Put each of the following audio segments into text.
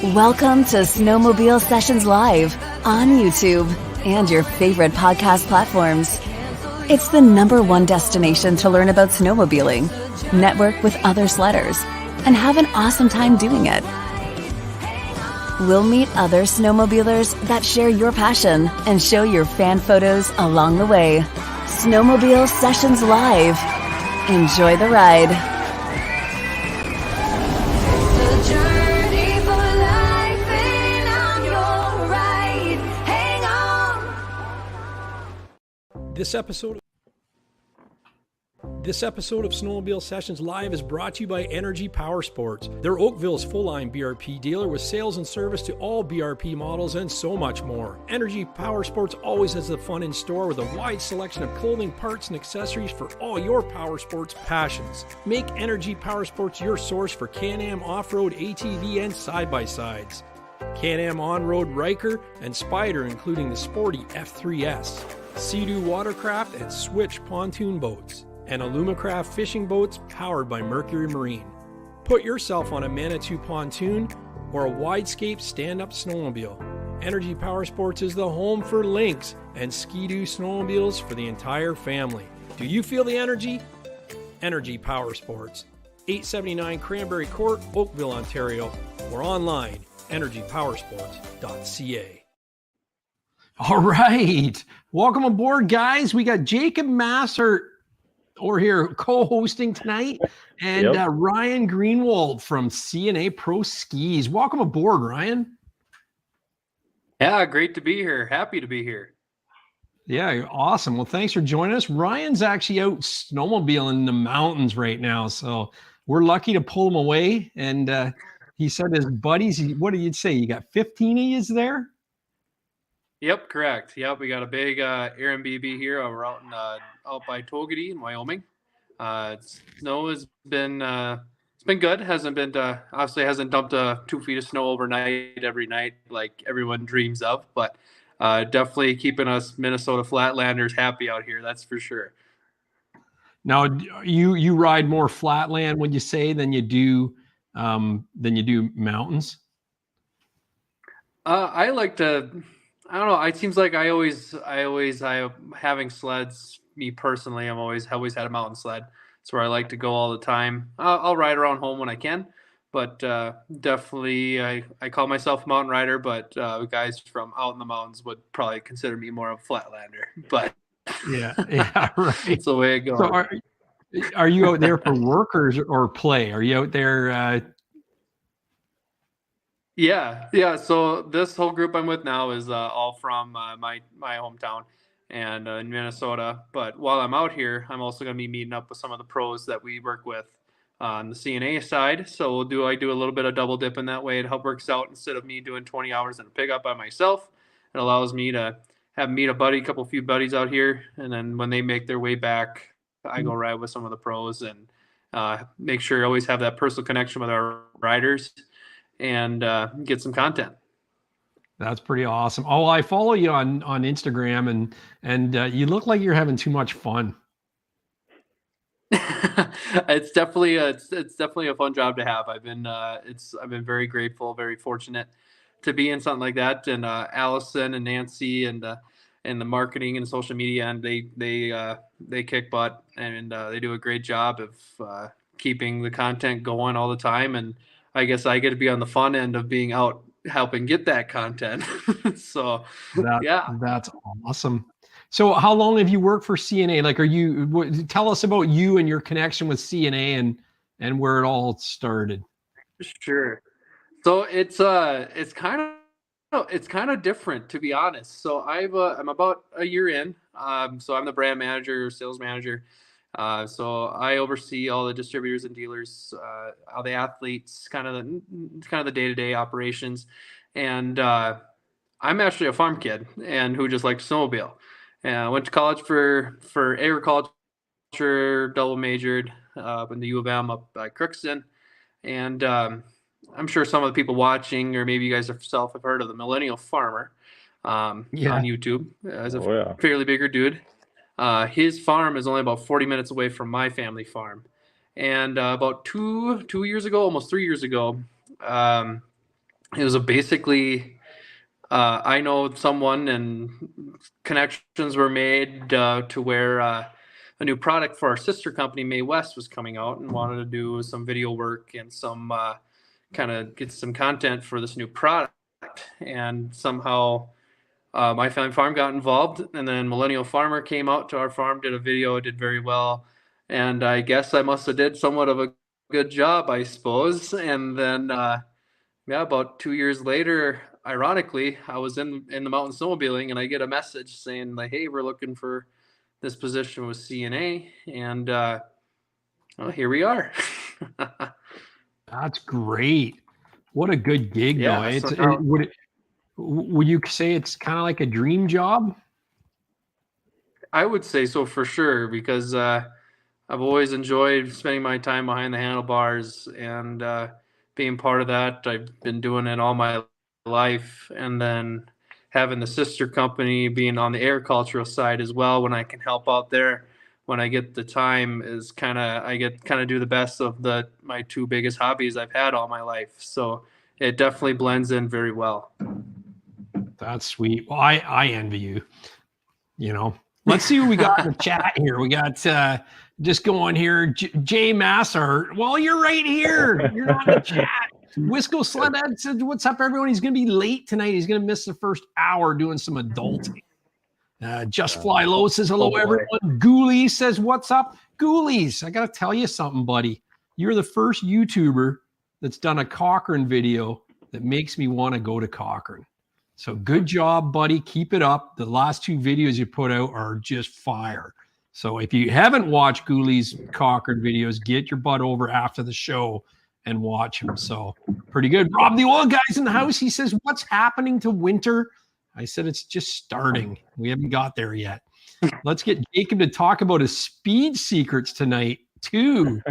Welcome to Snowmobile Sessions Live on YouTube and your favorite podcast platforms. It's the #1 destination to learn about snowmobiling, network with other sledders, and have an awesome time doing it. We'll meet other snowmobilers that share your passion and show your fan photos along the way. Snowmobile Sessions Live. Enjoy the ride. This episode of Snowmobile Sessions Live is brought to you by Energy Power Sports. They're Oakville's full-line BRP dealer with sales and service to all BRP models and so much more. Energy Power Sports always has the fun in store with a wide selection of clothing, parts, and accessories for all your power sports passions. Make Energy Power Sports your source for Can-Am off-road, ATV, and side-by-sides. Can-Am on-road Riker and Spider, including the sporty F3S. Sea-Doo watercraft and Switch pontoon boats, and Alumacraft fishing boats powered by Mercury Marine. Put yourself on a Manitou pontoon or a Widescape stand-up snowmobile. Energy Power Sports is the home for Lynx and Ski-Doo snowmobiles for the entire family. Do you feel the energy? Energy Power Sports, 879 Cranberry Court, Oakville, Ontario, or online, energypowersports.ca. All right. Welcome aboard, guys. We got Jacob Masser over here co-hosting tonight and Ryan Greenwaldt from C&A Pro Skis. Welcome aboard, Ryan. Yeah, great to be here. Happy to be here. Yeah, awesome. Well, thanks for joining us. Ryan's actually out snowmobiling in the mountains right now, so we're lucky to pull him away. And he said his buddies, what did you say? You got 15 of you there? Yep, correct. Yep, we got a big Airbnb here. We're out out by Togedy in Wyoming. Snow has been it's been good. Hasn't been obviously hasn't dumped 2 feet of snow overnight every night like everyone dreams of, but definitely keeping us Minnesota Flatlanders happy out here. That's for sure. Now, you ride more flatland, would you say, than you do mountains? I like to. I don't know. It seems like I always having sleds. Me personally, I've always had a mountain sled. It's where I like to go all the time. I'll ride around home when I can, but definitely I call myself a mountain rider. But guys from out in the mountains would probably consider me more of a flatlander. But yeah, right. It's the way it goes. So are you out there for work or play? Are you out there? Yeah. So this whole group I'm with now is all from my hometown and in Minnesota. But while I'm out here, I'm also going to be meeting up with some of the pros that we work with on the C&A side. So I do a little bit of double dip in that way. It helps works out instead of me doing 20 hours in a pickup by myself. It allows me to meet a few buddies out here, and then when they make their way back, I go ride with some of the pros and make sure I always have that personal connection with our riders and get some content. That's pretty awesome. Oh, I follow you on Instagram and you look like you're having too much fun. It's definitely a fun job to have. I've been very grateful, very fortunate to be in something like that. And Allison and Nancy and the marketing and social media, and they kick butt, and they do a great job of keeping the content going all the time. And I guess I get to be on the fun end of being out helping get that content. So that's awesome. So how long have you worked for C&A? Like, tell us about you and your connection with C&A and where it all started. Sure. So it's kind of different, to be honest. So I'm about a year in. So I'm the brand manager, sales manager. So I oversee all the distributors and dealers, all the athletes, kind of the day-to-day operations. And I'm actually a farm kid and who just likes snowmobile. And I went to college for agriculture, double majored in the U of M up by Crookston. And I'm sure some of the people watching, or maybe you guys yourself have heard of the Millennial Farmer on YouTube. As a fairly bigger dude. His farm is only about 40 minutes away from my family farm. And about 2 years ago, almost 3 years ago, it was basically I know someone and connections were made to where a new product for our sister company, May West, was coming out and wanted to do some video work and some kind of get some content for this new product. And somehow my family farm got involved, and then Millennial Farmer came out to our farm, did a video, did very well. And I guess I must have did somewhat of a good job, I suppose. And then, yeah, about 2 years later, ironically, I was in the mountain snowmobiling, and I get a message saying like, "Hey, we're looking for this position with C&A," and well, here we are. That's great. What a good gig, Yeah, though. so Would you say it's kind of like a dream job? I would say so for sure, because I've always enjoyed spending my time behind the handlebars and being part of that. I've been doing it all my life, and then having the sister company being on the agricultural side as well, when I can help out there when I get the time, is I get do the best of my two biggest hobbies I've had all my life. So it definitely blends in very well. That's sweet. Well, I envy you. You know, let's see what we got in the chat here. We got just going here. Jay Massar. Well, you're right here. You're not in the chat. Wisco Sledhead said, "What's up, everyone? He's going to be late tonight. He's going to miss the first hour doing some adulting." Just Fly Low says, "Hello, everyone." Ghoulies says, "What's up?" Ghoulies, I got to tell you something, buddy. You're the first YouTuber that's done a Cochrane video that makes me want to go to Cochrane. So good job, buddy. Keep it up. The last two videos you put out are just fire. So if you haven't watched Ghoulies Cochrane videos, get your butt over after the show and watch them. So pretty good. Rob the Oil Guy's in the house. He says, "What's happening to winter?" I said, "It's just starting. We haven't got there yet." Let's get Jacob to talk about his speed secrets tonight too.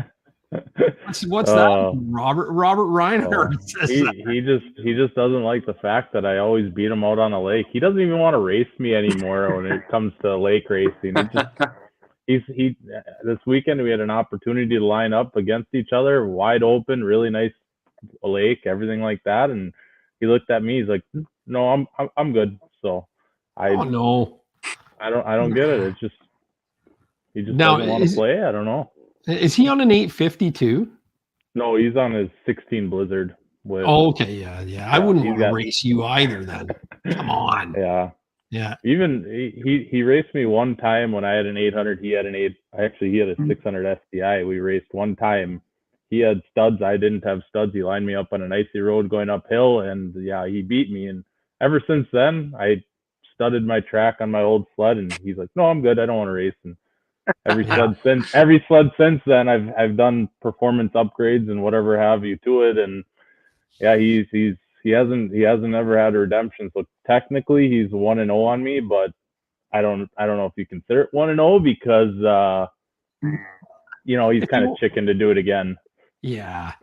What's that? Robert Reinhardt says he just doesn't like the fact that I always beat him out on a lake. He doesn't even want to race me anymore when it comes to lake racing. This weekend we had an opportunity to line up against each other, wide open, really nice lake, everything like that, and he looked at me. He's like, "No, I'm good." So I don't get it. It's just he just doesn't want to play. I don't know. Is he on an 850 too? No, he's on his 16 Blizzard. Okay, yeah. I wouldn't want to race you either then. Come on. Yeah. Even he raced me one time when I had an 800. He had he had a 600 STI. We raced one time. He had studs. I didn't have studs. He lined me up on an icy road going uphill, and he beat me. And ever since then, I studded my track on my old sled, and he's like, "No, I'm good. I don't want to race." And every sled since then, I've done performance upgrades and whatever have you to it. And he hasn't ever had a redemption. So technically he's 1-0 on me, but I don't know if you consider it 1-0 because he's kind of chicken to do it again. Yeah.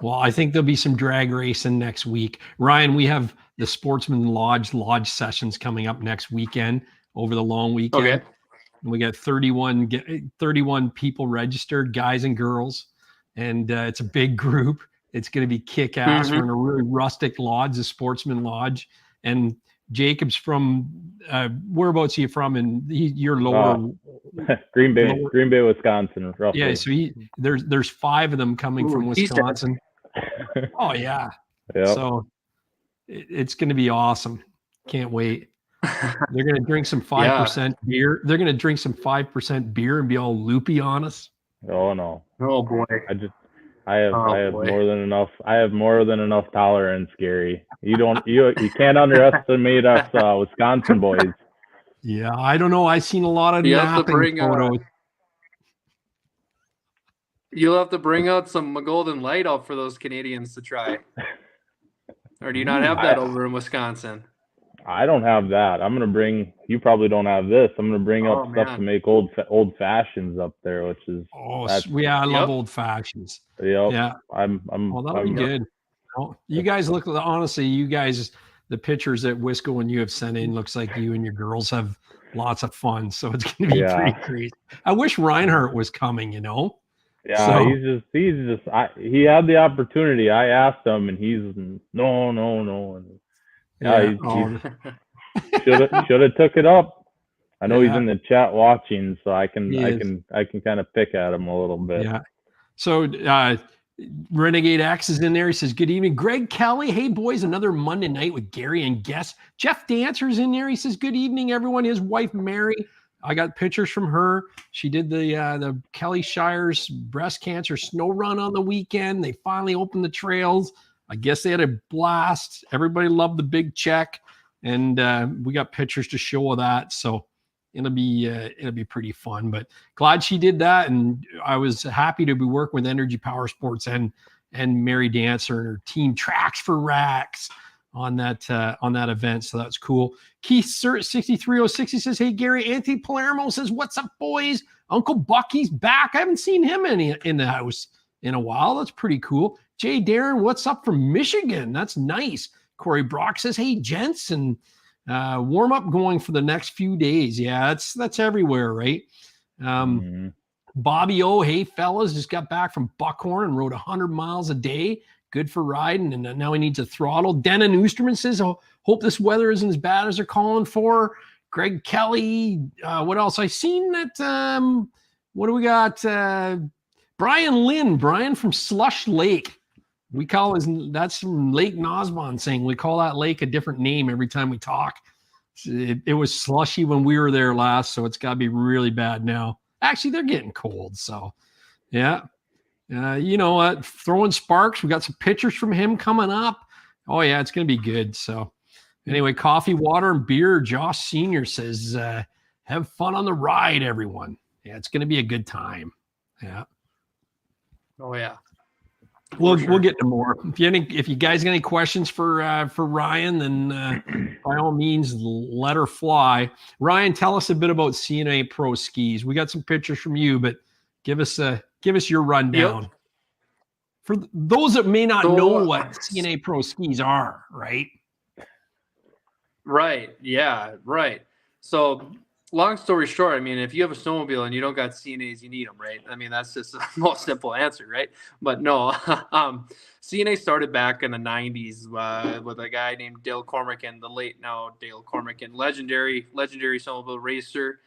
Well, I think there'll be some drag racing next week. Ryan, we have the Sportsman Lodge sessions coming up next weekend over the long weekend. Okay. We got 31 people registered, guys and girls, and it's a big group. It's going to be kick-ass. We're in a really rustic lodge, the Sportsman Lodge, and Jacob's from whereabouts are you from? And you're lower Green Bay, Wisconsin. Roughly. Yeah, so there's 5 of them coming from Wisconsin. Oh yeah. Yep. So it's going to be awesome. Can't wait. They're going to drink some 5% beer. They're going to drink some 5% beer and be all loopy on us. Oh no. Oh boy. I have more than enough. I have more than enough tolerance, Gary. You can't underestimate us Wisconsin boys. Yeah, I don't know. I've seen a lot of napping photos. You'll have to bring out some Golden Light out for those Canadians to try. Or do you not have that over in Wisconsin? I don't have that. I'm gonna bring. You probably don't have this. I'm gonna bring up stuff to make old fashions up there, which is. I love old fashions. Yep. Yeah. That'll be good. Well, you guys look. Honestly, you guys, the pictures that Wisco and you have sent in looks like you and your girls have lots of fun. So it's gonna be pretty crazy. I wish Reinhardt was coming. Yeah, So, he had the opportunity. I asked him, and he's no. And yeah. he should have took it up. I know he's Yeah, in the chat watching, so I he is. can kind of pick at him a little bit. Yeah. So Renegade X is in there. He says, good evening. Greg Kelly. Hey, boys, another Monday night with Gary and guests. Jeff Dancer's in there. He says, good evening, everyone. His wife, Mary. I got pictures from her. She did the Kelly Shire's breast cancer snow run on the weekend. They finally opened the trails. I guess they had a blast. Everybody loved the big check. And we got pictures to show of that. So it'll be pretty fun, but glad she did that. And I was happy to be working with Energy Power Sports and Mary Dancer and her team Tracks for Racks on that event. So that's cool. Keith Sir 6306, he says, hey Gary, Anthony Palermo says, what's up, boys? Uncle Bucky's back. I haven't seen him in the house in a while. That's pretty cool. Jay Darren, what's up from Michigan? That's nice. Corey Brock says, hey gents, and warm up going for the next few days. Yeah, that's everywhere, right? Bobby O, hey fellas, just got back from Buckhorn and rode 100 miles a day. Good for riding, and now he needs a throttle. Denon Oosterman says, oh, hope this weather isn't as bad as they're calling for. Greg Kelly, what else? I seen that, what do we got? Brian from Slush Lake. We call that's from Lake Nosbon saying we call that lake a different name every time we talk. It was slushy when we were there last, so it's got to be really bad now. Actually, they're getting cold, so yeah. You know what? Throwing sparks. We got some pictures from him coming up. Oh yeah, it's gonna be good. So anyway, coffee, water, and beer. Josh Senior says, "Have fun on the ride, everyone." Yeah, it's gonna be a good time. Yeah. Oh yeah. We'll get to more. If you guys got any questions for Ryan, then by all means let her fly. Ryan, tell us a bit about C&A Pro Skis. We got some pictures from you, but give us your rundown. Yep. For those that may not know what C&A Pro Skis are, right? Right. Yeah. Right. So long story short, I mean, if you have a snowmobile and you don't got C&As, you need them, right? I mean, that's just the most simple answer, right? But no, C&A started back in the 90s with a guy named Dale Cormican, the late now Dale Cormican, legendary snowmobile racer,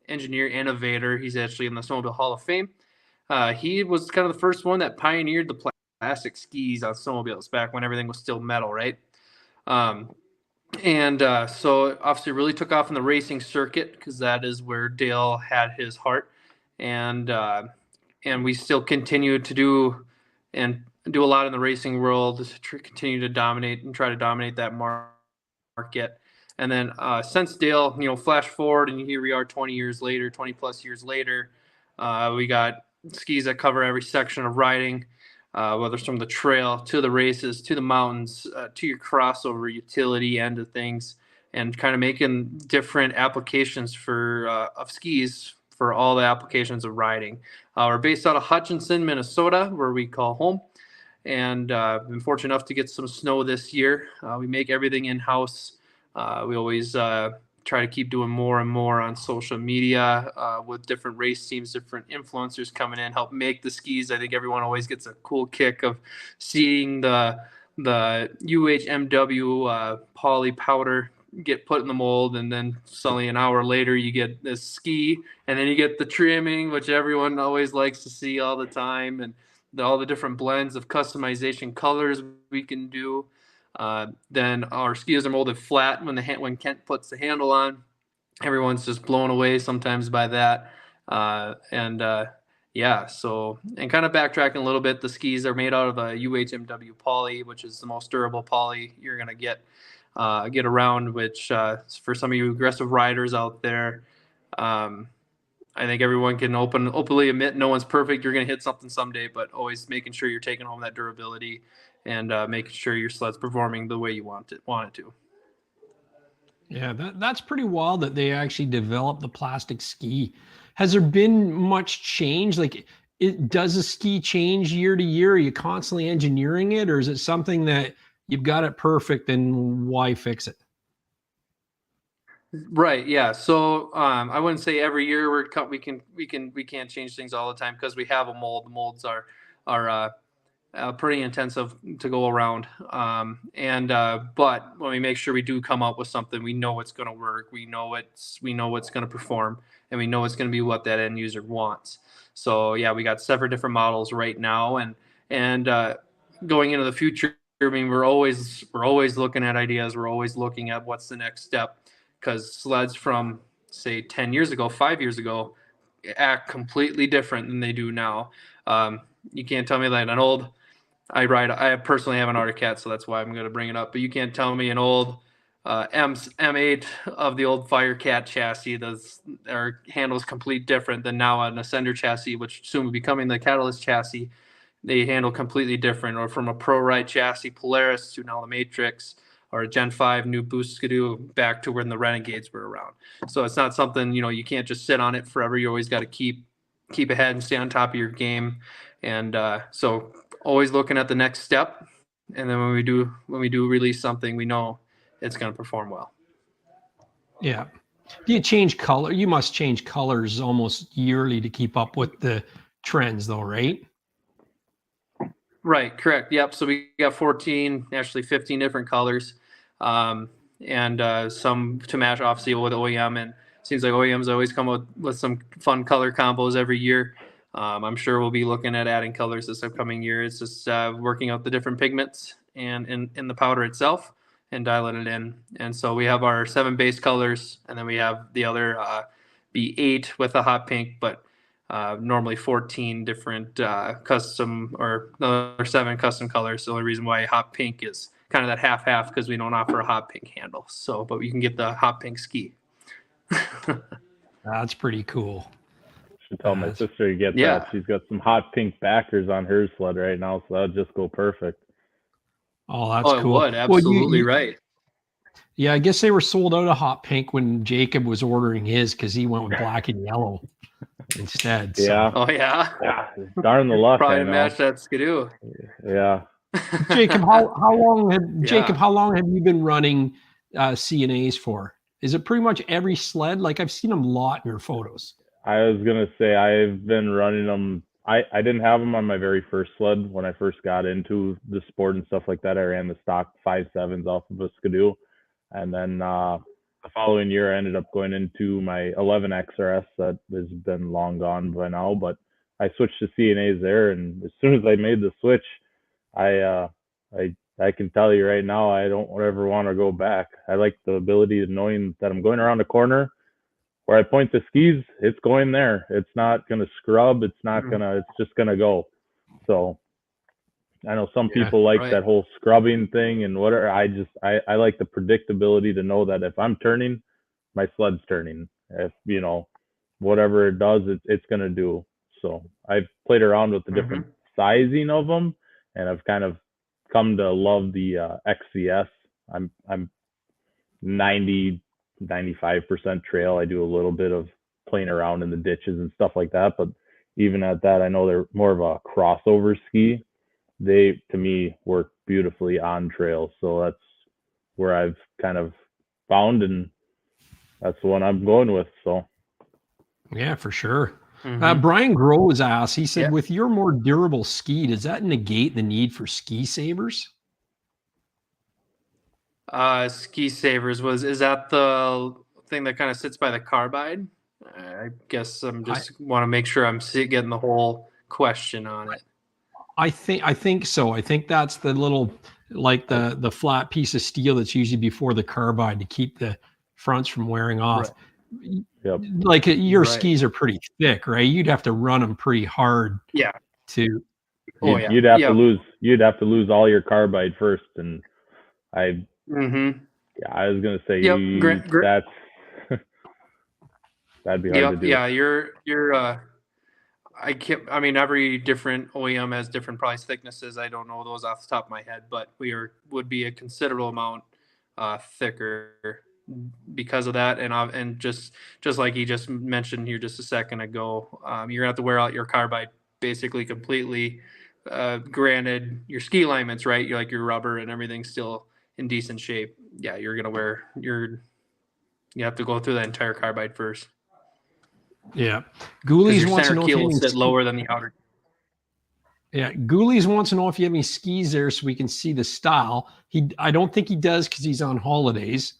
engineer, innovator. He's actually in the Snowmobile Hall of Fame. He was kind of the first one that pioneered the plastic skis on snowmobiles back when everything was still metal, right? So obviously really took off in the racing circuit because that is where Dale had his heart. And we still continue to do a lot in the racing world to continue to dominate and try to dominate that market. And then since Dale, flash forward and here we are 20 plus years later, we got skis that cover every section of riding. Whether it's from the trail to the races, to the mountains, to your crossover utility end of things, and kind of making different applications of skis for all the applications of riding. We're based out of Hutchinson, Minnesota, where we call home, and been fortunate enough to get some snow this year. We make everything in-house. We always try to keep doing more and more on social media with different race teams, different influencers coming in, help make the skis. I think everyone always gets a cool kick of seeing the UHMW poly powder get put in the mold, and then suddenly an hour later you get this ski, and then you get the trimming, which everyone always likes to see all the time, and all the different blends of customization colors we can do. Then our skis are molded flat when Kent puts the handle on. Everyone's just blown away sometimes by that. So, and kind of backtracking a little bit, the skis are made out of a UHMW poly, which is the most durable poly you're going to get around, which for some of you aggressive riders out there, I think everyone can openly admit no one's perfect. You're going to hit something someday, but always making sure you're taking home that durability and making sure your sled's performing the way you want it to. Yeah, that's pretty wild that they actually developed the plastic ski. Has there been much change? Like, does a ski change year to year? Are you constantly engineering it, or is it something that you've got it perfect and why fix it? Right. Yeah. So I wouldn't say every year we can't change things all the time because we have a mold. The molds are pretty intensive to go around. But when we make sure we do come up with something, we know it's going to work. We know what's going to perform, and we know it's going to be what that end user wants. So yeah, we got several different models right now, and going into the future. I mean, we're always looking at ideas. We're always looking at what's the next step, because sleds from say 10 years ago, 5 years ago, act completely different than they do now. You can't tell me that an old I personally have an Arctic Cat, so that's why I'm going to bring it up. But you can't tell me an old M8 of the old Firecat chassis handles complete different than now an Ascender chassis, which soon will be becoming the Catalyst chassis. They handle completely different, or from a Pro Ride chassis Polaris to now the Matrix, or a Gen 5 new Boost Skidoo back to when the Renegades were around. So it's not something, you can't just sit on it forever. You always got to keep ahead and stay on top of your game. And so always looking at the next step. And then when we do release something, we know it's going to perform well. Yeah. Do you change color? You must change colors almost yearly to keep up with the trends though, right? Right. Correct. Yep. So we got 15 different colors. And some to match obviously with OEM, and it seems like OEMs always come with some fun color combos every year. I'm sure we'll be looking at adding colors this upcoming year. It's just working out the different pigments and in the powder itself and dialing it in. And so we have our 7 base colors, and then we have the other be 8 with a hot pink, but normally 14 different custom, or another 7 custom colors. The only reason why hot pink is kind of that half because we don't offer a hot pink handle. So, but you can get the hot pink ski. That's pretty cool. Should tell my sister to get that. She's got some hot pink backers on her sled right now, so that'll just go perfect. Oh, that's cool. It would. Absolutely right. Yeah, I guess they were sold out of hot pink when Jacob was ordering his, because he went with black and yellow instead. So. Yeah. Oh yeah. Yeah. Darn the luck. Probably match that Skidoo. Yeah. Jacob, how long have you been running C&As for? Is it pretty much every sled? Like, I've seen them a lot in your photos. I was gonna say I've been running them. I didn't have them on my very first sled when I first got into the sport and stuff like that. I ran the stock 5.7s off of a Skidoo, and then the following year I ended up going into my 11 XRS that has been long gone by now. But I switched to C&As there, and as soon as I made the switch, I can tell you right now, I don't ever want to go back. I like the ability of knowing that I'm going around the corner. Where I point the skis, it's going there. It's not going to scrub. It's just going to go. So I know some people like that whole scrubbing thing and whatever. I like the predictability to know that if I'm turning, my sled's turning. If, whatever it does, it's going to do. So I've played around with the different sizing of them, and I've kind of come to love the XCS. I'm 95% trail. I do a little bit of playing around in the ditches and stuff like that, but even at that, I know they're more of a crossover ski. They, to me, work beautifully on trail, so that's where I've kind of found, and that's the one I'm going with. So yeah, for sure. Brian Groves asked, he said, with your more durable ski, does that negate the need for ski savers? Ski savers is that the thing that kind of sits by the carbide? I guess I'm just want to make sure I'm getting the whole question on it. I think so. I think that's the little, like the flat piece of steel that's usually before the carbide to keep the fronts from wearing off. Right. Yep. Like your skis are pretty thick, right? You'd have to run them pretty hard. Yeah. You'd have to lose all your carbide first, and I was gonna say that's that'd be hard to do. Yeah, you're I mean, every different OEM has different price thicknesses. I don't know those off the top of my head, but would be a considerable amount thicker because of that. And just like he just mentioned here just a second ago, you're gonna have to wear out your carbide basically completely. Granted, your ski alignments, right? You're like your rubber and everything's still in decent shape. Yeah, you're gonna wear You have to go through the entire carbide first. Yeah. 'Cause Ghoulies your wants to center know if keel you will have sit any lower than the outer. Yeah, Ghoulies wants to know if you have any skis there so we can see the style. I don't think he does because he's on holidays.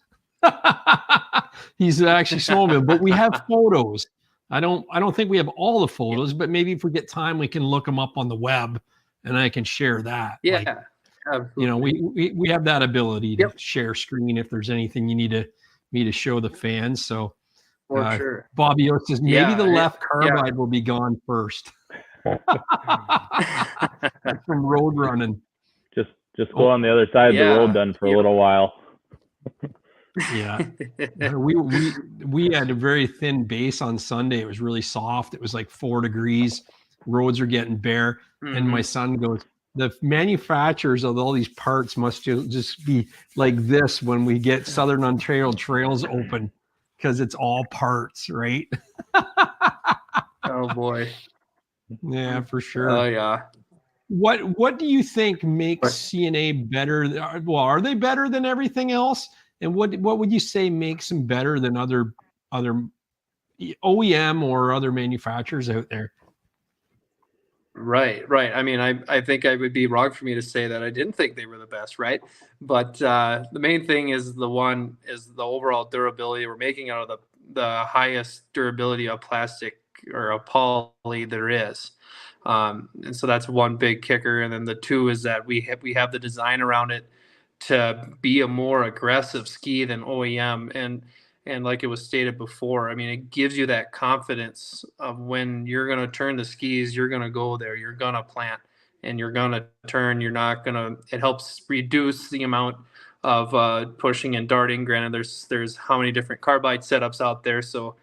He's actually snowmobile, but we have photos. I don't think we have all the photos, but maybe if we get time, we can look them up on the web, and I can share that. Yeah, like, absolutely. we have that ability to Yep. share screen if there's anything you need me to show the fans. So, For sure. Bobby O says maybe the left yeah. carbide will be gone first. From road running. Just go on the other side of the road then for a little while. Yeah. We had a very thin base on Sunday. It was really soft. It was like 4 degrees. Roads are getting bare. And my son goes, the manufacturers of all these parts must just be like this when we get Southern Ontario trails open, because it's all parts, right? Oh boy. Yeah, for sure. Oh yeah. What do you think makes C&A better? Well, are they better than everything else? And what would you say makes them better than other OEM or other manufacturers out there? Right. I mean, I think I would be wrong for me to say that I didn't think they were the best, right? But the main thing is the overall durability. We're making out of the highest durability of plastic or a poly there is. And so that's one big kicker. And then the two is that we have the design around it to be a more aggressive ski than OEM. And like it was stated before, I mean, it gives you that confidence of when you're going to turn the skis, you're going to go there, you're going to plant, and you're going to turn. It helps reduce the amount of pushing and darting. Granted, there's how many different carbide setups out there. So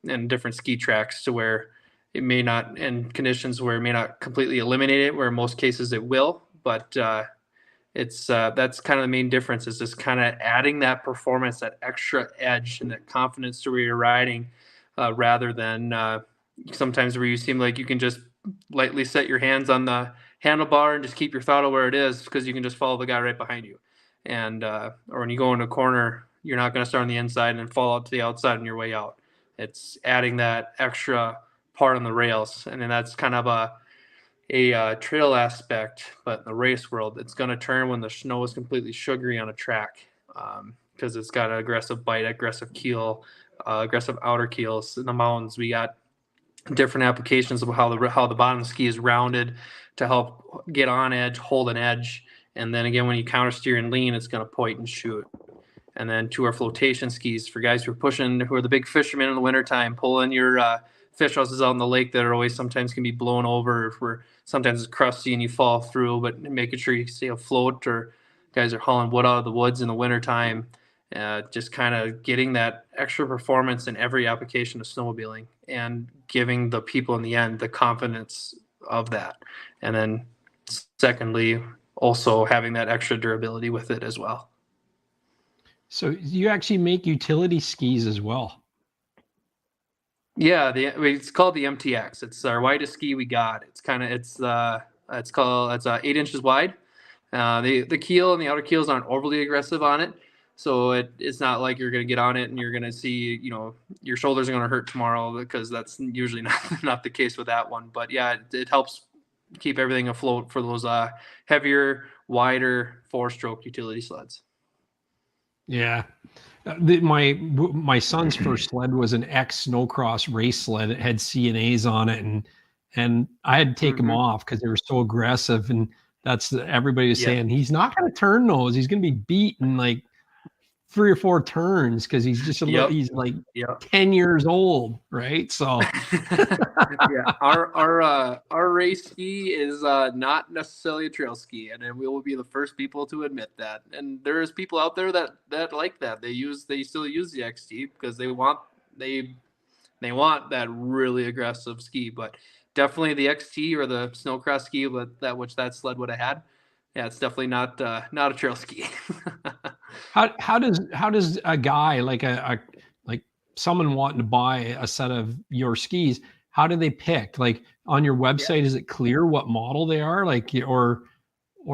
and different ski tracks to where it may not, and conditions where it may not completely eliminate it, where in most cases it will. But it's that's kind of the main difference, is just kind of adding that performance, that extra edge, and that confidence to where you're riding, rather than sometimes where you seem like you can just lightly set your hands on the handlebar and just keep your throttle where it is because you can just follow the guy right behind you. And or when you go in a corner, you're not going to start on the inside and then fall out to the outside on your way out. It's adding that extra part on the rails, and then that's kind of a trail aspect. But in the race world, it's going to turn when the snow is completely sugary on a track, because it's got an aggressive bite, aggressive keel, aggressive outer keels. In the mountains, we got different applications of how the bottom of the ski is rounded to help get on edge, hold an edge. And then again, when you counter steer and lean, it's going to point and shoot. And then to our flotation skis, for guys who are the big fishermen in the wintertime, pulling your fish houses out in the lake that are always sometimes can be blown over, where sometimes it's crusty and you fall through, but making sure you stay afloat, or guys are hauling wood out of the woods in the wintertime. Just kind of getting that extra performance in every application of snowmobiling and giving the people in the end the confidence of that. And then secondly, also having that extra durability with it as well. So you actually make utility skis as well? Yeah, it's called the MTX. It's our widest ski we got. It's 8 inches wide. The keel and the outer keels aren't overly aggressive on it, so it's not like you're going to get on it and you're going to see, your shoulders are going to hurt tomorrow, because that's usually not the case with that one. But yeah, it helps keep everything afloat for those heavier, wider 4-stroke utility sleds. Yeah. My son's first sled was an snowcross race sled. It had C&A's on it, and I had to take him off because they were so aggressive. And everybody was saying he's not going to turn those. He's going to be beaten like 3 or 4 turns because he's just he's like 10 years old, right? So yeah, our race ski is not necessarily a trail ski, and we will be the first people to admit that. And there's people out there that like that. They still use the XT because they want that really aggressive ski. But definitely the XT or the snowcross ski which that sled would have had. Yeah, it's definitely not a trail ski. How does a guy like like someone wanting to buy a set of your skis, how do they pick? Like on your website, is it clear what model they are? Like, or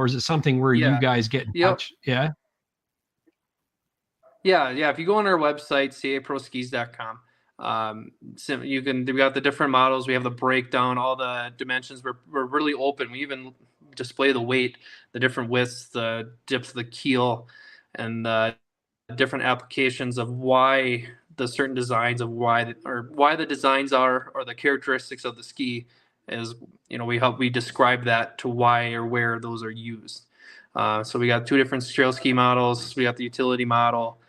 is it something where you guys get in touch? Yeah. Yeah. If you go on our website, caproskis.com, we got the different models. We have the breakdown, all the dimensions. We're really open. We even display the weight, the different widths, the depth of the keel, and the different applications of why the certain designs of why the designs are, or the characteristics of the ski is, we describe that to why or where those are used. So we got 2 different trail ski models. We got the utility model,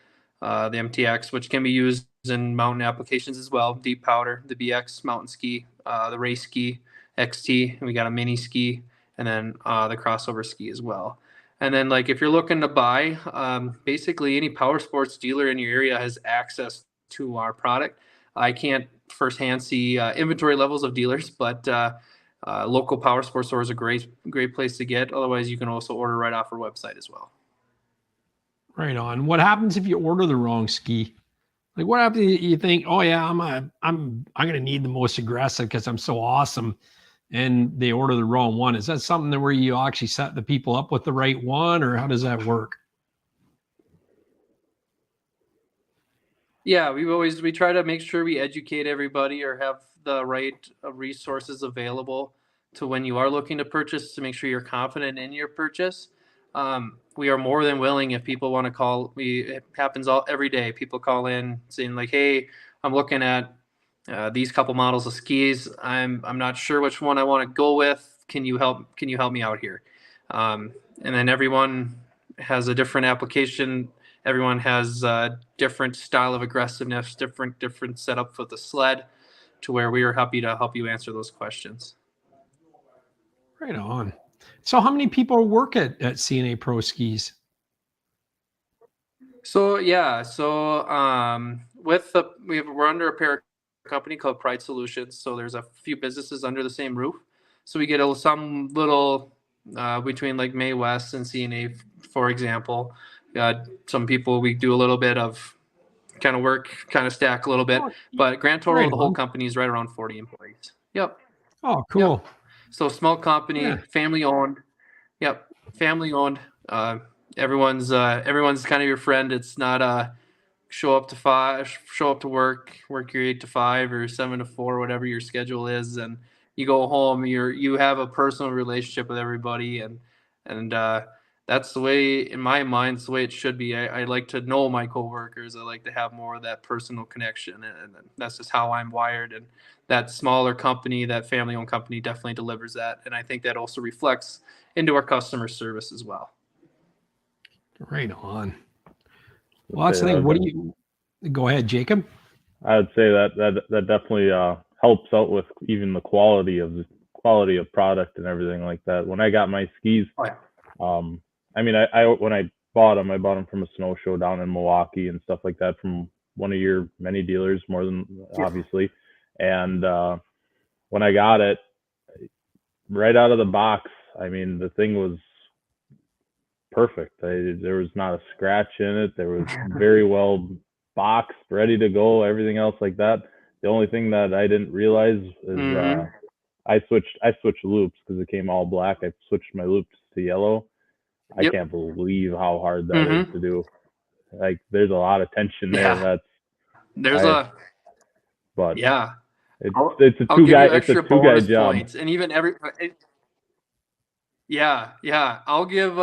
the MTX, which can be used in mountain applications as well. Deep powder, the BX mountain ski, the race ski, XT, and we got a mini ski, and then the crossover ski as well. And then, like, if you're looking to buy, basically any power sports dealer in your area has access to our product. I can't firsthand see inventory levels of dealers, but local power sports stores are a great place to get. Otherwise, you can also order right off our website as well. Right on. What happens if you order the wrong ski? Like, what happens if you think, oh yeah, I'm gonna need the most aggressive because I'm so awesome, and they order the wrong one? Is that something where you actually set the people up with the right one, or how does that work? Yeah, we try to make sure we educate everybody or have the right resources available to when you are looking to purchase, to make sure you're confident in your purchase. We are more than willing if people want to call. It happens every day. People call in saying like, "Hey, I'm looking at these couple models of skis. I'm not sure which one I want to go with. Can you help me out here?" And then everyone has a different application. Everyone has a different style of aggressiveness, different setup for the sled, to where we are happy to help you answer those questions. Right on. So how many people work at C&A Pro Skis? So yeah, we're under a parent company called Pride Solutions. So there's a few businesses under the same roof. So we get some little between like May West and C&A, for example. Some people, we do a little bit of kind of work, kind of stack a little bit, but grand total of the whole company is right around 40 employees. Yep. Oh, cool. Yep. So small company, family owned. Yep. Family owned. Everyone's kind of your friend. It's not show up to work your 8 to 5 or 7 to 4, whatever your schedule is, and you go home. You have a personal relationship with everybody, and that's the way, in my mind, it's the way it should be. I like to know my coworkers. I like to have more of that personal connection, and that's just how I'm wired. And that smaller company, that family-owned company, definitely delivers that. And I think that also reflects into our customer service as well. Right on. Well, that's the thing. What do you? Go ahead, Jacob. I would say that definitely helps out with even the quality of product and everything like that. When I got my skis, I mean, I when I bought them from a snow show down in Milwaukee and stuff like that, from one of your many dealers, more than obviously. And when I got it right out of the box, I mean, the thing was perfect. There was not a scratch in it. There was very well boxed, ready to go, everything else like that. The only thing that I didn't realize is I switched loops because it came all black. I switched my loops to yellow. I can't believe how hard that is to do. Like, there's a lot of tension there. It's a two-guy job. Points. And even I'll give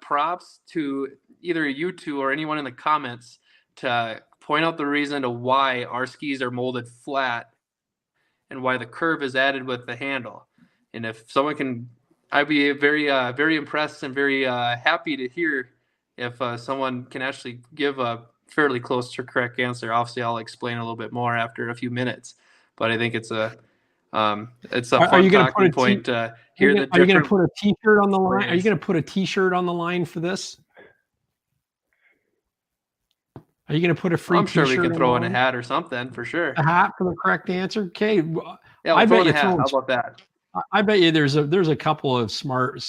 props to either you two or anyone in the comments to point out the reason to why our skis are molded flat and why the curve is added with the handle. And if someone can, I'd be very impressed and very happy to hear if someone can actually give a fairly close to correct answer. Obviously, I'll explain a little bit more after a few minutes, but I think it's a fun talking point to hear the different. Are you going to put a T-shirt on the line? Are you going to put a T-shirt on the line for this? Are you going to put a free T-shirt? I'm sure we can throw in a hat or something for sure. A hat for the correct answer. Okay. Yeah, I bet you. How about that? I bet you there's a couple of smart,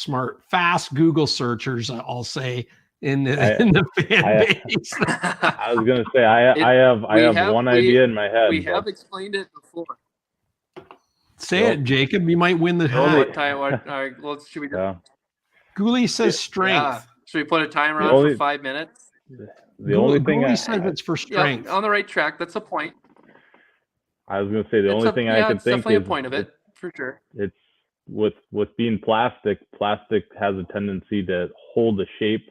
fast Google searchers, I'll say, in the fan base. I was gonna say I have one idea in my head. We have explained it before. Say it, Jacob. You might win the hat. All right, should we do? Gooley says strength. Yeah. Should we put a timer on for 5 minutes? the only thing Gooley says it's for strength. on the right track. That's the point. I was going to say the only thing I could think definitely is a point of it for sure. It's with being plastic has a tendency to hold a shape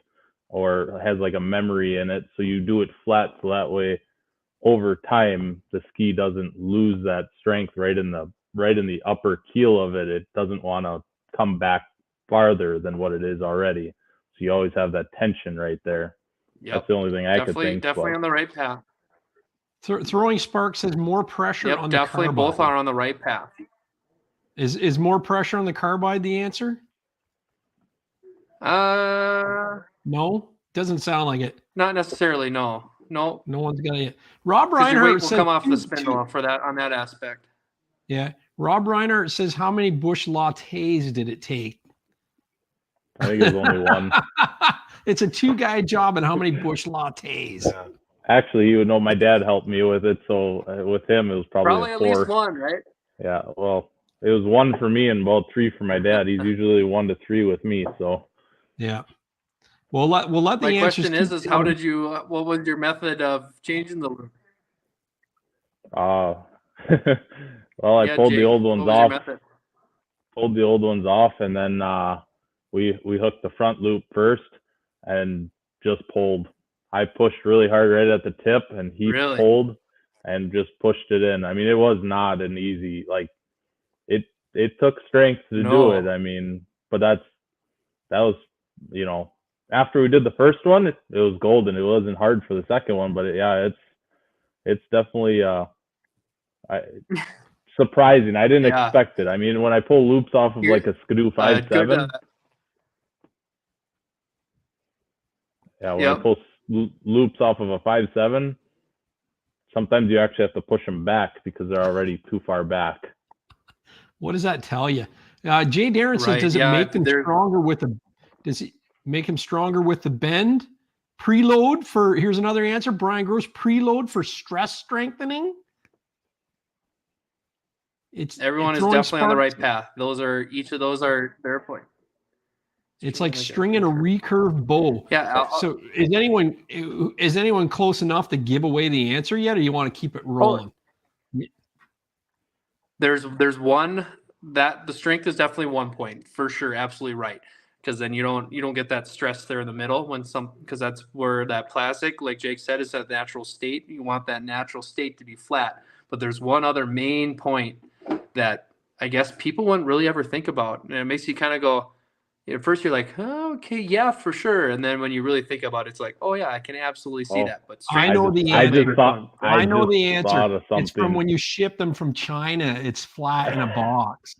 or has like a memory in it. So you do it flat so that way over time the ski doesn't lose that strength right in the upper keel of it. It doesn't want to come back farther than what it is already. So you always have that tension right there. Yep. That's the only thing I could think. Definitely on the right path. Throwing Spark says more pressure on the carbide. Definitely both are on the right path. Is more pressure on the carbide the answer? No, doesn't sound like it. Not necessarily. No. No one's got it. Rob Your Reiner weight will says come off the spindle for that on that aspect. Yeah, Rob Reiner says how many bush lattes did it take? I think it was only one. It's a 2-guy job, and how many bush lattes? Yeah. Actually, you would know my dad helped me with it, so with him it was probably at 4. least one, right? Yeah, well, it was 1 for me and about 3 for my dad. He's usually 1 to 3 with me, so. Yeah. We'll let the My answers. question is how did you? What was your method of changing the loop? Well, I pulled the old ones off. Pulled the old ones off, and then we hooked the front loop first, and just pulled. I pushed really hard right at the tip, and he pulled and just pushed it in. I mean, it was not an easy, like it took strength to do it. I mean, but that was, you know, after we did the first one, it was golden. It wasn't hard for the second one, but it's definitely surprising. I didn't expect it. I mean, when I pull loops off of like a Skidoo 5.7, when I pull loops off of a 5.7, sometimes you actually have to push them back because they're already too far back. What does that tell you? Jay Darren says, does it make them stronger with the? Does it make him stronger with the bend? Preload for, here's another answer. Brian Gross, preload for stress strengthening. Everyone is definitely on the right path. Each of those are their point. It's like stringing a recurve bow. Yeah. So is anyone close enough to give away the answer yet, or you want to keep it rolling? There's one that the strength is definitely 1 point for sure. Absolutely right. Because then you don't get that stress there in the middle because that's where that plastic, like Jake said, is at natural state. You want that natural state to be flat. But there's one other main point that I guess people wouldn't really ever think about. And it makes you kind of go, at first you're like, oh, okay, yeah, for sure. And then when you really think about it, it's like, oh yeah, I can absolutely see that. But I know the answer. I know the answer. It's from when you ship them from China. It's flat in a box.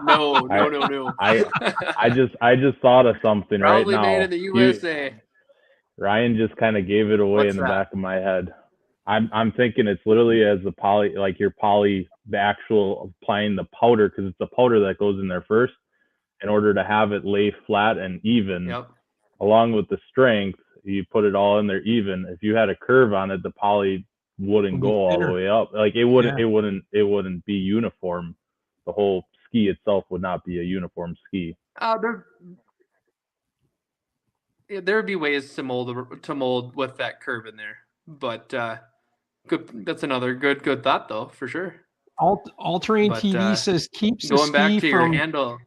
No. I just thought of something Probably right now. Made in the USA. Ryan just kind of gave it away in the back of my head. I'm thinking it's literally as the poly, like your poly, the actual applying the powder, because it's the powder that goes in there first in order to have it lay flat and even. Along with the strength, you put it all in there even. If you had a curve on it, the poly wouldn't go all the way up. Like it wouldn't be uniform. The whole ski itself would not be a uniform ski. There would be ways to mold with that curve in there, but good. That's another good thought though, for sure. All Terrain TV says keeps the going back ski to your from handle.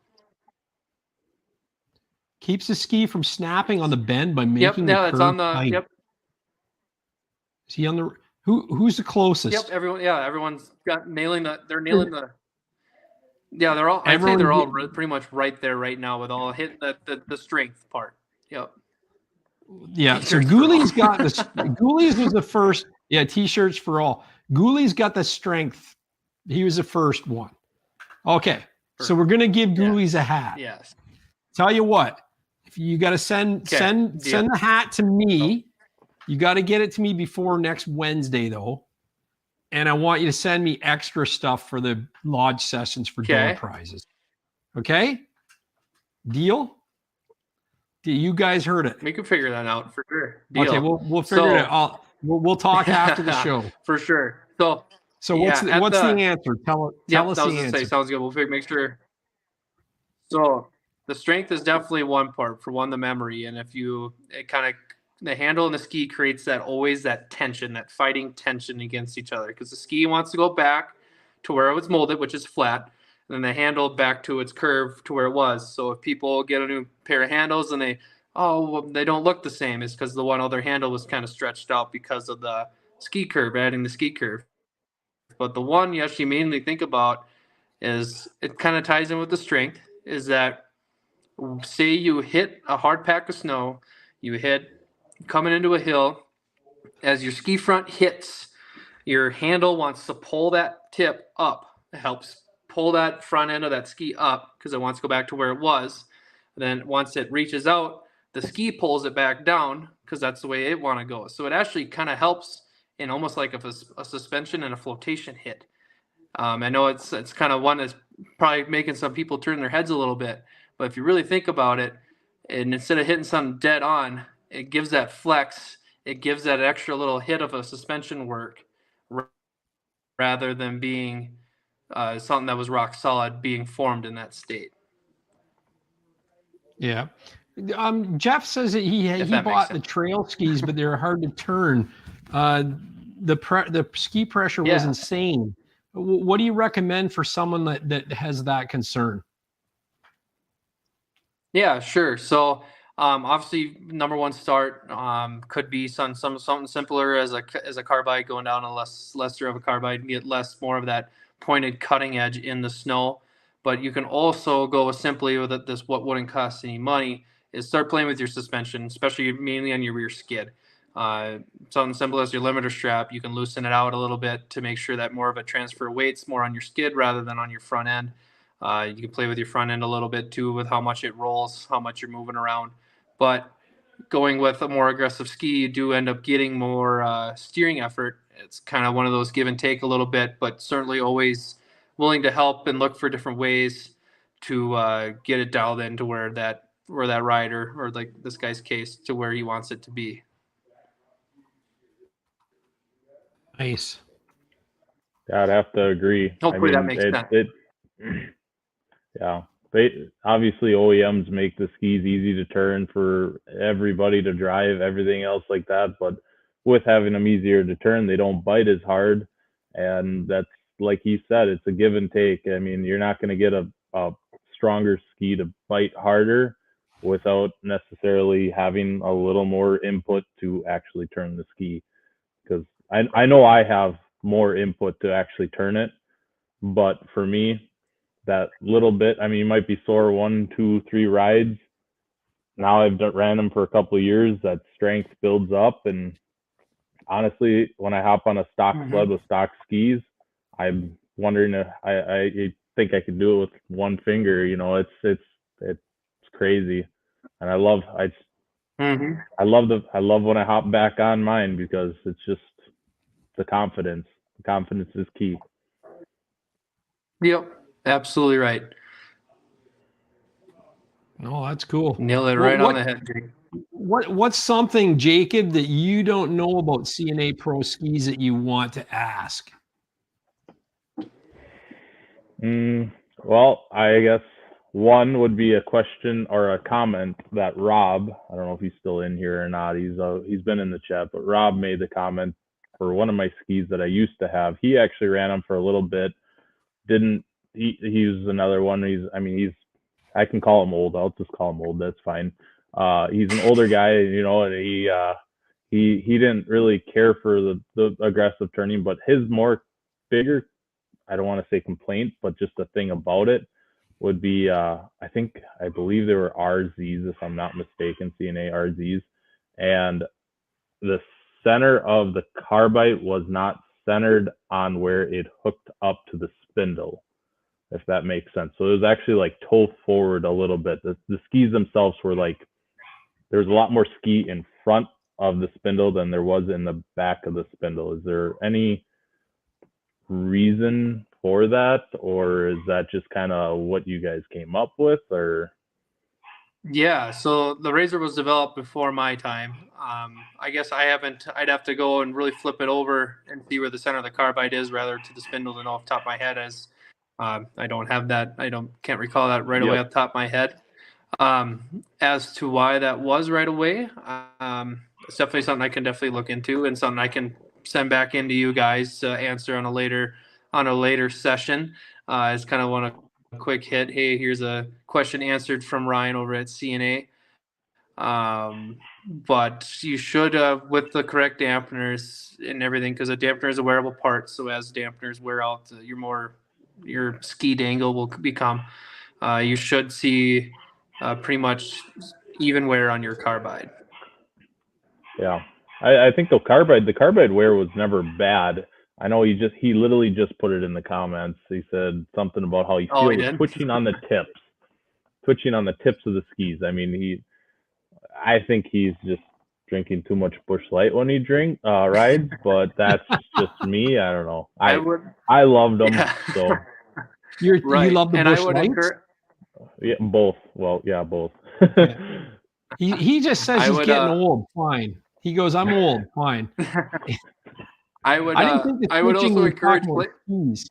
Keeps the ski from snapping on the bend by making the curve tight. Yep. Is he on the? Who's the closest? Yep. Everyone's nailing the. They're nailing the. Yeah, they're all. I'd say they're all pretty much right there right now with all hitting the strength part. Yep. Yeah. So Gooley's got this. Gooley's was the first. Yeah, t-shirts for all. Gooley's got the strength. He was the first one. Okay, so we're gonna give Gooley's a hat. Yes. Tell you what, if you got to send the hat to me. You got to get it to me before next Wednesday though. And I want you to send me extra stuff for the lodge sessions for door prizes. Okay? Deal? You guys heard it. We can figure that out for sure. Deal. Okay, we'll figure it out. We'll talk after the show. For sure. So what's the answer? Tell us the answer. Sounds good. We'll make sure. So the strength is definitely one part. For one, the memory, and the handle and the ski creates that tension, that fighting tension against each other, because the ski wants to go back to where it was molded, which is flat, and then the handle back to its curve to where it was. So if people get a new pair of handles and they don't look the same, it's because the one other handle was kind of stretched out because of the ski curve, adding the ski curve. But the one you actually mainly think about is, it kind of ties in with the strength, is that say you hit a hard pack of snow, you hit coming into a hill, as your ski front hits, your handle wants to pull that tip up. It helps pull that front end of that ski up because it wants to go back to where it was. Then once it reaches out, the ski pulls it back down because that's the way it want to go. So it actually kind of helps in almost like a suspension and a flotation hit. I know it's kind of one that's probably making some people turn their heads a little bit, but if you really think about it, and instead of hitting something dead on, it gives that flex, it gives that extra little hit of a suspension work, rather than being something that was rock solid being formed in that state. Yeah. Jeff says that he bought the trail skis, but they're hard to turn. The ski pressure was insane. What do you recommend for someone that has that concern? Yeah, sure. So obviously, number one start could be something simpler as a carbide, going down a lesser of a carbide and get more of that pointed cutting edge in the snow. But you can also go simply with what wouldn't cost any money, is start playing with your suspension, especially mainly on your rear skid. Something simple as your limiter strap, you can loosen it out a little bit to make sure that more of a transfer weight's more on your skid rather than on your front end. You can play with your front end a little bit too, with how much it rolls, how much you're moving around. But going with a more aggressive ski, you do end up getting more steering effort. It's kind of one of those give and take a little bit, but certainly always willing to help and look for different ways to get it dialed into where that rider, or like this guy's case, to where he wants it to be. Nice. Yeah, I'd have to agree. Hopefully that makes sense. Yeah. Obviously OEMs make the skis easy to turn for everybody to drive, everything else like that. But with having them easier to turn, they don't bite as hard. And that's, like he said, it's a give and take. I mean, you're not going to get a stronger ski to bite harder without necessarily having a little more input to actually turn the ski. Because I know I have more input to actually turn it. But for me, that little bit, I mean, you might be sore 1, 2, 3 rides. Now I've ran them for a couple of years. That strength builds up. And honestly, when I hop on a stock sled with stock skis, I'm wondering if I think I could do it with one finger. You know, it's crazy. And I love when I hop back on mine, because it's just the confidence. The confidence is key. Yep. Absolutely right. Oh, that's cool. Nail it right on the head, Jake. What's something, Jacob, that you don't know about C&A Pro Skis that you want to ask? Well, I guess one would be a question or a comment that Rob, I don't know if he's still in here or not. He's been in the chat, but Rob made the comment for one of my skis that I used to have. He actually ran them for a little bit. He was another one. I can call him old. I'll just call him old. That's fine. He's an older guy, you know, and he didn't really care for the aggressive turning, but his more bigger, I don't want to say complaint, but just a thing about it would be, I believe they were RZs, if I'm not mistaken, C&A RZs. And the center of the carbide was not centered on where it hooked up to the spindle, if that makes sense. So it was actually like toe forward a little bit. The skis themselves were like, there was a lot more ski in front of the spindle than there was in the back of the spindle. Is there any reason for that, or is that just kind of what you guys came up with? Or yeah, so the Razor was developed before my time. I guess I'd have to go and really flip it over and see where the center of the carbide is, rather to the spindle, to know off the top of my head, as I don't have that. Can't recall that right away off the top of my head. As to why that was right away, it's definitely something I can definitely look into, and something I can send back into you guys to answer on a later session. It's kind of one a quick hit. Hey, here's a question answered from Ryan over at C&A. But you should, with the correct dampeners and everything, because a dampener is a wearable part. So as dampeners wear out, your ski dangle will become. You should see pretty much even wear on your carbide. Yeah, I think the carbide wear was never bad. I know he literally just put it in the comments. He said something about how he feels twitching on the tips of the skis. I mean, I think he's just drinking too much Busch Light when he rides, but that's just me. I don't know. I loved them. Yeah. So you love the Busch Lights? Yeah, both. Well, yeah, both. Yeah. He just says he's getting old. Fine. He goes, I'm old. Fine. I would also encourage skis.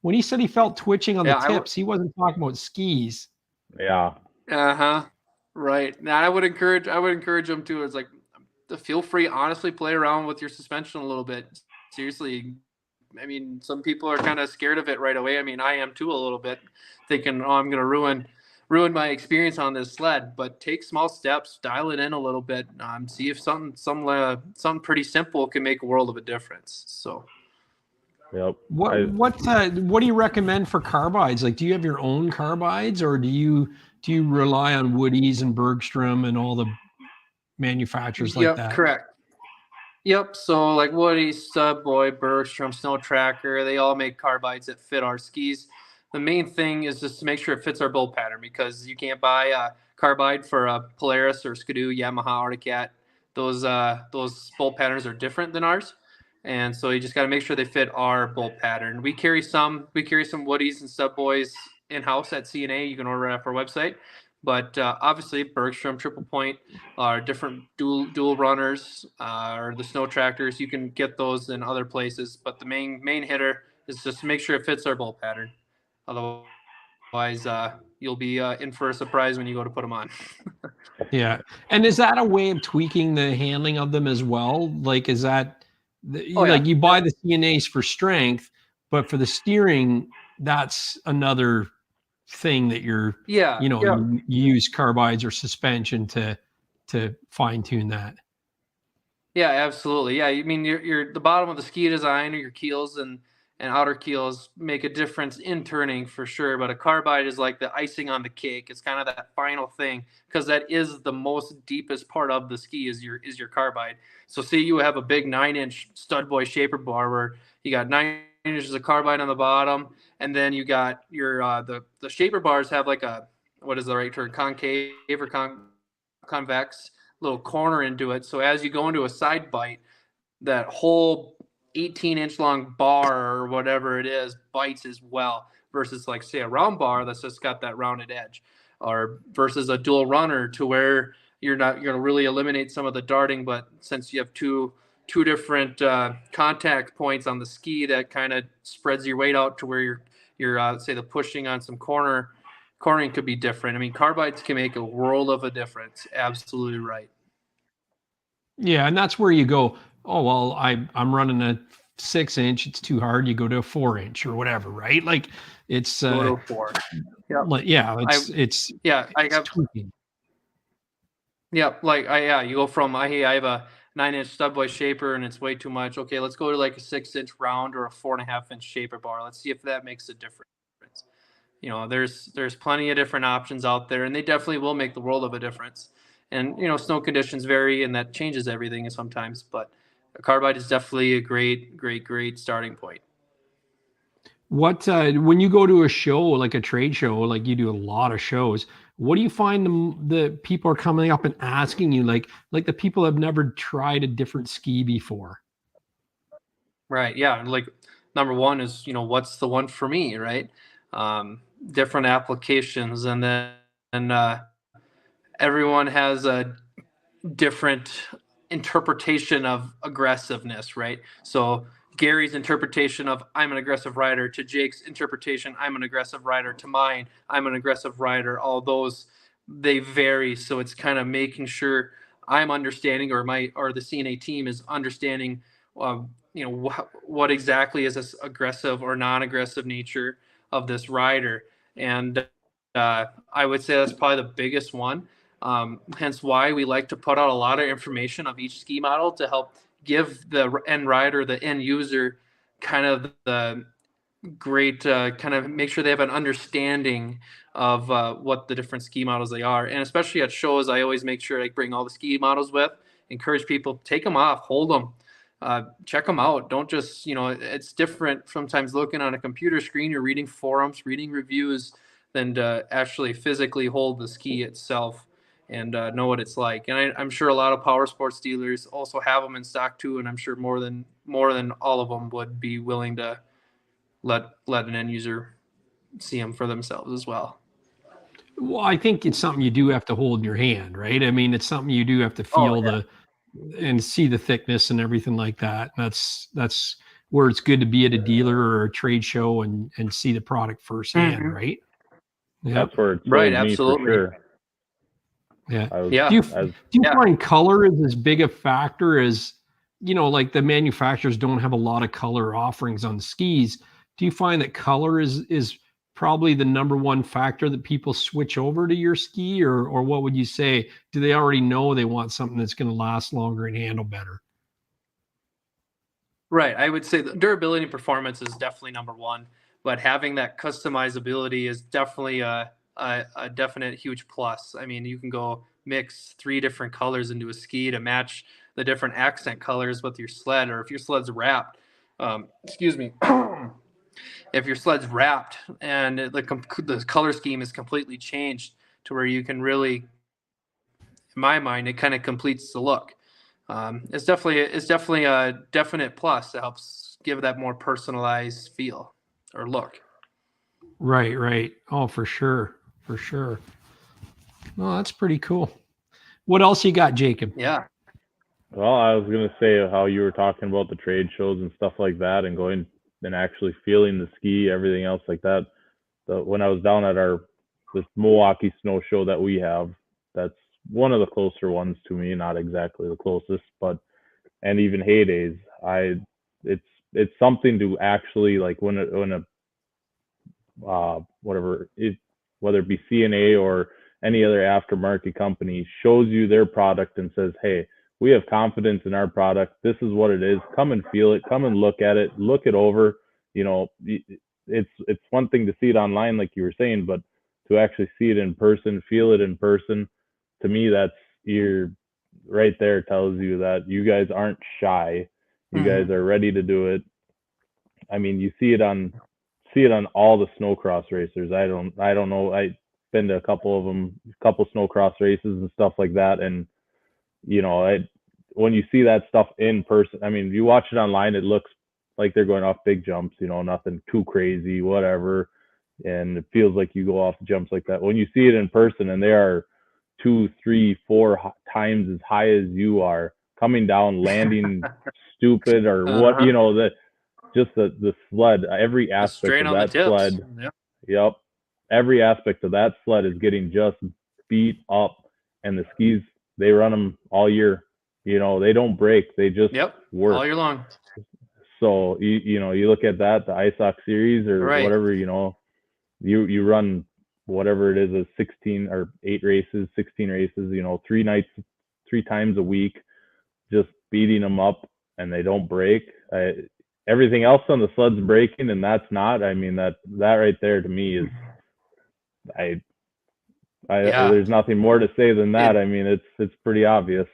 When he said he felt twitching on the tips, he wasn't talking about skis. Yeah. Right. Now I would encourage them to. It's like, feel free, honestly, play around with your suspension a little bit. Seriously. I mean, some people are kind of scared of it right away. I mean, I am too a little bit, thinking, oh, I'm going to ruin my experience on this sled. But take small steps, dial it in a little bit, see if something pretty simple can make a world of a difference. So, yep. What do you recommend for carbides? Like, do you have your own carbides, or do you rely on Woody's and Bergstrom and all the manufacturers like that? Correct. Yep. So like Woody's, Subboy, Bergstrom, Snow Tracker, they all make carbides that fit our skis. The main thing is just to make sure it fits our bolt pattern, because you can't buy a carbide for a Polaris or Skidoo, Yamaha, Arctic Cat. Those bolt patterns are different than ours. And so you just got to make sure they fit our bolt pattern. We carry some Woody's and Subboys in-house at C&A. You can order it off our website. But obviously, Bergstrom, Triple Point, are different dual runners, or the Snow Tractors. You can get those in other places. But the main hitter is just to make sure it fits our bolt pattern. Otherwise, you'll be in for a surprise when you go to put them on. Yeah. And is that a way of tweaking the handling of them as well? Like, is that you buy the C&As for strength, but for the steering, that's another thing that you use carbides or suspension to fine tune that. Yeah, absolutely. Yeah, I mean, your the bottom of the ski design, or your keels and outer keels make a difference in turning for sure. But a carbide is like the icing on the cake. It's kind of that final thing, because that is the most deepest part of the ski is your carbide. So say you have a big 9-inch stud boy shaper bar where you got 9 inches of carbide on the bottom, and then you got your the shaper bars have like a, what is the right term, concave or convex little corner into it. So as you go into a side bite, that whole 18-inch long bar or whatever it is bites as well, versus like say a round bar that's just got that rounded edge, or versus a dual runner to where you're going to really eliminate some of the darting, but since you have two different contact points on the ski, that kind of spreads your weight out to where you're say the pushing on some cornering could be different. I mean, carbides can make a world of a difference. Absolutely right. Yeah, and that's where you go, oh, well, I'm running a 6-inch, it's too hard. You go to a 4-inch or whatever, right? Like it's go to 4. Yep. It's tweaking. Yeah, you go from I have a 9-inch stud boy shaper and it's way too much. Okay, let's go to like a 6-inch round or a 4.5-inch shaper bar. Let's see if that makes a difference. You know, there's plenty of different options out there, and they definitely will make the world of a difference. And you know, snow conditions vary, and that changes everything sometimes. But a carbide is definitely a great starting point. What when you go to a show, like a trade show, like you do a lot of shows, what do you find the people are coming up and asking you, like the people have never tried a different ski before? Right. Yeah. Like number one is, you know, what's the one for me, right? Different applications, and then everyone has a different interpretation of aggressiveness, right? So Gary's interpretation of I'm an aggressive rider to Jake's interpretation, I'm an aggressive rider to mine, I'm an aggressive rider. All those, they vary. So it's kind of making sure I'm understanding, or the C&A team is understanding, what exactly is this aggressive or non-aggressive nature of this rider. And I would say that's probably the biggest one. Hence why we like to put out a lot of information of each ski model to help give the end rider, the end user, kind of the great kind of make sure they have an understanding of what the different ski models they are. And especially at shows, I always make sure I bring all the ski models with, encourage people, take them off, hold them, check them out. Don't just, it's different sometimes looking on a computer screen or reading forums, reading reviews, than to actually physically hold the ski itself and know what it's like. And I'm sure a lot of power sports dealers also have them in stock too, and I'm sure more than all of them would be willing to let an end user see them for themselves as well. Well, I think it's something you do have to hold in your hand, right? I mean, it's something you do have to feel and see the thickness and everything like that. That's where it's good to be at a dealer or a trade show and see the product firsthand, right? Yeah. That's where it's right. Me absolutely. for sure. Yeah. Do you find color is as big a factor as, like the manufacturers don't have a lot of color offerings on the skis? Do you find that color is probably the number one factor that people switch over to your ski, or what would you say? Do they already know they want something that's going to last longer and handle better? Right. I would say the durability and performance is definitely number one, but having that customizability is definitely a definite huge plus. I mean, you can go mix 3 different colors into a ski to match the different accent colors with your sled, or if your sled's wrapped, if your sled's wrapped and the color scheme is completely changed to where you can really, in my mind, it kind of completes the look. It's definitely a definite plus. It helps give that more personalized feel or look. Right. Oh, for sure. Well, that's pretty cool. What else you got, Jacob? Yeah. Well, I was going to say how you were talking about the trade shows and stuff like that, and going and actually feeling the ski, everything else like that. When I was down at this Milwaukee snow show that we have, that's one of the closer ones to me, not exactly the closest, but, and even heydays, it's something to actually, like, when whether it be C&A or any other aftermarket company shows you their product and says, hey, we have confidence in our product. This is what it is. Come and feel it. Come and look at it. Look it over. It's one thing to see it online, like you were saying, but to actually see it in person, feel it in person, to me, you're right there, tells you that you guys aren't shy. You guys are ready to do it. I mean, you see it on all the snowcross racers. I don't know. I've been to a couple of them, snowcross races and stuff like that. And, when you see that stuff in person, I mean, you watch it online, it looks like they're going off big jumps, nothing too crazy, whatever. And it feels like you go off jumps like that. When you see it in person and they are 2, 3, 4 times as high as you are, coming down, landing stupid or what, just the sled, every aspect of that sled. Yep. Every aspect of that sled is getting just beat up, and the skis, they run them all year. They don't break. They just work all year long. So you look at that, the ISOC series or whatever, you run whatever it is, 16 or 8 races, 16 races, 3 nights, 3 times a week, just beating them up, and they don't break. Everything else on the sled's breaking, and that's not. I mean, that right there to me is, there's nothing more to say than that. I mean, it's pretty obvious.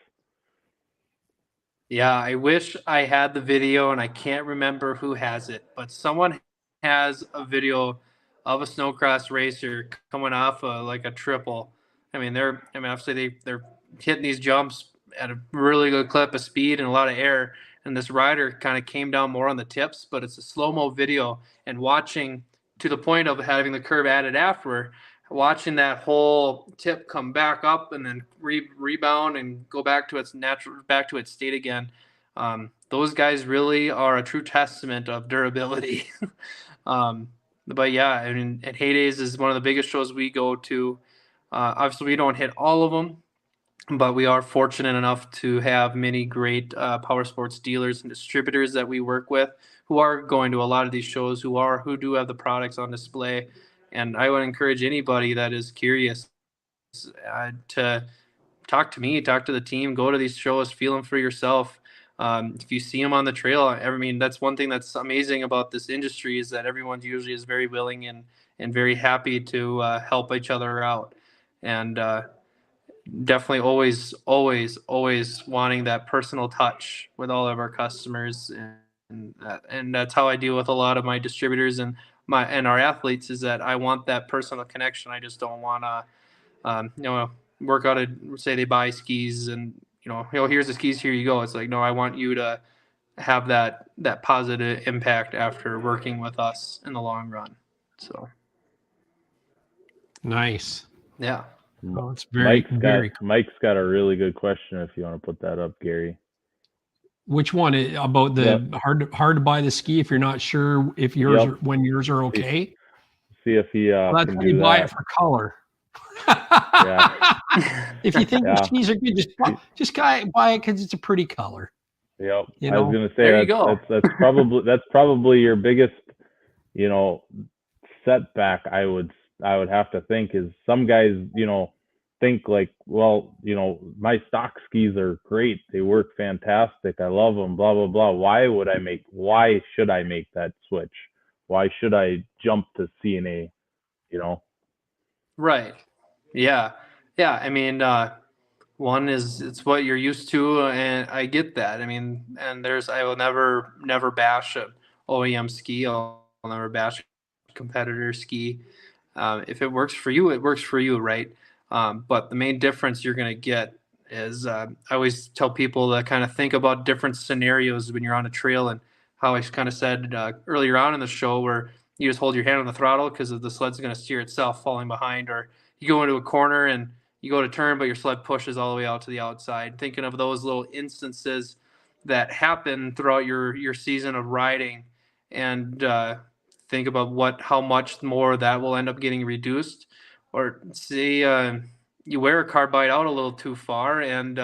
Yeah, I wish I had the video, and I can't remember who has it, but someone has a video of a snowcross racer coming off like a triple. I mean, obviously they're hitting these jumps at a really good clip of speed and a lot of air, and this rider kind of came down more on the tips, but it's a slow-mo video, and watching to the point of having the curve added after, watching that whole tip come back up and then rebound and go back to its state again. Those guys really are a true testament of durability. But yeah, I mean, at Heydays is one of the biggest shows we go to. Obviously, we don't hit all of them, but we are fortunate enough to have many great power sports dealers and distributors that we work with who are going to a lot of these shows, who do have the products on display. And I would encourage anybody that is curious to talk to me, talk to the team, go to these shows, feel them for yourself. If you see them on the trail, I mean, that's one thing that's amazing about this industry is that everyone usually is very willing and very happy to help each other out. And definitely always wanting that personal touch with all of our customers. And that's how I deal with a lot of my distributors and our athletes is that I want that personal connection. I just don't want to, work out say they buy skis and, here's the skis, here you go. It's like, no, I want you to have that positive impact after working with us in the long run. So. Nice. Yeah. Oh, it's very cool. Mike's got a really good question if you want to put that up, Gary. Which one? About the hard to buy the ski if you're not sure if yours when yours are okay? See if he that's can when you buy it for color. Yeah. If you think the skis are good, just buy it because it's a pretty color. Yep. I was gonna say there you go. That's probably your biggest, setback. I would have to think is some guys, think like, well, my stock skis are great. They work fantastic. I love them, blah, blah, blah. Why should I make that switch? Why should I jump to C&A, Right. Yeah. Yeah. I mean, one is it's what you're used to. And I get that. I mean, and I will never bash an OEM ski. I'll never bash a competitor ski. If it works for you, it works for you. Right. But the main difference you're going to get is I always tell people to kind of think about different scenarios when you're on a trail and how I kind of said earlier on in the show where you just hold your hand on the throttle because the sled's going to steer itself falling behind, or you go into a corner and you go to turn, but your sled pushes all the way out to the outside. Thinking of those little instances that happen throughout your season of riding and think about how much more that will end up getting reduced. Or say you wear a carbide out a little too far and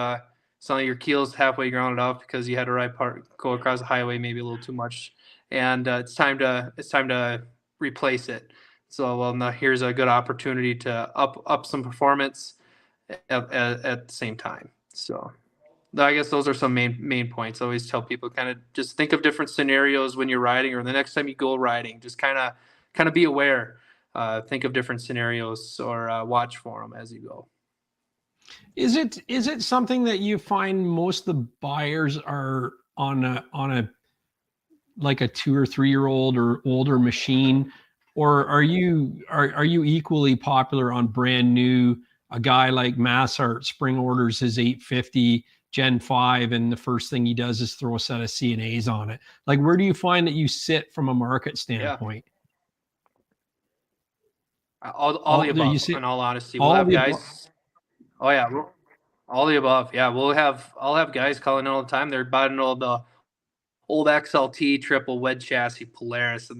suddenly your keel's halfway grounded off because you had to go across the highway maybe a little too much, and it's time to replace it. So well, now here's a good opportunity to up some performance at the same time. So I guess those are some main points. I always tell people kind of just think of different scenarios when you're riding or the next time you go riding. Just kind of be aware. Think of different scenarios or watch for them as you go. Is it something that you find most of the buyers are on a like a 2 or 3 year old or older machine, or are you equally popular on brand new? A guy like Massart spring orders his 850 Gen 5 and the first thing he does is throw a set of C&As on it. Like, where do you find that you sit from a market standpoint? All the above, in all honesty. We'll have guys. Oh yeah, all the above. Yeah, I'll have guys calling in all the time. They're buying the old XLT triple wedge chassis Polaris,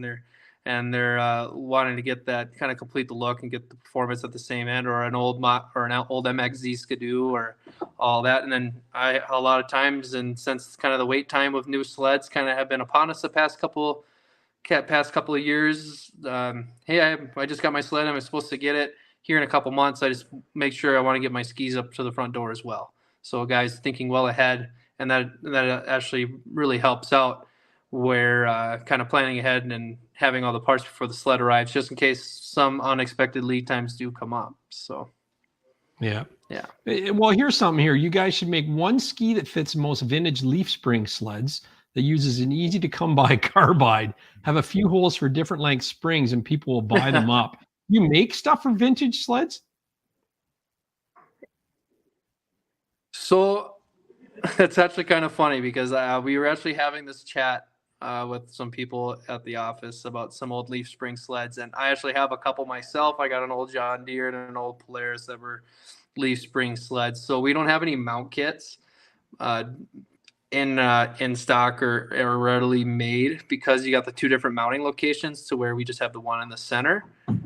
and they're wanting to get that kind of complete the look and get the performance at the same end, or an old MXZ Skidoo or all that. And then a lot of times, and since kind of the wait time of new sleds kind of have been upon us the past couple of years, hey, I just got my sled. I'm supposed to get it here in a couple months. I just make sure I want to get my skis up to the front door as well. So guys thinking well ahead, and that actually really helps out where kind of planning ahead and having all the parts before the sled arrives, just in case some unexpected lead times do come up. So yeah. Well, here's something here. You guys should make one ski that fits most vintage leaf spring sleds, that uses an easy to come by carbide, have a few holes for different length springs, and people will buy them up. You make stuff for vintage sleds? So it's actually kind of funny because we were actually having this chat with some people at the office about some old leaf spring sleds. And I actually have a couple myself. I got an old John Deere and an old Polaris that were leaf spring sleds. So we don't have any mount kits. in stock or readily made, because you got the two different mounting locations to where we just have the one in the center.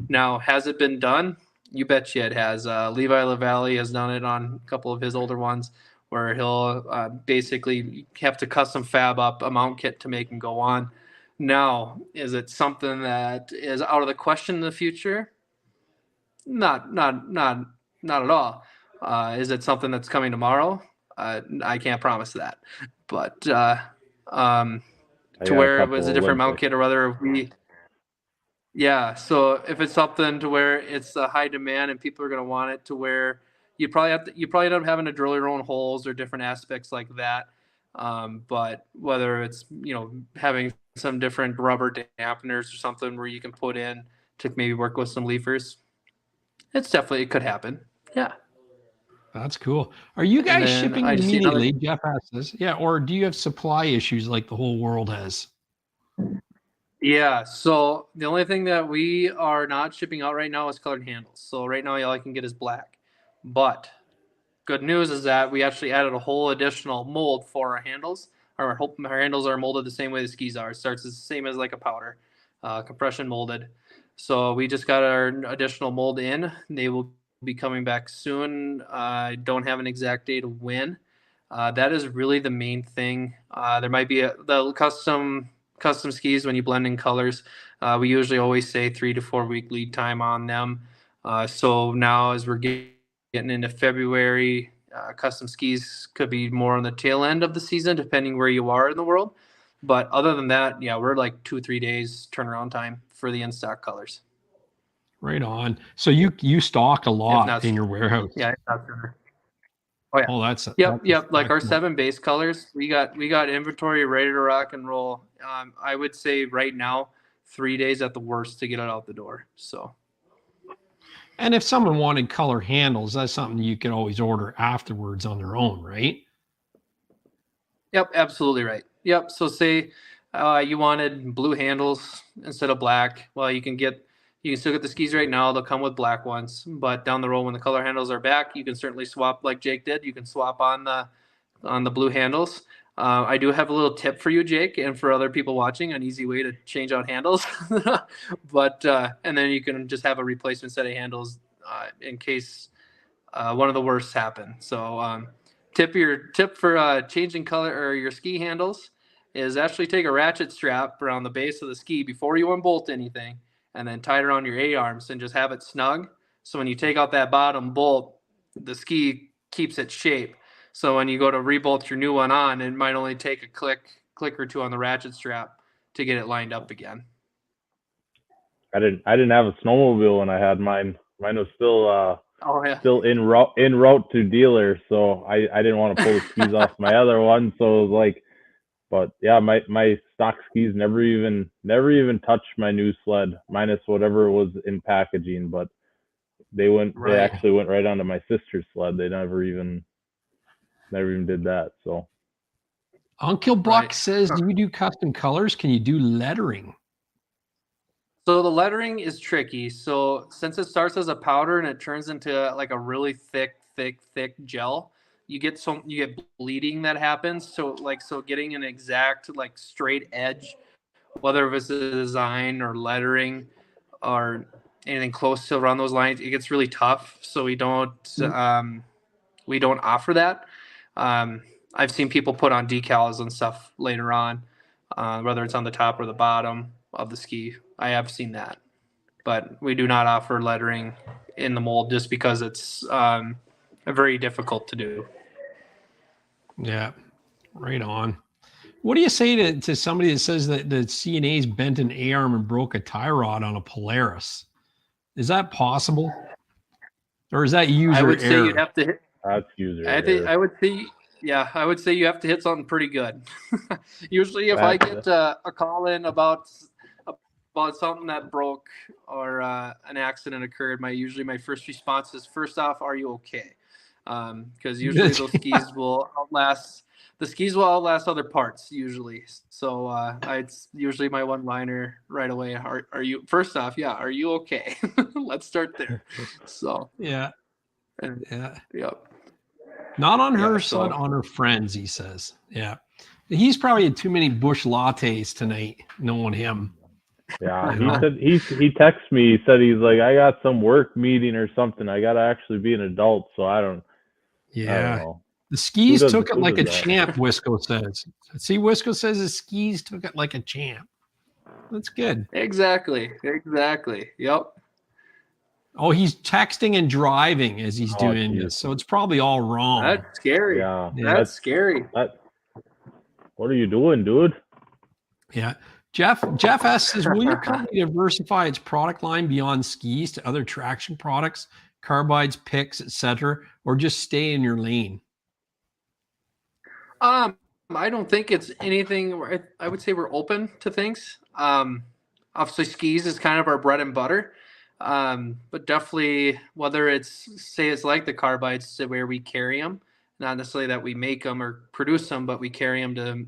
Now, has it been done? You bet you it has. Levi LaValle has done it on a couple of his older ones, where he'll basically have to custom fab up a mount kit to make and go on. Now, is it something that is out of the question in the future? Not at all. Is it something that's coming tomorrow? I can't promise that, but to where it was a different mount kit, or whether so if it's something to where it's a high demand and people are going to want it, to where you probably end up having to drill your own holes or different aspects like that. But whether it's, having some different rubber dampeners or something where you can put in to maybe work with some leafers, it could happen. Yeah. That's cool. Are you guys shipping immediately? Jeff asked this. Yeah. Or do you have supply issues like the whole world has? Yeah. So the only thing that we are not shipping out right now is colored handles. So right now, all I can get is black. But good news is that we actually added a whole additional mold for our handles. Our handles are molded the same way the skis are. It starts the same as like a powder, compression molded. So we just got our additional mold in. They will be coming back soon. I don't have an exact date of when. That is really the main thing. There might be the custom skis when you blend in colors. We usually always say 3 to 4 week lead time on them. So now as we're getting into February, custom skis could be more on the tail end of the season, depending where you are in the world. But other than that, we're like 2-3 days turnaround time for the in-stock colors. Right on. So you stock a lot in your warehouse. Yeah. Oh yeah. Oh, that's yep. Like our 7 base colors, we got inventory ready to rock and roll. I would say right now, 3 days at the worst to get it out the door. So. And if someone wanted color handles, that's something you could always order afterwards on their own, right? Yep, absolutely right. Yep. So say you wanted blue handles instead of black. Well, you can still get the skis right now. They'll come with black ones, but down the road when the color handles are back, you can certainly swap like Jake did. You can swap on the blue handles. I do have a little tip for you, Jake, and for other people watching, an easy way to change out handles. But and then you can just have a replacement set of handles in case one of the worst happen. So tip for changing color or your ski handles is actually take a ratchet strap around the base of the ski before you unbolt anything, and then tie it around your A-arms and just have it snug. So when you take out that bottom bolt, the ski keeps its shape. So when you go to rebolt your new one on, it might only take a click or two on the ratchet strap to get it lined up again. I didn't have a snowmobile when I had mine. Mine was still still en route to dealer, so I didn't want to pull the skis off my other one. So it was like, but yeah, my stock skis never even touched my new sled, minus whatever was in packaging. But they actually went right onto my sister's sled. They never even did that. So Uncle Buck says, do you do custom colors? Can you do lettering? So the lettering is tricky. So since it starts as a powder and it turns into like a really thick gel, you get bleeding that happens. So getting an exact like straight edge, whether it's a design or lettering or anything close to around those lines, it gets really tough. So we don't offer that. I've seen people put on decals and stuff later on, whether it's on the top or the bottom of the ski. I have seen that, but we do not offer lettering in the mold just because it's very difficult to do. Yeah, right on. What do you say to somebody that says that the C&A's bent an A-arm and broke a tie rod on a Polaris? Is that possible? Or is that user error? I would say you'd have to hit. That's user error. I would say you have to hit something pretty good. Usually if I get a call in about something that broke or an accident occurred, my first response is, first off, are you okay? Because usually those skis will outlast other parts usually. So it's usually my one-liner right away. Are you, first off, are you okay? Let's start there. So yeah. Yep. Not on her son, on her friends, he says. Yeah. He's probably had too many bush lattes tonight, knowing him. Yeah, he said he texted me. He said he's like, I got some work meeting or something. I got to actually be an adult, so I don't know. The skis took it like a champ, Wisco says. See, Wisco says the skis took it like a champ. That's good. Exactly. Yep. Oh, he's texting and driving as he's doing this, so it's probably all wrong. That's scary. Yeah, that's scary. What are you doing, dude? Yeah. Jeff asks, says, will your company diversify its product line beyond skis to other traction products, carbides, picks, etc., or just stay in your lane? I don't think it's anything. I would say we're open to things. Obviously, skis is kind of our bread and butter, but definitely whether it's like the carbides to where we carry them, not necessarily that we make them or produce them, but we carry them to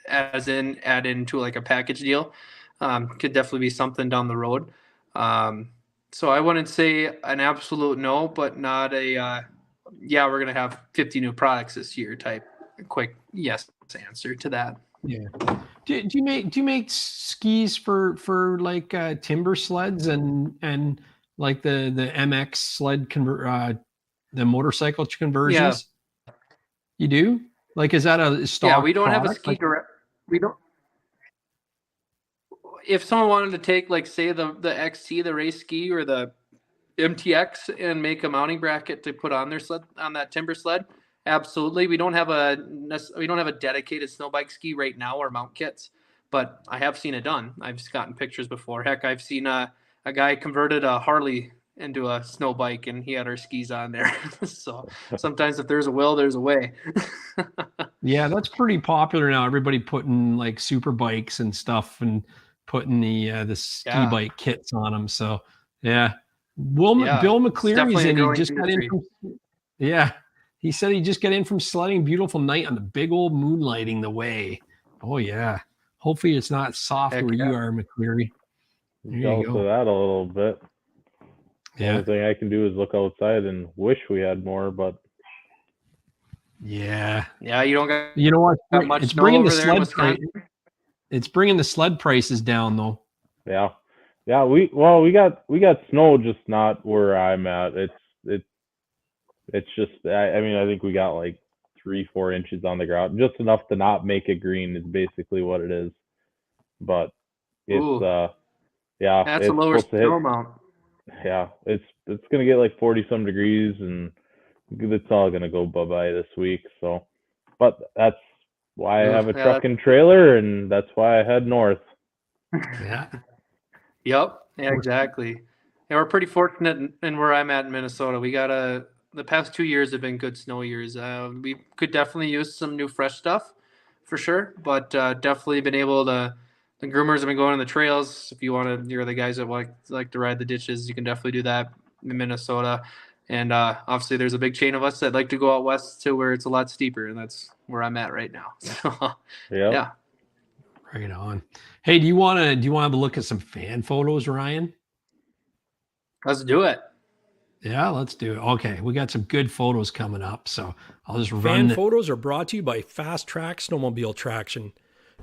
add into like a package deal. Could definitely be something down the road. So I wouldn't say an absolute no, but not a we're gonna have 50 new products this year type quick yes answer to that. Yeah. Do you make skis for like timber sleds and like the MX sled the motorcycle conversions? Yeah. You do? Like, is that a stock? Yeah, we don't product? have a ski direct. We don't. If someone wanted to take, like, say the XT, the race ski, or the MTX, and make a mounting bracket to put on their sled, on that timber sled, absolutely. We don't have a dedicated snow bike ski right now or mount kits, but I have seen it done. I've gotten pictures before. Heck, I've seen a guy converted a Harley into a snow bike, and he had our skis on there. So sometimes if there's a will, there's a way. Yeah, that's pretty popular now. Everybody putting like super bikes and stuff and putting the ski bike kits on them. So yeah. Bill McCleary's in. He just got in from, he said he just got in from sledding. Beautiful night on the big old moonlighting the way. Oh yeah. Hopefully it's not soft where you are, McCleary. There you go. That a little bit. The only thing I can do is look outside and wish we had more, but yeah, you don't got. You know what? Much it's bringing the sled price. It's bringing the sled prices down, though. Yeah. We got snow, just not where I'm at. It's just. I mean, I think we got like 3-4 inches on the ground, just enough to not make it green. Is basically what it is. But it's that's a lower snow amount. Yeah, it's gonna get like 40-some degrees, and it's all gonna go bye-bye this week. So, but that's why I have a truck and trailer, and that's why I head north. Yeah. Yep. Yeah, exactly. And we're pretty fortunate in where I'm at in Minnesota. We got the past 2 years have been good snow years. We could definitely use some new fresh stuff for sure, but definitely been able to. The groomers have been going on the trails. If you want to, you're the guys that like to ride the ditches, you can definitely do that in Minnesota. And obviously there's a big chain of us that like to go out west to where it's a lot steeper, and that's where I'm at right now. So, yeah. Right on. Hey, do you want to have a look at some fan photos, Ryan? Let's do it. Yeah, let's do it. Okay, we got some good photos coming up, so I'll just run. Fan photos are brought to you by Fast Track Snowmobile Traction.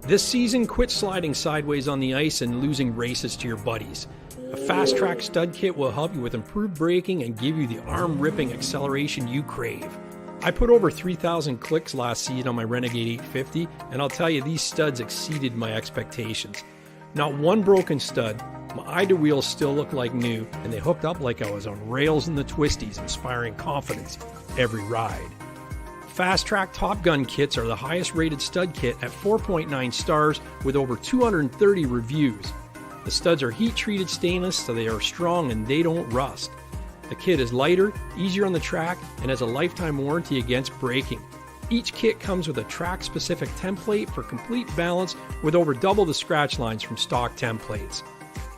This season, quit sliding sideways on the ice and losing races to your buddies. A Fast Track stud kit will help you with improved braking and give you the arm-ripping acceleration you crave. I put over 3,000 clicks last season on my Renegade 850, and I'll tell you, these studs exceeded my expectations. Not one broken stud, my eye-to wheels still look like new, and they hooked up like I was on rails in the twisties, inspiring confidence every ride. Fast Track Top Gun kits are the highest rated stud kit at 4.9 stars with over 230 reviews. The studs are heat treated stainless so they are strong and they don't rust. The kit is lighter, easier on the track, and has a lifetime warranty against breaking. Each kit comes with a track specific template for complete balance with over double the scratch lines from stock templates.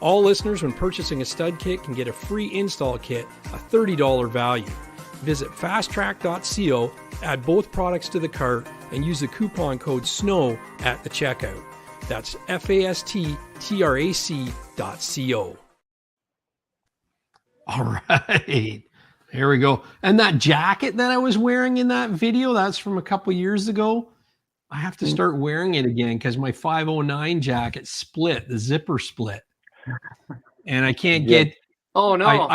All listeners when purchasing a stud kit can get a free install kit, a $30 value. Visit fasttrack.co, add both products to the cart, and use the coupon code SNOW at the checkout. That's fasttrac.co. All right. Here we go. And that jacket that I was wearing in that video, that's from a couple years ago. I have to start wearing it again because my 509 jacket split, the zipper split, and I can't get. Oh no!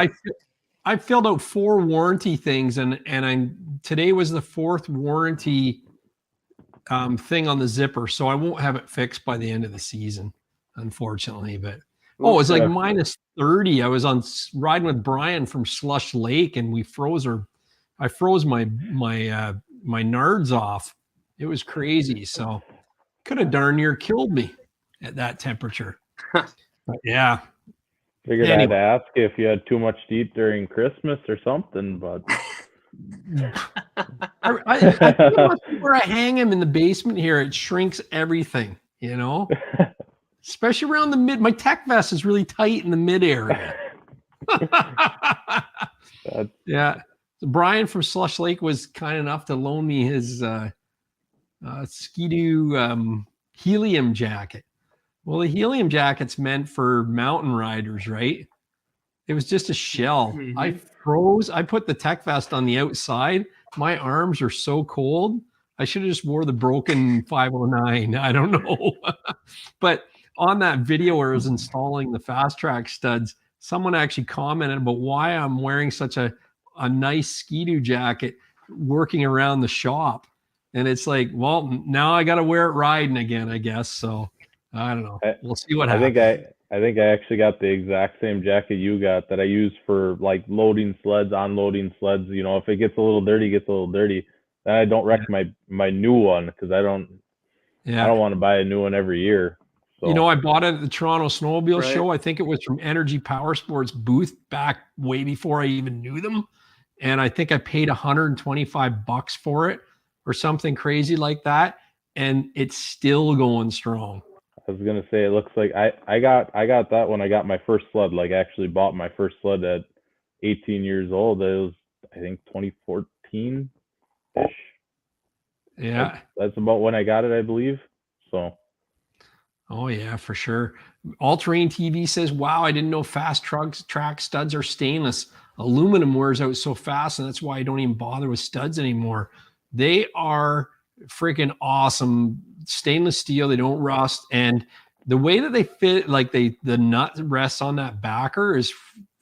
I filled out 4 warranty things, and today was the 4th warranty thing on the zipper, so I won't have it fixed by the end of the season, unfortunately. But it's like minus 30. I was riding with Brian from Slush Lake, and I froze my nards off. It was crazy. So could have darn near killed me at that temperature. But yeah. Figured I'd ask if you had too much to eat during Christmas or something, but I where I hang him in the basement here, it shrinks everything, you know, especially around the mid. My tech vest is really tight in the mid area. Yeah. Brian from Slush Lake was kind enough to loan me his Ski-Doo helium jacket. Well, the helium jacket's meant for mountain riders, right? It was just a shell. Mm-hmm. I froze. I put the tech vest on the outside. My arms are so cold. I should have just wore the broken 509. I don't know. But on that video where I was installing the Fast Track studs, someone actually commented about why I'm wearing such a nice Ski-Doo jacket working around the shop. And it's like, well, now I got to wear it riding again, I guess. So I don't know. We'll see what happens. I think I actually got the exact same jacket you got that I use for like loading sleds, unloading sleds. You know, if it gets a little dirty, it gets a little dirty. Then I don't wreck my new one because I don't want to buy a new one every year. So. You know, I bought it at the Toronto Snowmobile show. I think it was from Energy Power Sports booth back way before I even knew them. And I think I paid $125 for it or something crazy like that. And it's still going strong. I was gonna say, it looks like I got that when I got my first sled. Like, actually bought my first sled at 18 years old. It was, I think, 2014-ish. Yeah, that's about when I got it, I believe. So. Oh yeah, for sure. All Terrain TV says, "Wow, I didn't know Fast Track studs are stainless. Aluminum wears out so fast, and that's why I don't even bother with studs anymore. They are freaking awesome." Stainless steel, they don't rust, and the way that they fit, like the nut rests on that backer is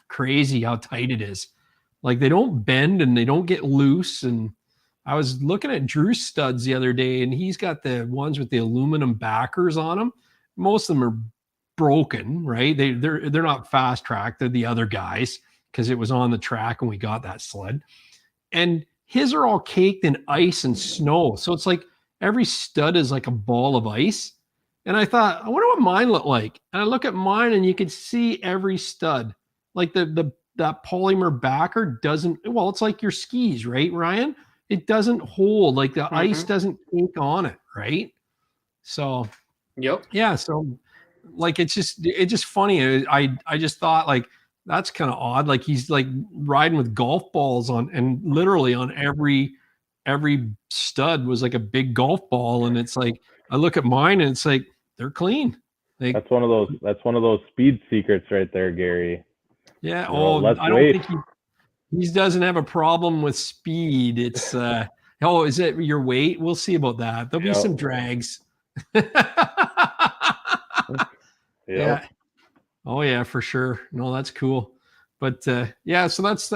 crazy how tight it is. Like, they don't bend and they don't get loose. And I was looking at Drew's studs the other day, and he's got the ones with the aluminum backers on them. Most of them are broken, right? They're not Fast Track, they're the other guys, because it was on the track when we got that sled. And his are all caked in ice and snow, so it's like every stud is like a ball of ice. And I thought, I wonder what mine look like. And I look at mine, and you can see every stud. Like that polymer backer doesn't, well, it's like your skis, right, Ryan? It doesn't hold, like the ice doesn't cake on it, right? So, yeah. So, like, it's just funny. I just thought, like, that's kind of odd. Like, he's like riding with golf balls on, and literally on every stud was like a big golf ball. And it's like, I look at mine and it's like, they're clean. Like, that's one of those speed secrets right there, Gary. Yeah. I don't think he doesn't have a problem with speed. It's is it your weight? We'll see about that. There'll be some drags. Yeah. Oh yeah, for sure. No, that's cool. But yeah, so that's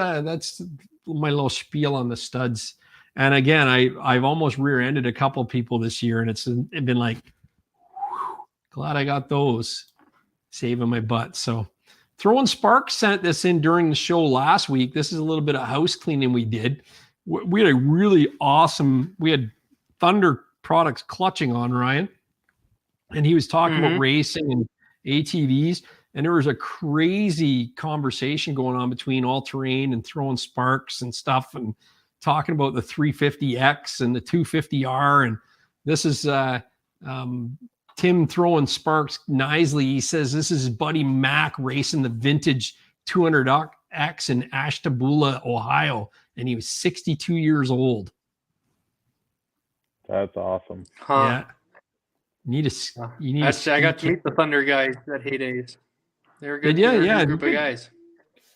my little spiel on the studs. And again, I've almost rear-ended a couple of people this year, and it's been like, whew, glad I got those, saving my butt. So Throwing Sparks sent this in during the show last week. This is a little bit of house cleaning we did. We had a really awesome, we had Thunder products clutching on Ryan, and he was talking about racing and ATVs. And there was a crazy conversation going on between All Terrain and Throwing Sparks and stuff, and talking about the 350X and the 250R. And this is Tim Throwing Sparks Nisley. He says this is his buddy Mac racing the vintage 200X in Ashtabula, Ohio. And he was 62 years old. That's awesome. Yeah. I got to meet the Thunder guys at heydays. They were good. Yeah, group of guys.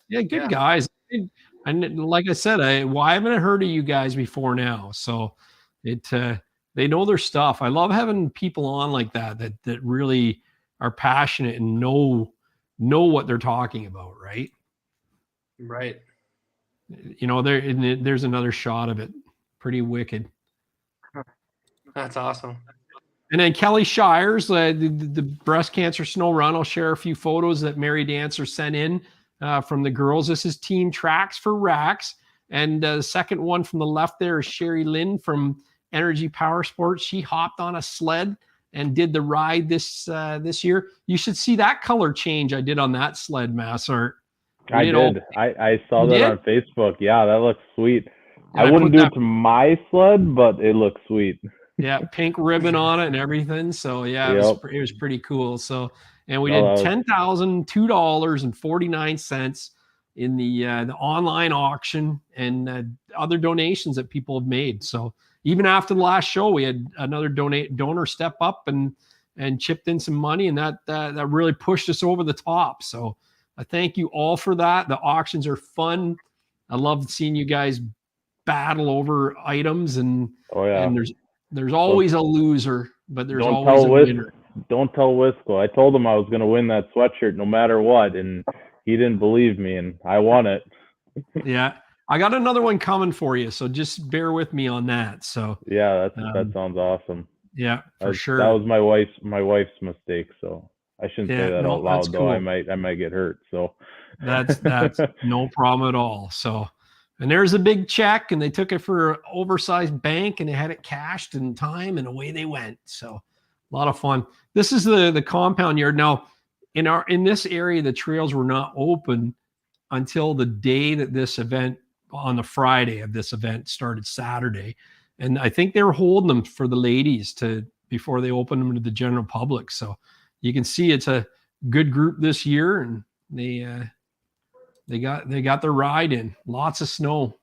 Yeah, good guys. And like I said, I haven't heard of you guys before now. So it They know their stuff. I love having people on like that really are passionate and know what they're talking about, right? Right. You know, there's another shot of it. Pretty wicked. That's awesome. And then Kelly Shires, the breast cancer snow run. I'll share a few photos that Mary Dancer sent in from the girls. This is Team Tracks for Racks. And the second one from the left there is Sherry Lynn from Energy Power Sports. She hopped on a sled and did the ride this year. You should see that color change I did on that sled, Massart. I did. I saw that on Facebook. Yeah, that looks sweet. I wouldn't do it to my sled, but it looks sweet. Yeah, pink ribbon on it and everything. So yeah, it was pretty cool. So, and we did $10,002.49 in the online auction and other donations that people have made. So even after the last show, we had another donor step up and chipped in some money, and that really pushed us over the top. So I thank you all for that. The auctions are fun. I love seeing you guys battle over items, and there's always a loser, but there's always a winner. Don't tell Wisco. I told him I was going to win that sweatshirt no matter what, and he didn't believe me, and I won it. Yeah, I got another one coming for you, so just bear with me on that. So yeah, that sounds awesome. Yeah, for sure. That was my wife's mistake, so I shouldn't say that out loud, though. Cool. I might get hurt. So that's no problem at all. So. And there's a big check, and they took it for an oversized bank, and they had it cashed in time, and away they went. So a lot of fun. This is the compound yard. Now, in this area, the trails were not open until the day that this event, on the Friday of this event, started Saturday. And I think they were holding them for the ladies before they opened them to the general public. So you can see it's a good group this year, and they got their ride in. Lots of snow.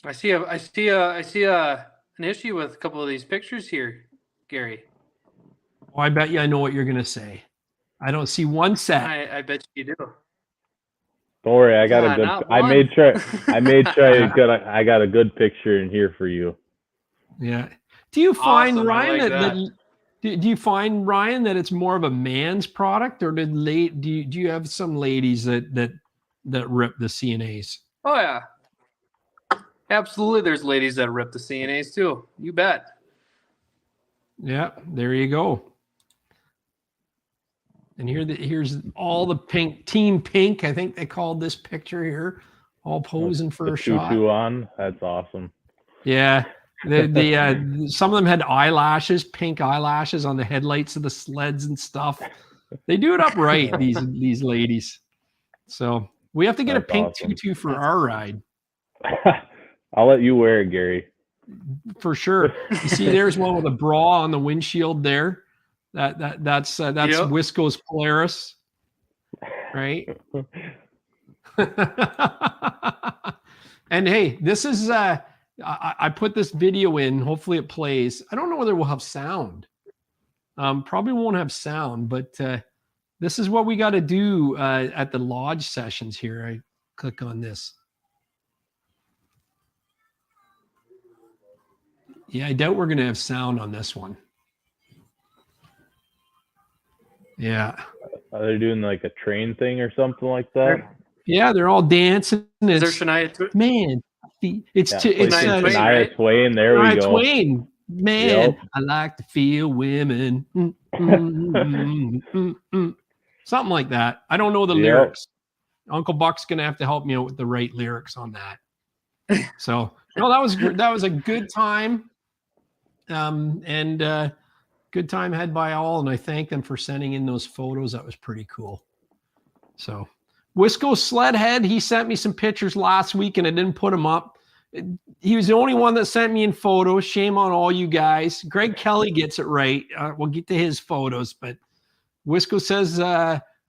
I see an issue with a couple of these pictures here, Gary. Oh, I bet you I know what you're gonna say. I don't see one set. I bet you do. Don't worry, I got a good. I made sure I got a good picture in here for you. Yeah. Do you find, awesome. Ryan, do you find, Ryan, that it's more of a man's product, or do you have some ladies that rip the C&As? Oh yeah, absolutely. There's ladies that rip the C&As too. You bet. Yeah, there you go. And here's all the pink, Team Pink. I think they called this picture here, all posing for a shot. Tutu on. That's awesome. Yeah. Some of them had eyelashes, pink eyelashes on the headlights of the sleds and stuff. They do it up right, these ladies. So we have to get a pink tutu for our ride. I'll let you wear it, Gary. For sure. You see, there's one with a bra on the windshield there. That's Wisco's Polaris, right? And hey, this is I put this video in. Hopefully it plays. I don't know whether we'll have sound. Probably won't have sound, but this is what we got to do at the lodge sessions here. I click on this. Yeah, I doubt we're going to have sound on this one. Yeah. Are they doing like a train thing or something like that? Yeah, they're all dancing. Is there Shania Twain? Man, it's Shania Twain. There we go. Twain. Man, yep. I like to feel women. Something like that. I don't know the lyrics. Uncle Buck's gonna have to help me out with the right lyrics on that. So no, that was a good time. And good time had by all, and I thank them for sending in those photos. That was pretty cool. So Wisco Sledhead, he sent me some pictures last week, and I didn't put them up. He was the only one that sent me in photos. Shame on all you guys. Greg Kelly gets it right. We'll get to his photos, but Wisco says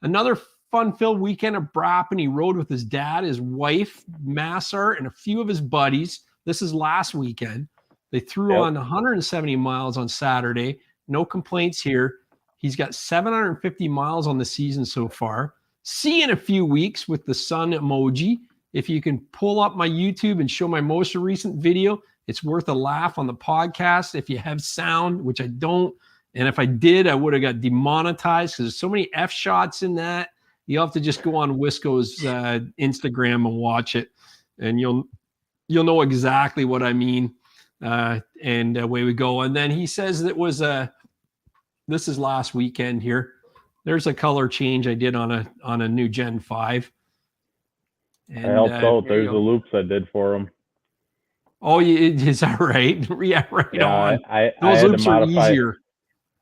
another fun-filled weekend of braaaping. He rode with his dad, his wife, Massart, and a few of his buddies. This is last weekend. They threw on 170 miles on Saturday. No complaints here. He's got 750 miles on the season so far. See you in a few weeks with the sun emoji. If you can pull up my YouTube and show my most recent video, It's worth a laugh on the podcast if you have sound, which I don't. And if I did, I would have got demonetized because there's so many F shots in that. You'll have to just go on Wisco's Instagram and watch it, and you'll know exactly what I mean. And away we go. And then he says it was this is last weekend here. There's a color change I did on a new Gen 5. And, I helped out. There's the loops I did for him. Oh, is that right? Yeah, right yeah, on. Those loops are easier.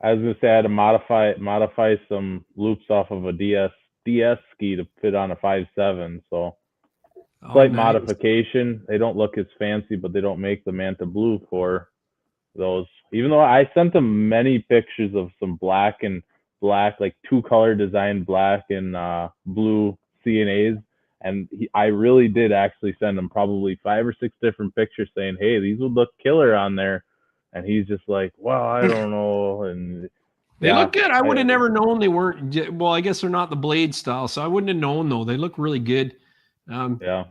I was gonna say I had to modify some loops off of a DS ski to fit on a 5.7. So slight modification. They don't look as fancy, but they don't make the Manta Blue for those. Even though I sent them many pictures of some black, like 2-color designed black and blue C&As. And I really did actually send him probably 5 or 6 different pictures saying, hey, these would look killer on there. And he's just like, well, I don't know. And they look good. I would have never known they weren't. Well, I guess they're not the blade style. So I wouldn't have known, though. They look really good.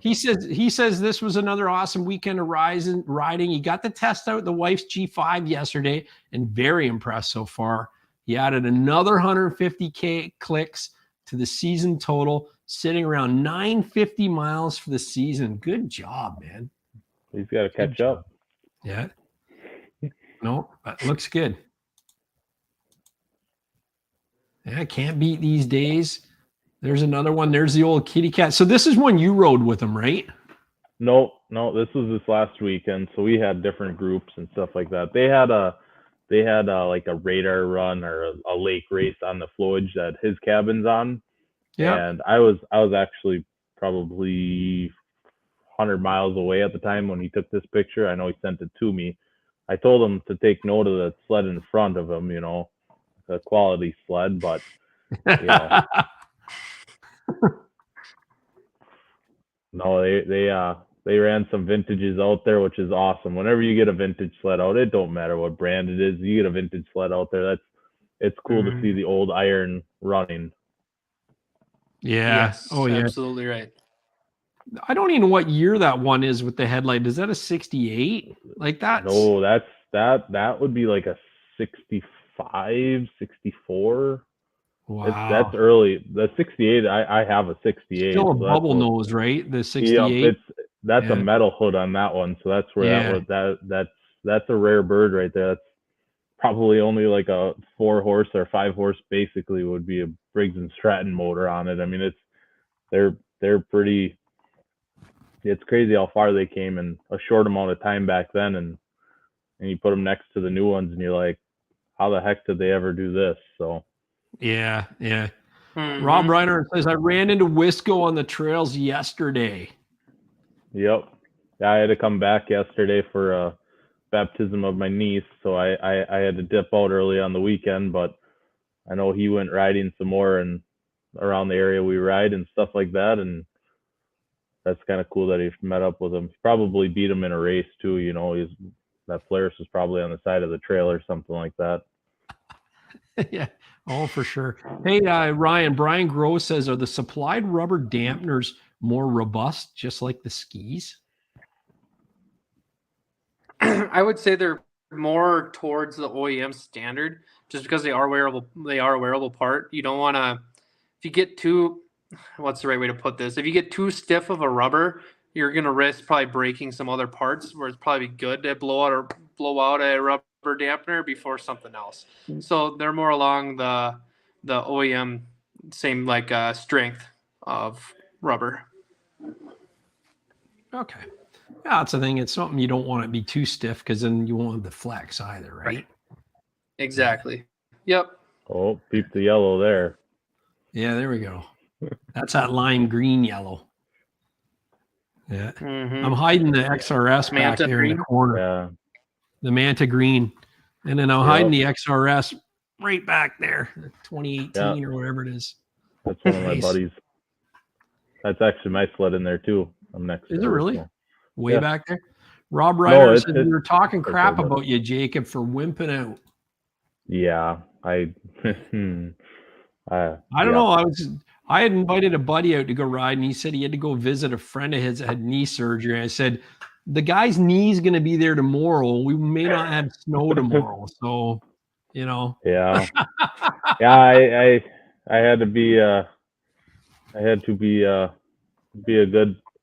He says this was another awesome weekend of riding. He got to test out the wife's G5 yesterday and very impressed so far. He added another 150K clicks to the season total, sitting around 950 miles for the season. Good job, man. He's got to catch up. Yeah. No, that looks good. Yeah, can't beat these days. There's another one. There's the old kitty cat. So this is one you rode with him, right? No, this was this last weekend. So we had different groups and stuff like that. They had like a radar run or a lake race on the flowage that his cabin's on. Yeah. And I was actually probably 100 miles away at the time when he took this picture. I know he sent it to me. I told him to take note of the sled in front of him, the quality sled, but no, they ran some vintages out there, which is awesome. Whenever you get a vintage sled out, it don't matter what brand it is. You get a vintage sled out there, it's cool to see the old iron running. Yeah. Yes, absolutely right. I don't even know what year that one is with the headlight. Is that a 68? Like that? No, that would be like a 65, 64. Wow. That's early. The 68, I have a 68. Still a bubble nose, right? The 68. Yeah, that's a metal hood on that one. So that's where that's a rare bird right there. That's probably only like a 4-horse or 5-horse basically would be a Briggs & Stratton motor on it. I mean, they're pretty. It's crazy how far they came in a short amount of time back then, and you put them next to the new ones, and you're like, how the heck did they ever do this? So, yeah. Rob Reiner says I ran into Wisco on the trails yesterday. Yep, yeah, I had to come back yesterday for a baptism of my niece, so I had to dip out early on the weekend, but I know he went riding some more and around the area we ride and stuff like that, and that's kind of cool that he met up with him. He probably beat him in a race too. That Polaris was probably on the side of the trail or something like that. Yeah. Oh, for sure. Hey, Ryan, Brian Gross says, are the supplied rubber dampeners more robust, just like the skis? I would say they're more towards the OEM standard, just because they are wearable. They are a wearable part. You don't want to, if you get too, what's the right way to put this? If you get too stiff of a rubber, you're going to risk probably breaking some other parts where it's probably good to blow out a rubber dampener before something else. So they're more along the OEM, same like strength of rubber. Okay. Yeah, that's the thing. It's something you don't want to be too stiff because then you won't have the flex either, right? Exactly. Yep. Oh, peep the yellow there. Yeah, there we go. That's that lime green yellow. Yeah. Mm-hmm. I'm hiding the XRS back there in the corner. Yeah. The Manta green. And then I'm hiding the XRS right back there, 2018 or whatever it is. That's one of my buddies. That's actually my sled in there too. I'm next. Is it really? So. Way back there? Rob Reiner said we were talking crap about you, Jacob, for wimping out. Yeah. I don't know. I had invited a buddy out to go ride, and he said he had to go visit a friend of his that had knee surgery. I said, the guy's knee's going to be there tomorrow. We may not have snow tomorrow. So, you know. Yeah. Yeah. I had to be a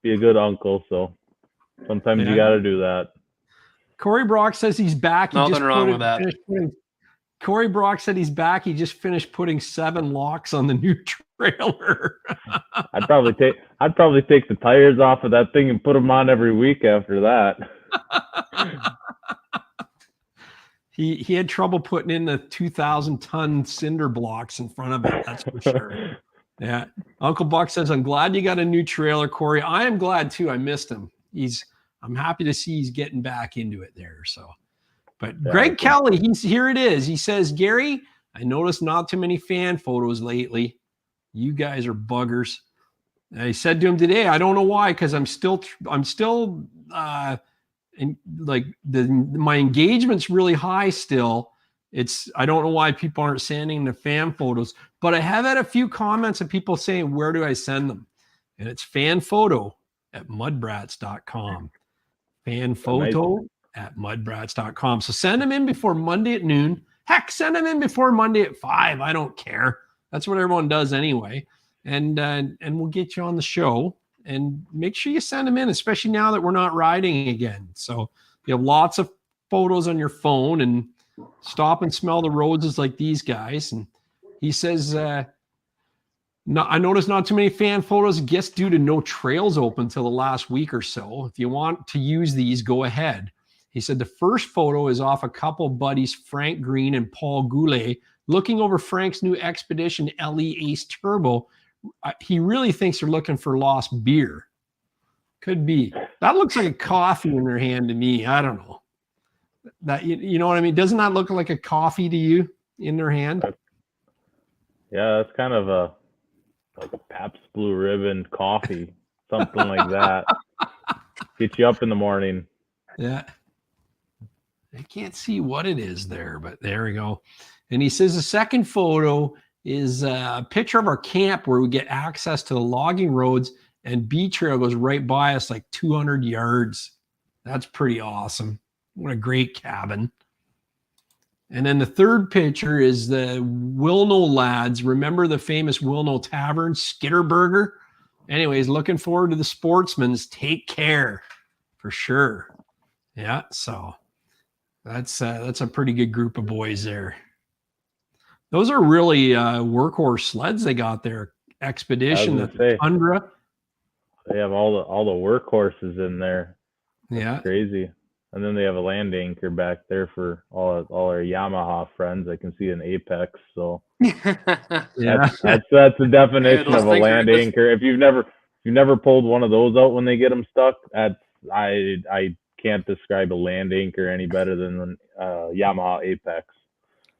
good uncle. So sometimes you got to do that. Corey Brock says he's back. Nothing wrong with that. Corey Brock said he's back. He just finished putting 7 locks on the new trailer. I'd probably take the tires off of that thing and put them on every week after that. He had trouble putting in the 2,000-ton cinder blocks in front of it. That's for sure. Yeah. Uncle Buck says, I'm glad you got a new trailer, Corey. I am glad too. I missed him. I'm happy to see he's getting back into it there. So, but yeah, Greg Kelly, here it is. He says, Gary, I noticed not too many fan photos lately. You guys are buggers. I said to him today, I don't know why, because I'm still and like my engagement's really high still. I don't know why people aren't sending the fan photos, but I have had a few comments of people saying, where do I send them? And it's fanphoto@mudbrats.com. Fanphoto@mudbrats.com. So send them in before Monday at noon. Heck, send them in before Monday at 5. I don't care. That's what everyone does anyway. And we'll get you on the show. And make sure you send them in, especially now that we're not riding again. So you have lots of photos on your phone and stop and smell the roses like these guys. And he says, I noticed not too many fan photos, guess due to no trails open till the last week or so. If you want to use these, go ahead. He said the first photo is off a couple buddies, Frank Green and Paul Goulet, looking over Frank's new Expedition LE Ace Turbo. He really thinks they're looking for lost beer. Could be. That looks like a coffee in their hand to me. I don't know. That you know what I mean? Doesn't that look like a coffee to you in their hand? Yeah, that's kind of like a Pabst Blue Ribbon coffee, something like that. Get you up in the morning. Yeah. I can't see what it is there, but there we go. And he says the second photo is a picture of our camp where we get access to the logging roads, and B Trail goes right by us like 200 yards. That's pretty awesome. What a great cabin. And then the third picture is the Wilno lads. Remember the famous Wilno Tavern, Skitterburger? Anyways, looking forward to the Sportsman's. Take care, for sure. Yeah, so that's a pretty good group of boys there. Those are really workhorse sleds they got there. Expedition, the Tundra. They have all the workhorses in there. Yeah, that's crazy. And then they have a land anchor back there for all our Yamaha friends. I can see an Apex. So yeah, that's the definition of a land anchor. If you've never pulled one of those out when they get them stuck, I can't describe a land anchor any better than Yamaha Apex.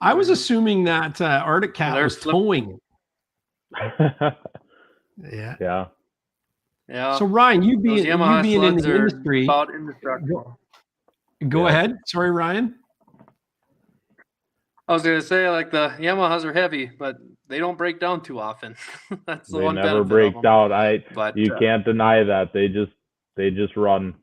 I was assuming that Arctic Cat was towing. Yeah. So Ryan, you being in the industry, about indestructible. Go ahead. Sorry, Ryan. I was going to say, like, the Yamahas are heavy, but they don't break down too often. That's the one benefit. They never break down. You can't deny that. They just run.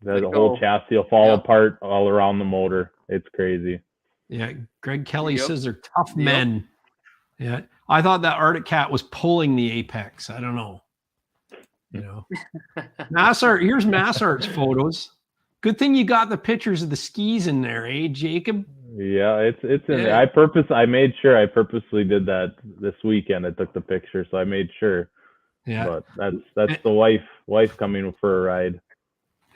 The whole chassis will fall apart all around the motor. It's crazy. Yeah, Greg Kelly says they're tough men. Yeah, I thought that Arctic Cat was pulling the Apex. I don't know. You know, Massart. Here's Massart's photos. Good thing you got the pictures of the skis in there, eh, Jacob? Yeah, it's in there. I purposely did that this weekend. I took the picture, so I made sure. Yeah, but that's the wife coming for a ride.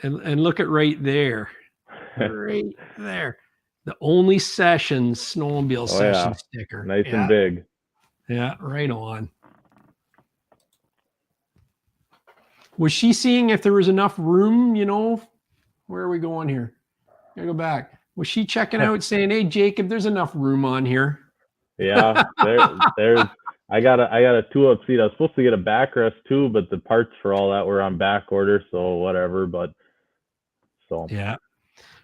And look at right there, right there. The Only Sessions snowmobile session sticker. Nice and big. Yeah, right on. Was she seeing if there was enough room, you know? Where are we going here? Gotta go back. Was she checking out saying, hey, Jacob, there's enough room on here? Yeah, there's I got a 2-up seat. I was supposed to get a backrest too, but the parts for all that were on back order, so whatever. But yeah.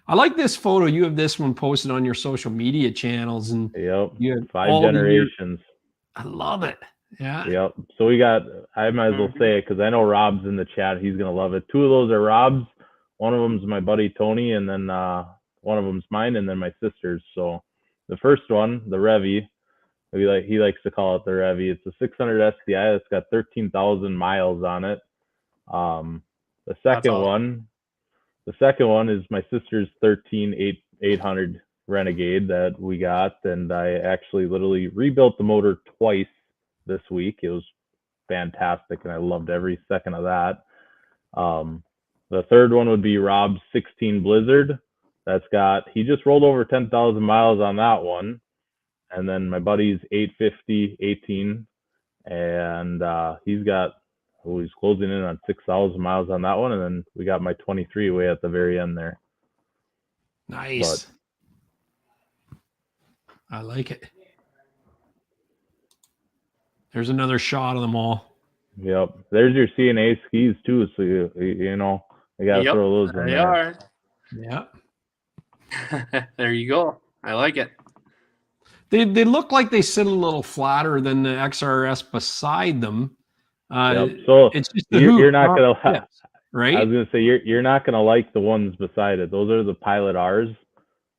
I like this photo. You have this one posted on your social media channels, and you have 5 generations. I love it. Yeah. Yep. So I might as well say it because I know Rob's in the chat. He's gonna love it. 2 of those are Rob's. One of them's my buddy Tony, and then one of them's mine, and then my sister's. So the first one, the Revy, he likes to call it the Revy. It's a 600 STI that's got 13,000 miles on it. The second one is my sister's 800 Renegade that we got, and I actually literally rebuilt the motor twice this week. It was fantastic, and I loved every second of that. The third one would be Rob's 16 Blizzard. He just rolled over 10,000 miles on that one. And then my buddy's 850 18, and he's closing in on 6,000 miles on that one. And then we got my 23 way at the very end there. Nice. I like it. There's another shot of them all. Yep. There's your C&A skis too. So you know, I gotta throw those in there. They are. Yeah. There you go. I like it. They look like they sit a little flatter than the XRS beside them. So it's just you're not gonna right. I was gonna say you're not gonna like the ones beside it. Those are the Pilot R's,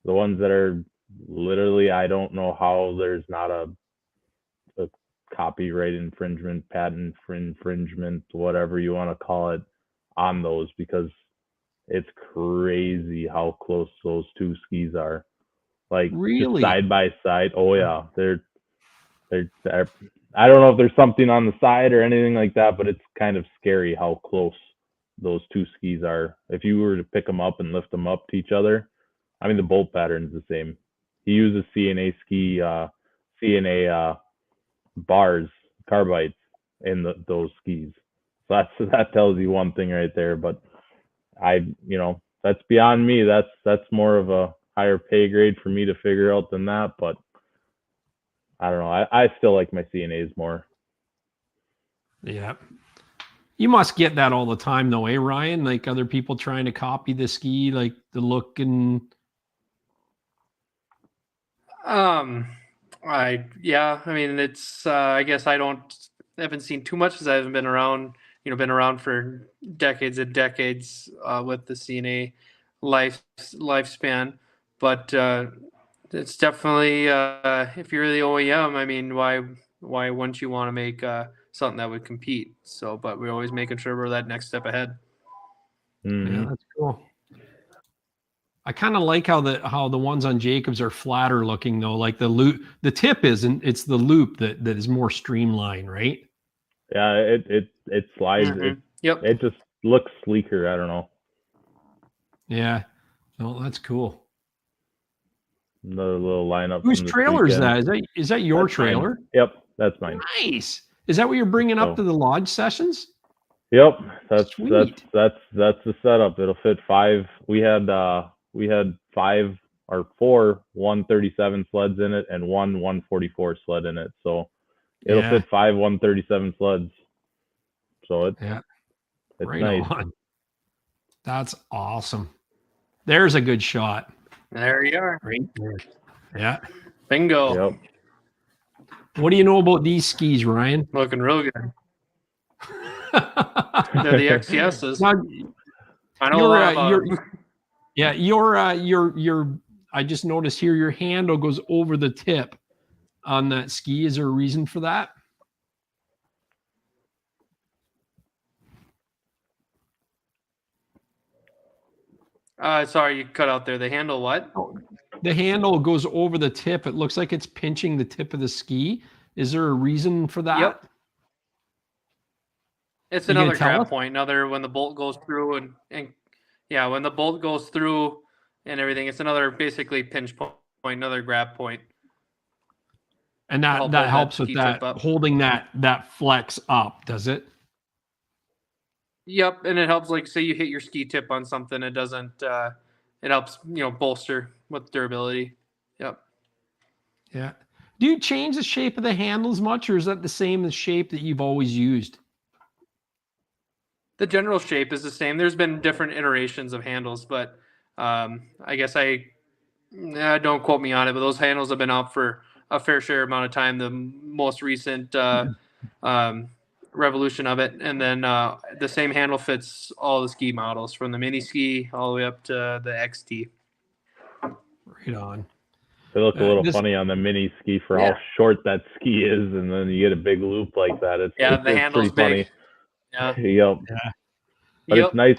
the ones that are literally, I don't know how there's not a copyright infringement, patent infringement, whatever you want to call it, on those, because it's crazy how close those two skis are. Like really side by side. Oh yeah, they're I don't know if there's something on the side or anything like that, but it's kind of scary how close those two skis are. If you were to pick them up and lift them up to each other, I mean, the bolt pattern's the same. He uses C&A ski, C&A bars, carbides in those skis. So that tells you one thing right there. But that's beyond me. That's more of a higher pay grade for me to figure out than that. But I don't know. I still like my C&As more. Yeah. You must get that all the time though, eh, Ryan? Like other people trying to copy the ski, like the look and I mean, it's I guess I haven't seen too much because I haven't been around for decades and decades with the C&A lifespan. But it's definitely if you're the OEM, I mean, why wouldn't you want to make something that would compete? So, but we're always making sure we're that next step ahead. Mm-hmm. Yeah, that's cool. I kind of like how the ones on Jacobs are flatter looking though. Like the loop, the tip isn't. It's the loop that is more streamlined, right? Yeah, it slides. Mm-hmm. It just looks sleeker. I don't know. Yeah. Oh, that's cool. Another little lineup. Whose trailer is that? Is that your trailer? Mine. Yep, that's mine. Nice. Is that what you're bringing up to the lodge sessions? Yep, that's Sweet. that's the setup. It'll fit 5. We had 5 or 4 137 sleds in it and 1 144 sled in it. So it'll fit 5 137 sleds. So it's right nice. On. That's awesome. There's a good shot. There you are. Right there. Yeah. Bingo. Yep. What do you know about these skis, Ryan? Looking real good. They're the XCSs. Now, I know a lot about them. I just noticed here your handle goes over the tip on that ski. Is there a reason for that? Sorry, you cut out there. The handle what? The handle goes over the tip. It looks like it's pinching the tip of the ski. Is there a reason for that? Yep. It's another grab point. When the bolt goes through and when the bolt goes through and everything, it's another basically pinch point, another grab point. And that helps with that holding that flex up, does it? Yep, and it helps. Like, say you hit your ski tip on something, it doesn't. It helps, bolster with durability. Yep. Yeah. Do you change the shape of the handles much, or is that the same shape that you've always used? The general shape is the same. There's been different iterations of handles, but I guess don't quote me on it, but those handles have been out for a fair share amount of time. The most recent revolution of it. And then the same handle fits all the ski models from the mini ski all the way up to the XT. Right on. They look a little funny on the mini ski for how short that ski is, and then you get a big loop like that. It's the handle's pretty big. Funny. Yeah. Yeah. But it's nice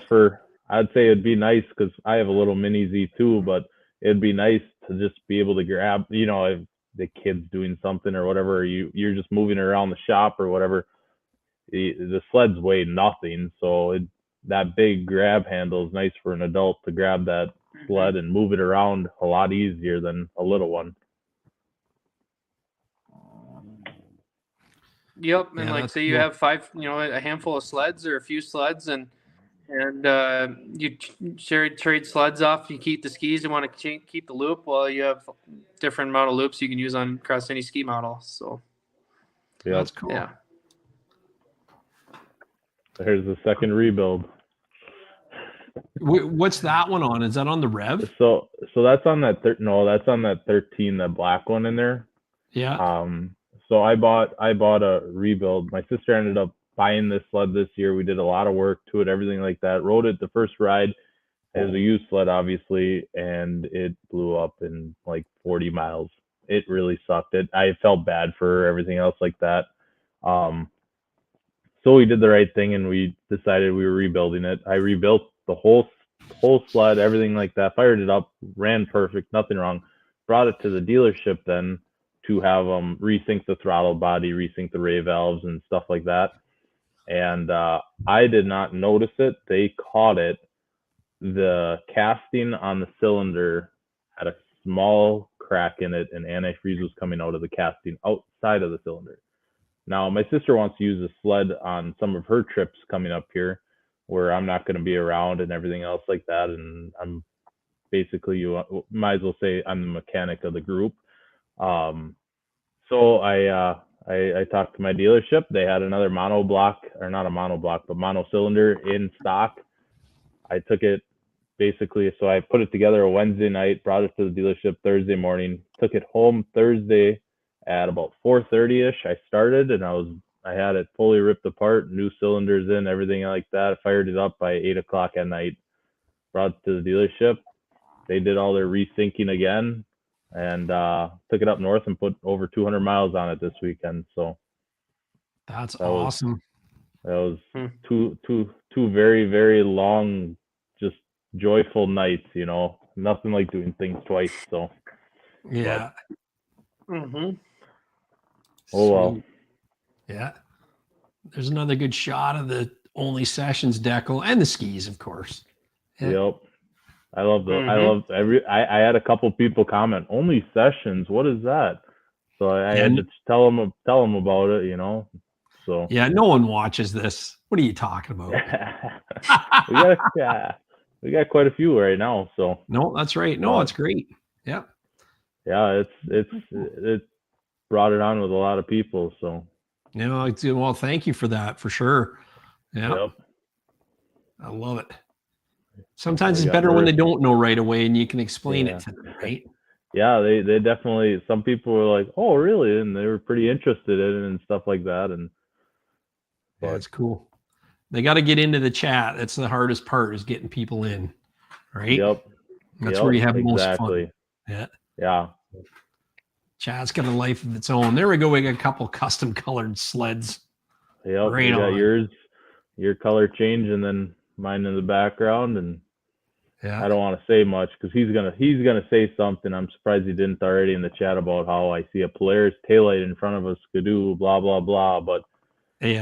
I'd say it'd be nice because I have a little mini Z too, but it'd be nice to just be able to grab, if the kid's doing something or whatever, you're just moving around the shop or whatever. The sled's weigh nothing, so that big grab handle is nice for an adult to grab that sled and move it around a lot easier than a little one. Yep, and like say you have a handful of sleds or a few sleds, and you trade sleds off. You keep the skis. You want to keep the loop. Well, you have different amount of loops you can use on across any ski model. So that's cool. Yeah. Here's the second rebuild. What's that one on? Is that on the Rev? So that's on that. That's on that 13, the black one in there. Yeah. So I bought a rebuild. My sister ended up buying this sled this year. We did a lot of work to it, everything like that. Rode it the first ride as a used sled, obviously, and it blew up in like 40 miles. It really sucked. I felt bad for everything else like that. So we did the right thing and we decided we were rebuilding it. I rebuilt the whole sled, everything like that, fired it up, ran perfect, nothing wrong. Brought it to the dealership then to have them resync the throttle body, resync the ray valves and stuff like that. And I did not notice it. They caught it. The casting on the cylinder had a small crack in it, and antifreeze was coming out of the casting outside of the cylinder. Now, my sister wants to use the sled on some of her trips coming up here where I'm not going to be around and everything else like that. And I'm basically, you might as well say I'm the mechanic of the group. So I talked to my dealership. They had another monoblock, or not a monoblock, but monocylinder in stock. I took it basically, so I put it together a Wednesday night, brought it to the dealership Thursday morning, took it home Thursday at about 4:30ish. I started and I had it fully ripped apart, new cylinders in, everything like that. I fired it up by 8 o'clock at night, brought it to the dealership. They did all their resyncing again and took it up north and put over 200 miles on it this weekend. So that's awesome. That was two very, very long, just joyful nights, nothing like doing things twice. So yeah. Oh well. Yeah. There's another good shot of the Only Sessions decal and the skis, of course. Yeah. Yep. I love I had a couple people comment, Only Sessions, what is that? So I had to tell them about it, So yeah, no one watches this. What are you talking about? we got quite a few right now. So no, that's right. No, it's great. Yeah. Yeah, it brought it on with a lot of people. So well, thank you for that for sure. Yeah. Yep. I love it. Sometimes it's better when they don't know right away and you can explain it to them, right? Yeah, they definitely, some people were like, oh, really? And they were pretty interested in it and stuff like that. And yeah, it's cool. They got to get into the chat. That's the hardest part, is getting people in, right? Yep. That's where you have the most fun. Yeah. Yeah. Chat's got a life of its own. There we go. We got a couple custom colored sleds. Yep. Right, you got your color change, and then mine in the background. And I don't want to say much because he's gonna say something. I'm surprised he didn't already in the chat about how I see a Polaris taillight in front of a Skidoo, blah blah blah. But he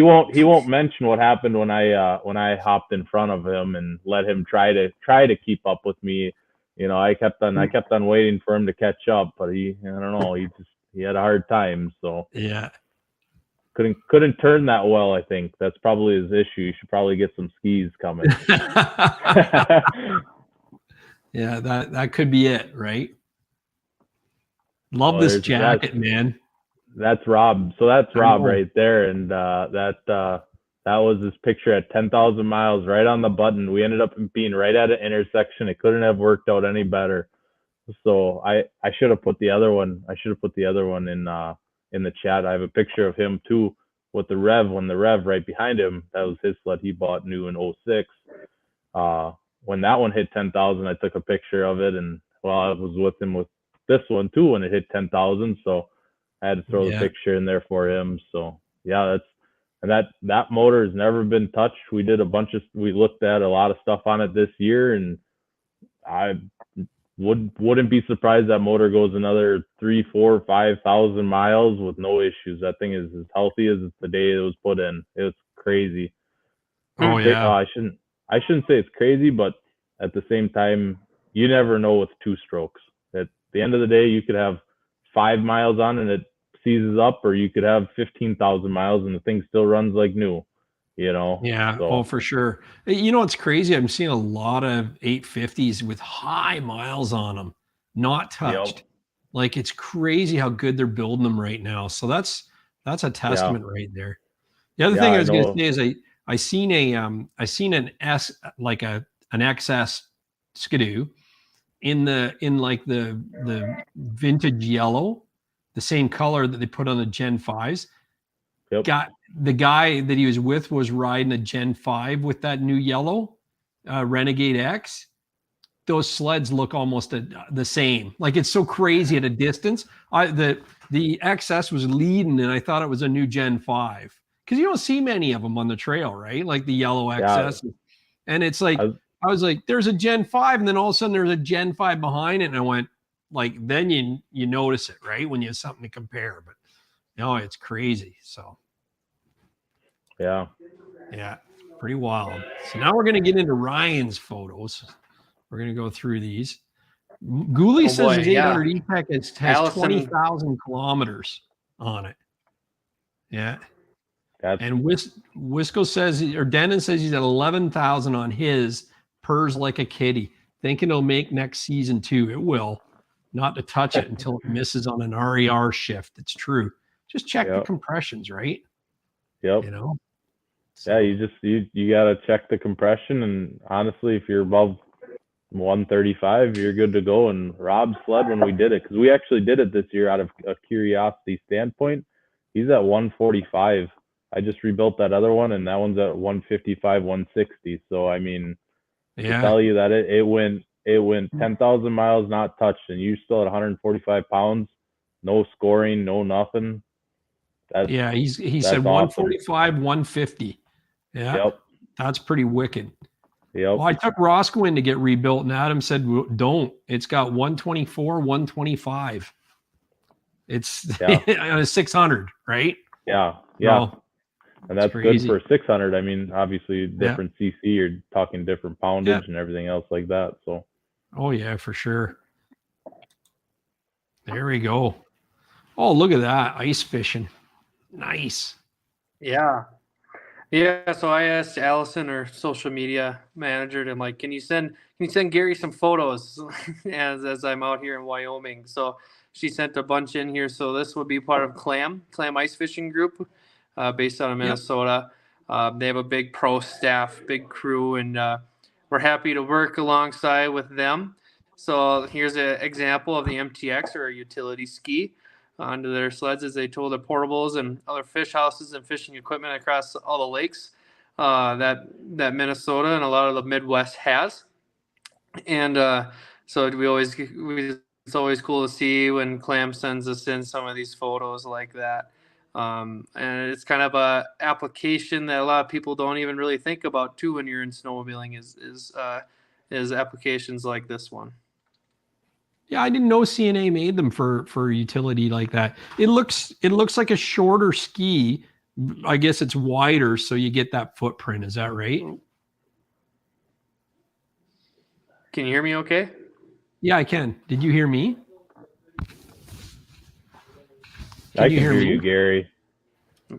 won't mention what happened when I hopped in front of him and let him try to keep up with me. I kept on waiting for him to catch up, but I don't know, he had a hard time. So yeah. Couldn't turn that well. I think that's probably his issue. You should probably get some skis coming. Yeah, that could be it, right? Love this jacket, man. That's Rob. So that's Rob right there, and that was his picture at 10,000 miles, right on the button. We ended up being right at an intersection. It couldn't have worked out any better. So I should have put the other one. I should have put the other one in the chat. I have a picture of him too, with the Rev, when the Rev right behind him, that was his sled he bought new in 06. When that one hit 10,000, I took a picture of it, and I was with him with this one too when it hit 10,000. So I had to throw the picture in there for him. So yeah, that motor has never been touched. We looked at a lot of stuff on it this year, and I wouldn't be surprised that motor goes another 3,000, 4,000, 5,000 miles with no issues. That thing is as healthy as the day it was put in. It was crazy. Oh yeah. I shouldn't say it's crazy, but at the same time, you never know with two strokes. At the end of the day, you could have 5 miles on and it seizes up, or you could have 15,000 miles and the thing still runs like new. Yeah. So. Oh, for sure. It's crazy. I'm seeing a lot of 850s with high miles on them, not touched. Yep. Like, it's crazy how good they're building them right now. So that's a testament right there. The other thing I was going to say is I seen an XS Skidoo in the vintage yellow, the same color that they put on the Gen 5s. Yep. The guy that he was with was riding a Gen 5 with that new yellow Renegade X. Those sleds look almost the same. Like, it's so crazy at a distance. The XS was leading, and I thought it was a new Gen 5 because you don't see many of them on the trail, right? Like the yellow XS. Yeah. And it's like, I was like, there's a Gen 5, and then all of a sudden there's a Gen 5 behind it, and I went, like, then you notice it, right? When you have something to compare. But no, it's crazy. So yeah, pretty wild. So now we're going to get into Ryan's photos. We're going to go through these. Gooley says his 800 E-Tech has 20,000 kilometers on it. Yeah. And Wisco says, or Denon says he's at 11,000 on his, purrs like a kitty. Thinking it'll make next season too. It will. Not to touch it until it misses on an RER shift. It's true. Just check the compressions, right? Yep. So. Yeah, you got to check the compression, and honestly, if you're above 135, you're good to go. And Rob's sled, when we did it, because we actually did it this year out of a curiosity standpoint, he's at 145. I just rebuilt that other one, and that one's at 155, 160. So I mean, to tell you that it went 10,000 miles not touched, and you still at 145 pounds, no scoring, no nothing. He said 145, 150. Yeah, yep. That's pretty wicked. Yep. Well, I took Roscoe in to get rebuilt, and Adam said, don't. It's got 124, 125. It's on a 600, right? Yeah. Well, and that's good for 600. I mean, obviously, different CC, you're talking different poundage and everything else like that. So. Oh, yeah, for sure. There we go. Oh, look at that. Ice fishing. Nice. Yeah. Yeah, so I asked Allison, our social media manager, and I'm like, can you send Gary some photos as I'm out here in Wyoming? So she sent a bunch in here. So this would be part of Clam Ice Fishing Group, based out of Minnesota. They have a big pro staff, big crew, and we're happy to work alongside with them. So here's an example of the MTX, or a utility ski, onto their sleds as they tow the portables and other fish houses and fishing equipment across all the lakes that Minnesota and a lot of the Midwest has. And so it's always cool to see when Clam sends us in some of these photos like that. And it's kind of a application that a lot of people don't even really think about too when you're in snowmobiling is applications like this one. Yeah, I didn't know C&A made them for utility like that. It looks like a shorter ski. I guess it's wider, so you get that footprint. Is that right? Can you hear me okay? Yeah, I can. Did you hear me? I can hear you, Gary.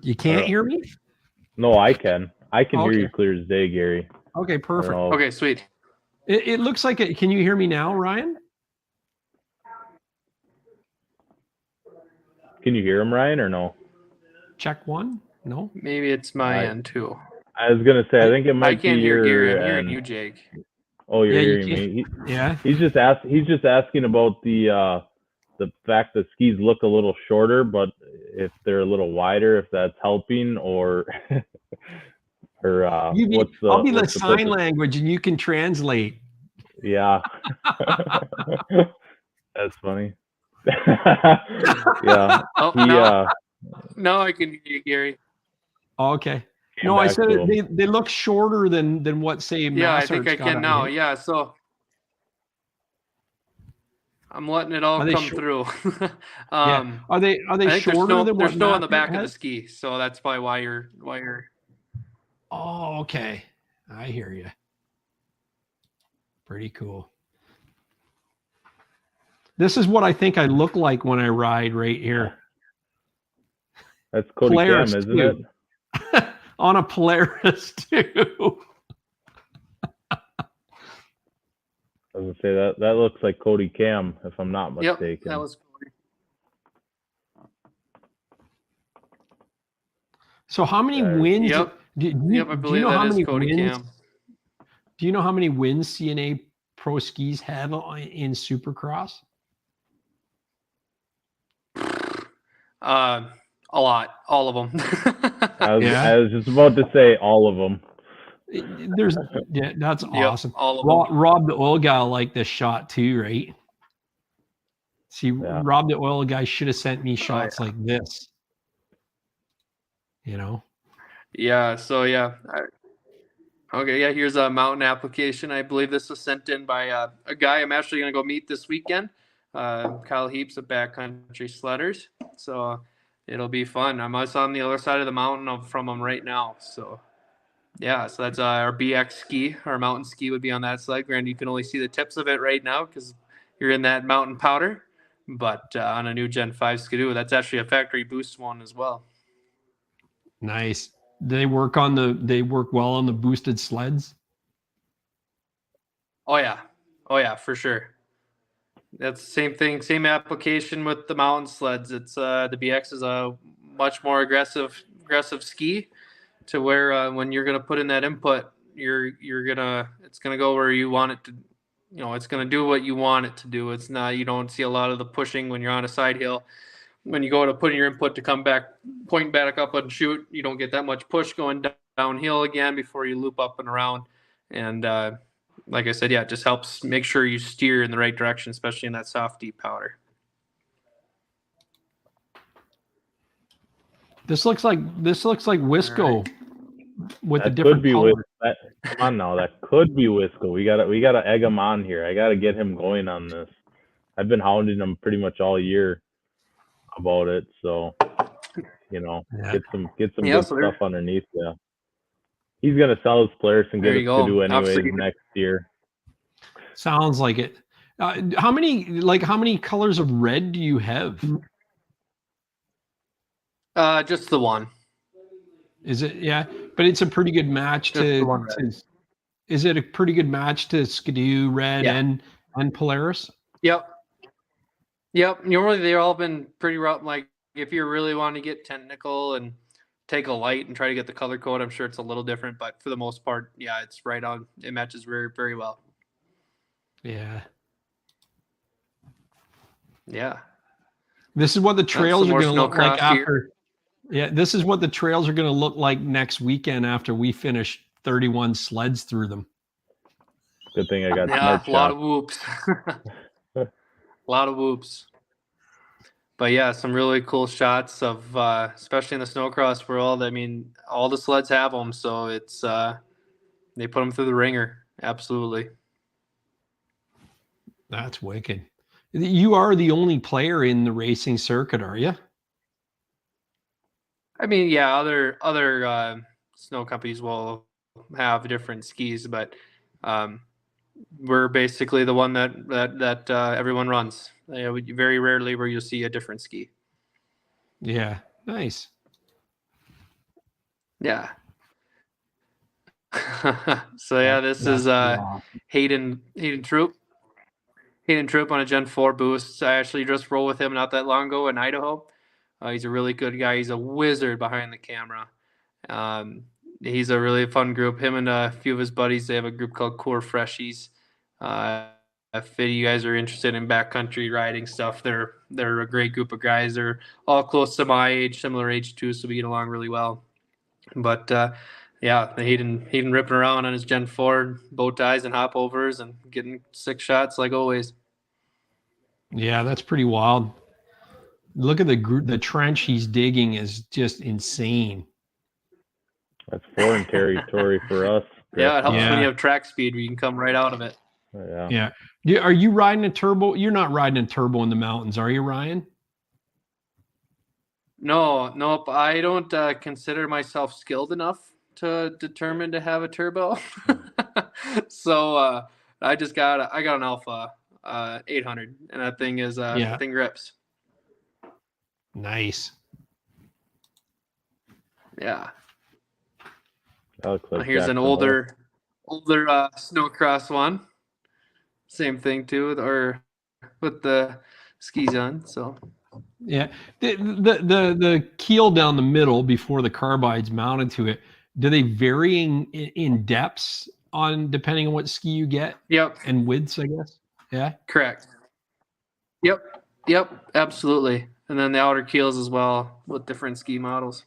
You can't hear me? No, I can. I can hear you clear as day, Gary. Okay, perfect. Okay, sweet. It looks like it. Can you hear me now, Ryan? Can you hear him, Ryan, or no? Check one. No. Maybe it's my end too. I was gonna say, I think it might be your. I can't hear Gary. I'm hearing you, Jake. Oh, you're hearing me. He's just asking about the fact that skis look a little shorter, but if they're a little wider, if that's helping, or or I'll be the sign purpose? language and you can translate. Yeah. That's funny. Yeah. Oh, no, I can hear you, Gary. Oh, okay. No, I said they look shorter than what, say, Yeah, I think Massart's I can now. Yeah, so I'm letting it all come through. Yeah. Are they shorter than what they're still on the Massart back of the has? ski, so that's probably why you're Oh, okay. I hear you. Pretty cool. This is what I think I look like when I ride right here. That's Cody Polaris Cam, isn't it? On a Polaris too. I was gonna say that looks like Cody Cam, if I'm not mistaken. Yep, that was Cody. So how many wins? Yep. Do you know how many wins? Cam. Do you know how many wins C&A Pro Skis have in Supercross? A lot, all of them. I was just about to say all of them. That's awesome. All of them. Rob the oil guy like this shot too, right? See, Rob the oil guy should have sent me shots like this. You know? Yeah. So okay. Yeah. Here's a mountain application. I believe this was sent in by a guy I'm actually going to go meet this weekend. Kyle Heaps of Backcountry Sledders. So it'll be fun. I'm also on the other side of the mountain from him right now. So yeah, so that's our BX ski. Our mountain ski would be on that sled. Granted, you can only see the tips of it right now because you're in that mountain powder. But on a new Gen 5 Skidoo, that's actually a factory boost one as well. Nice. They work well on the boosted sleds? Oh yeah, for sure. That's the same thing, same application with the mountain sleds. It's the BX is a much more aggressive ski, to where when you're gonna put in that input, it's gonna go where you want it to. It's gonna do what you want it to do. It's not. You don't see a lot of the pushing when you're on a side hill. When you go to put in your input to come back, point back up and shoot, you don't get that much push going downhill again before you loop up and around. And like I said, it just helps make sure you steer in the right direction, especially in that soft, deep powder. This looks like Wisco with that a different color. Come on now, that could be Wisco. We gotta egg him on here. I gotta get him going on this. I've been hounding him pretty much all year about it, so get some good stuff underneath. Yeah, he's gonna sell his Polaris and get us to do anyways next year. Sounds like it. How many colors of red do you have? Just the one. Is it? Yeah, but it's a pretty good match to. Is it a pretty good match to Skidoo red and Polaris? Yep. Normally they've all been pretty rough. Like if you really want to get technical and take a light and try to get the color code, I'm sure it's a little different, but for the most part, it's right on. It matches very, very well. Yeah. Yeah. This is what the trails are going to look like after. Yeah, this is what the trails are going to look like next weekend after we finish 31 sleds through them. Good thing I got a lot of whoops. A lot of whoops. But some really cool shots of, especially in the snowcross world. I mean, all the sleds have them, so it's they put them through the ringer. Absolutely. That's wicked. You are the only player in the racing circuit, are you? I mean, other snow companies will have different skis, but we're basically the one that everyone runs. Very rarely where you'll see a different ski. Yeah, nice. Yeah. So this is Hayden Troop. Hayden Troop on a Gen 4 boost. I actually just rolled with him not that long ago in Idaho. He's a really good guy. He's a wizard behind the camera. He's a really fun group. Him and a few of his buddies, they have a group called Core Freshies. if any of you guys are interested in backcountry riding stuff, they're a great group of guys. They're all close to my age, similar age too, so we get along really well. But yeah, Hayden ripping around on his Gen 4 bow ties and hopovers and getting 6 shots like always. Yeah, that's pretty wild. Look at the trench he's digging is just insane. That's foreign territory for us. Yeah, it helps Yeah. when you have track speed where you can come right out of it. Yeah. Yeah. Are you riding a turbo? You're not riding a turbo in the mountains, are you, Ryan? No, nope. I don't consider myself skilled enough to determine to have a turbo. So I got an Alpha 800, and that thing is that thing rips. Nice. Yeah. Like Here's an older snowcross one. Same thing too, or with the skis on. So yeah, the keel down the middle before the carbide's mounted to it. Do they vary in depths on depending on what ski you get? Yep. And widths, I guess. Yeah. Correct. Yep. Absolutely. And then the outer keels as well with different ski models.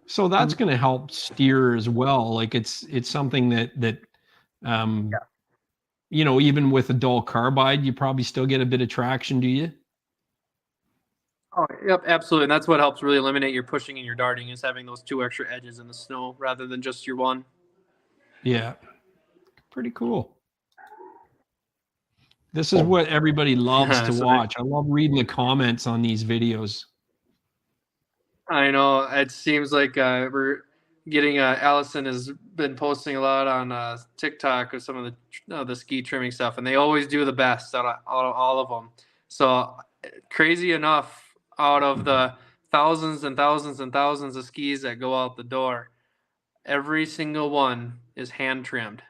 So that's going to help steer as well. Like it's something that you know, even with a dull carbide, you probably still get a bit of traction, do you? Oh, yep, absolutely. And that's what helps really eliminate your pushing and your darting is having those 2 extra edges in the snow rather than just your one. Yeah. Pretty cool. This is what everybody loves to watch. I love reading the comments on these videos. I know. It seems like we're getting Allison has been posting a lot on TikTok of some of the ski trimming stuff, and they always do the best out of all of them. So crazy enough, out of the thousands and thousands and thousands of skis that go out the door, every single one is hand trimmed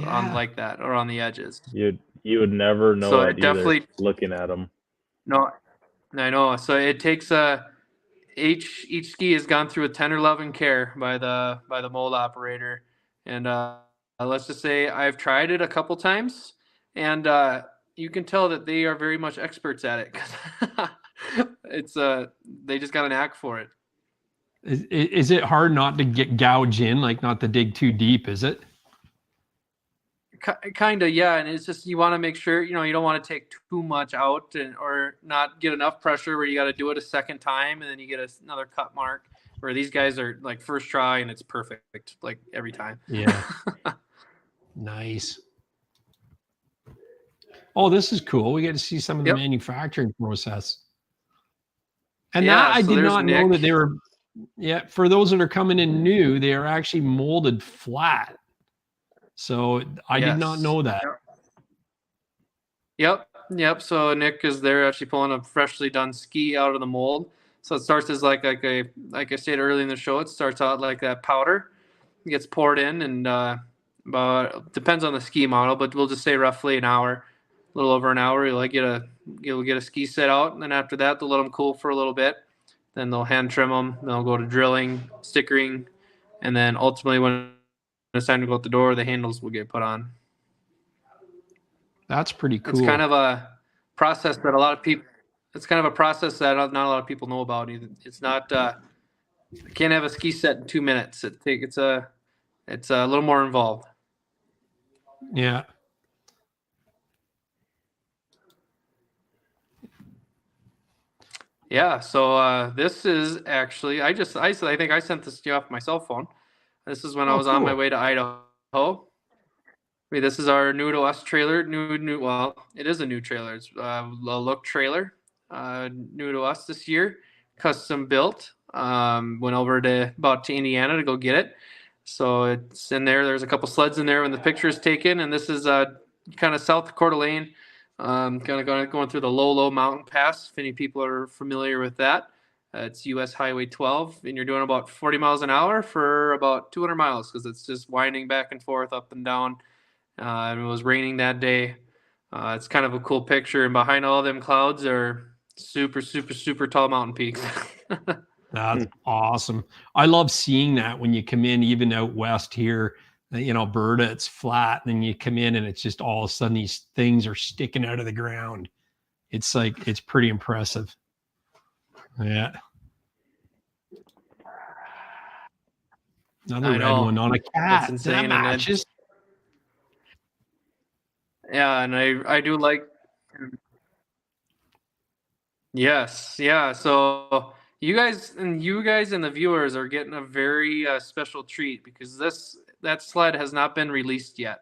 on like that or on the edges. You would never know it definitely looking at them. No, I know. So it takes each ski has gone through a tender love and care by the mold operator, and let's just say I've tried it a couple times, and you can tell that they are very much experts at it because it's they just got a knack for it. Is it hard not to get gouge in, like not to dig too deep? Is it? Kind of, yeah. And it's just you want to make sure you don't want to take too much out or not get enough pressure where you got to do it a second time and then you get another cut mark. Where these guys are like first try and it's perfect like every time. Yeah. Nice. Oh, this is cool. We get to see some of the manufacturing process. And that I did not know that they were. Yeah, for those that are coming in new, they are actually molded flat. So I did not know that. Yep. So Nick is there actually pulling a freshly done ski out of the mold. So it starts as like I stated earlier in the show, it starts out like that powder. It gets poured in and about depends on the ski model, but we'll just say roughly an hour, a little over an hour. You'll get a ski set out, and then after that they'll let them cool for a little bit. Then they'll hand trim them. They'll go to drilling, stickering, and then ultimately when it's time to go out the door, the handles will get put on. That's pretty cool. It's kind of a process that not a lot of people know about. It's not. You can't have a ski set in 2 minutes. It's a little more involved. Yeah. Yeah. So this is actually I think I sent this to you off my cell phone. This is when I was on my way to Idaho. I mean, this is our new to us trailer. Well, it is a new trailer. It's a look trailer. New to us this year. Custom built. Went over to Indiana to go get it. So it's in there. There's a couple sleds in there when the picture is taken. And this is kind of south of Coeur d'Alene. Kind of going through the low mountain pass. If any people are familiar with that. It's US Highway 12, and you're doing about 40 miles an hour for about 200 miles because it's just winding back and forth, up and down. And it was raining that day. It's kind of a cool picture, and behind all them clouds are super, super, super tall mountain peaks. That's awesome. I love seeing that when you come in, even out west here. in Alberta, it's flat. And then you come in and it's just all of a sudden these things are sticking out of the ground. It's like, it's pretty impressive. Yeah. Another red one on a cat. It's insane. That matches. Yeah, and I do like. Yes, yeah. So you guys and the viewers are getting a very special treat because that sled has not been released yet.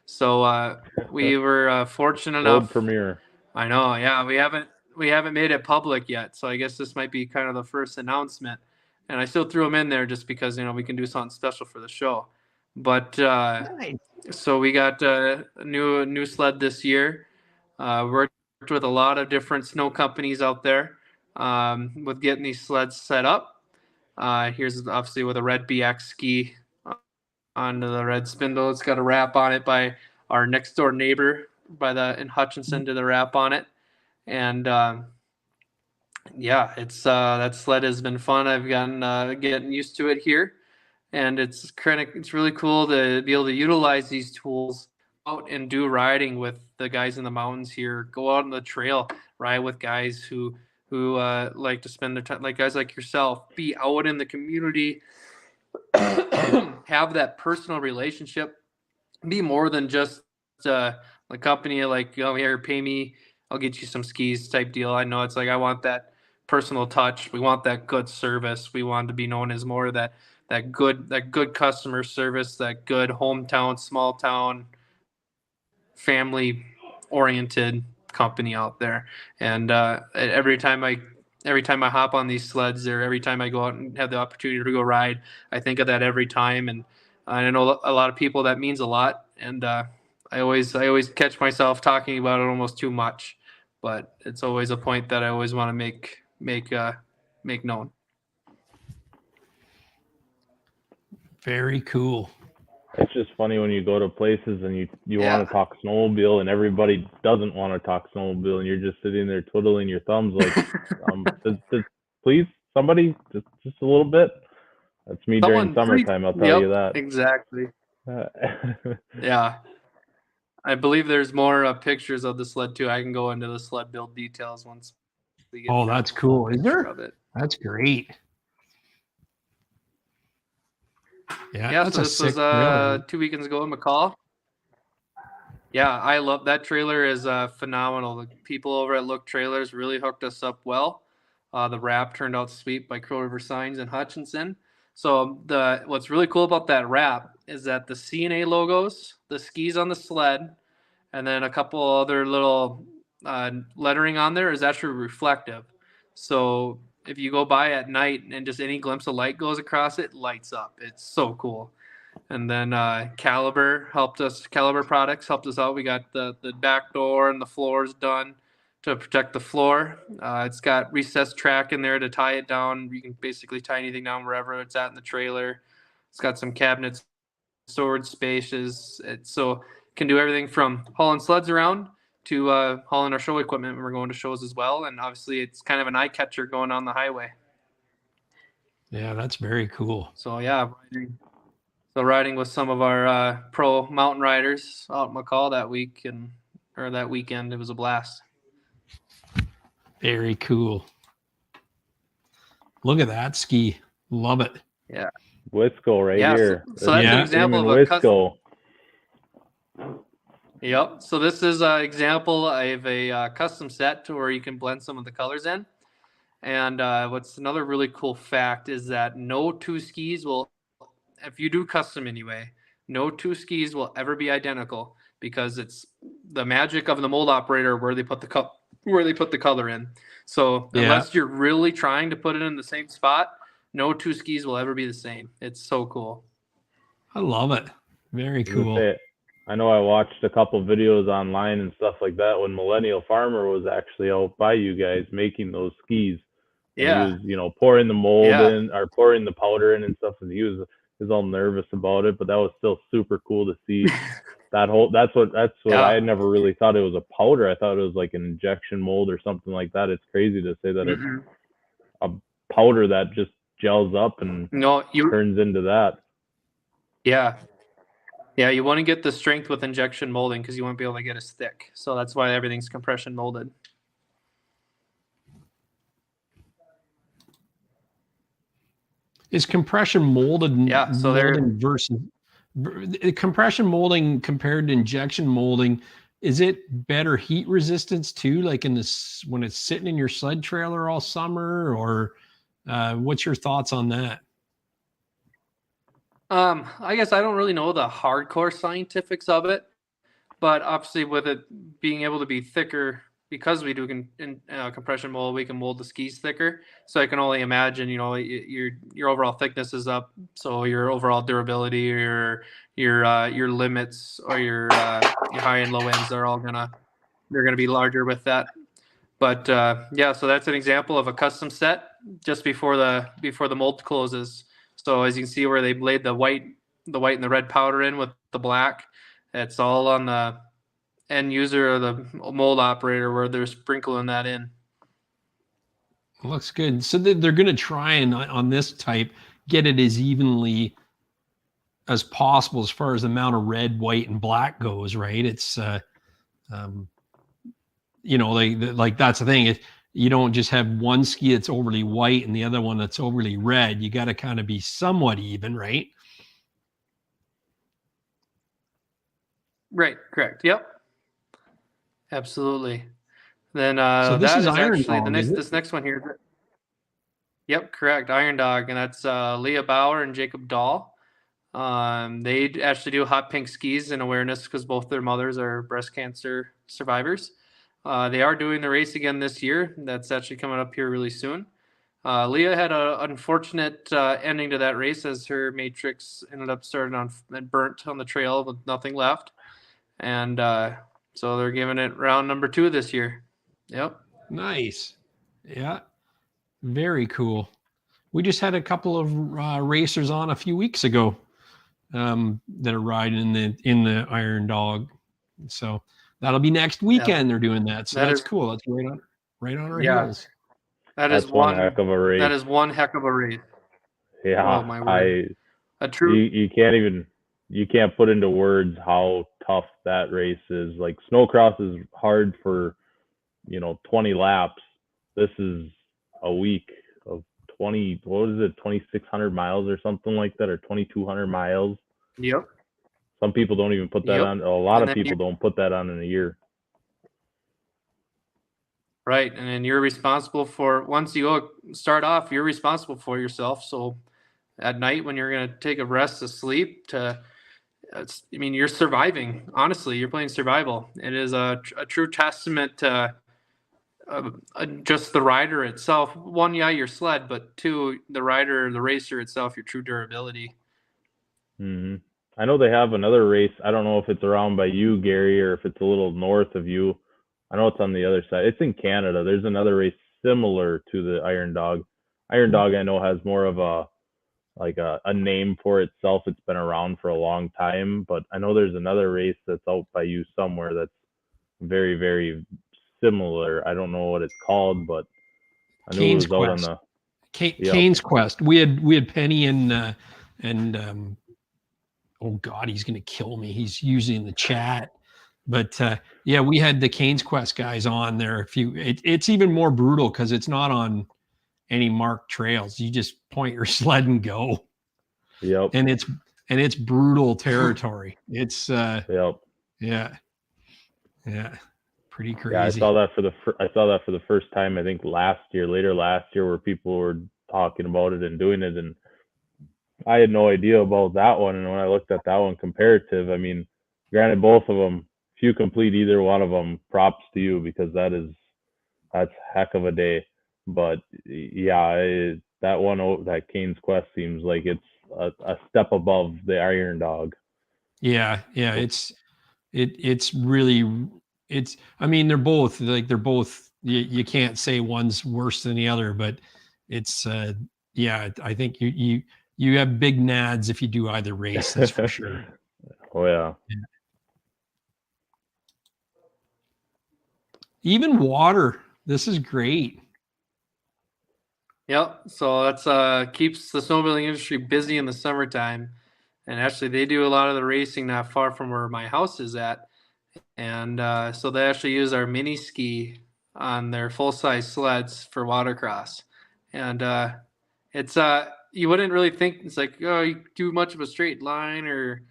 So we were fortunate enough. World premiere. I know. Yeah, we haven't made it public yet. So I guess this might be kind of the first announcement. And I still threw them in there just because we can do something special for the show. But Nice. so we got a new sled this year. Worked with a lot of different snow companies out there with getting these sleds set up. Here's obviously with a red BX ski onto the red spindle. It's got a wrap on it by our next door neighbor in Hutchinson, did the wrap on it. And yeah, it's that sled has been fun. I've gotten getting used to it here, and it's really cool to be able to utilize these tools out and do riding with the guys in the mountains here. Go out on the trail, ride with guys who like to spend their time, like guys like yourself, be out in the community, have that personal relationship, be more than just a company like, here, pay me, I'll get you some skis type deal. I know it's like, I want that personal touch. We want that good service. We want to be known as more of that good customer service, that good hometown, small town, family oriented company out there. And every time I hop on these sleds, or every time I go out and have the opportunity to go ride, I think of that every time. And I know a lot of people that means a lot. And I always catch myself talking about it almost too much, but it's always a point that I always want to make known. Very cool. It's just funny when you go to places and you want to talk snowmobile and everybody doesn't want to talk snowmobile, and you're just sitting there twiddling your thumbs like, please, somebody, just a little bit. That's me during summertime, I'll tell you that. Exactly. Yeah. I believe there's more pictures of the sled too. I can go into the sled build details once we get. Oh, that's cool. Is there? Of it. That's great. Yeah, so this was 2 weekends ago in McCall. Yeah, I love that trailer. Is phenomenal. The people over at Look Trailers really hooked us up well. The wrap turned out sweet by Crow River Signs in Hutchinson. So what's really cool about that wrap is that the C&A logos, the skis on the sled, and then a couple other little lettering on there is actually reflective. So if you go by at night and just any glimpse of light goes across it, lights up. It's so cool. And then Caliber Products helped us out. We got the back door and the floors done to protect the floor. It's got recessed track in there to tie it down. You can basically tie anything down wherever it's at in the trailer. It's got some cabinets, storage spaces. So can do everything from hauling sleds around to hauling our show equipment when we're going to shows as well. And obviously it's kind of an eye catcher going on the highway. Yeah, that's very cool. So yeah, riding with some of our pro mountain riders out in McCall that weekend, it was a blast. Very cool. Look at that ski. Love it. Yeah. Wisco right here. So that's an example of a Wisco. Yep. So this is an example of a custom set to where you can blend some of the colors in. And what's another really cool fact is that no two skis will, if you do custom anyway, no two skis will ever be identical, because it's the magic of the mold operator where they put the color in. So unless you're really trying to put it in the same spot, no two skis will ever be the same. It's so cool. I love it. Very cool. I know I watched a couple videos online and stuff like that when Millennial Farmer was actually out by you guys making those skis. Yeah. He was, pouring the mold in, or pouring the powder in and stuff, and he was all nervous about it, but that was still super cool to see. That's what I had never really thought it was a powder. I thought it was like an injection mold or something like that. It's crazy to say that it's a powder that just gels up and turns into that. Yeah. Yeah, you want to get the strength with injection molding because you won't be able to get as thick. So that's why everything's compression molded. Is compression molded So molding versus compression molding compared to injection molding? Is it better heat resistance too? Like in this, when it's sitting in your sled trailer all summer, or what's your thoughts on that? I guess I don't really know the hardcore scientifics of it, but obviously with it being able to be thicker, because we do compression mold, we can mold the skis thicker. So I can only imagine, your overall thickness is up, so your overall durability, your limits, or your high and low ends are all they're gonna be larger with that. But yeah, so that's an example of a custom set just before the mold closes. So as you can see where they laid the white and the red powder in with the black, it's all on the end user or the mold operator where they're sprinkling that in. Looks good. So they're going to try and on this type get it as evenly as possible as far as the amount of red, white, and black goes, right? It's like that's the thing. You don't just have one ski that's overly white and the other one that's overly red. You got to kind of be somewhat even, right? Right. Correct. Yep. Absolutely. Then so this that is Iron actually Dog, this next one here. Yep, correct. Iron Dog, and that's Leah Bauer and Jacob Dahl. They actually do hot pink skis in awareness because both their mothers are breast cancer survivors. They are doing the race again this year. That's actually coming up here really soon. Leah had an unfortunate ending to that race as her matrix ended up starting on and burnt on the trail with nothing left. And so they're giving it round number 2 this year. Yep. Nice. Yeah. Very cool. We just had a couple of racers on a few weeks ago that are riding in the Iron Dog. So that'll be next weekend. They're doing that. So that's cool. That's right on our heels. That's one heck of a race. That is one heck of a race. Yeah. Oh my word. You can't put into words how tough that race is. Like snowcross is hard for 20 laps. This is a week of 2,600 miles or something like that, or 2,200 miles. Yep. Some people don't even put that on. A lot of people don't put that on in a year. Right. And then you're responsible for, once you go start off, you're responsible for yourself. So at night when you're going to take a rest to sleep you're surviving. Honestly, you're playing survival. It is a true testament to just the rider itself. One, your sled, but two, the rider, the racer itself, your true durability. Mm-hmm. I know they have another race. I don't know if it's around by you, Gary, or if it's a little north of you. I know it's on the other side. It's in Canada. There's another race similar to the Iron Dog. Iron Dog, I know, has more of a name for itself. It's been around for a long time, but I know there's another race that's out by you somewhere that's very, very similar. I don't know what it's called, but I knew Cane's it was Quest. out on Cane's Quest. We had Penny and oh God, he's gonna kill me. He's usually in the chat. But yeah, we had the Cane's Quest guys on there. It's even more brutal because it's not on any marked trails. You just point your sled and go. Yep. And it's brutal territory. It's yep. Yeah. Pretty crazy. Yeah, I saw that for the first time, I think later last year, where people were talking about it and doing it, and I had no idea about that one. And when I looked at that one comparative, I mean, granted, both of them, if you complete either one of them, props to you, because that's heck of a day. But yeah, that Cane's Quest seems like it's a step above the Iron Dog. Yeah. It's really, I mean, they're both you can't say one's worse than the other, but it's yeah, I think you have big nads if you do either race, that's for sure. Oh yeah. Even water. This is great. Yep. So that's keeps the snowmobiling industry busy in the summertime. and actually they do a lot of the racing not far from where my house is at. And so they actually use our mini ski on their full-size sleds for watercross. And it's you wouldn't really think it's like, oh, you do much of a straight line, or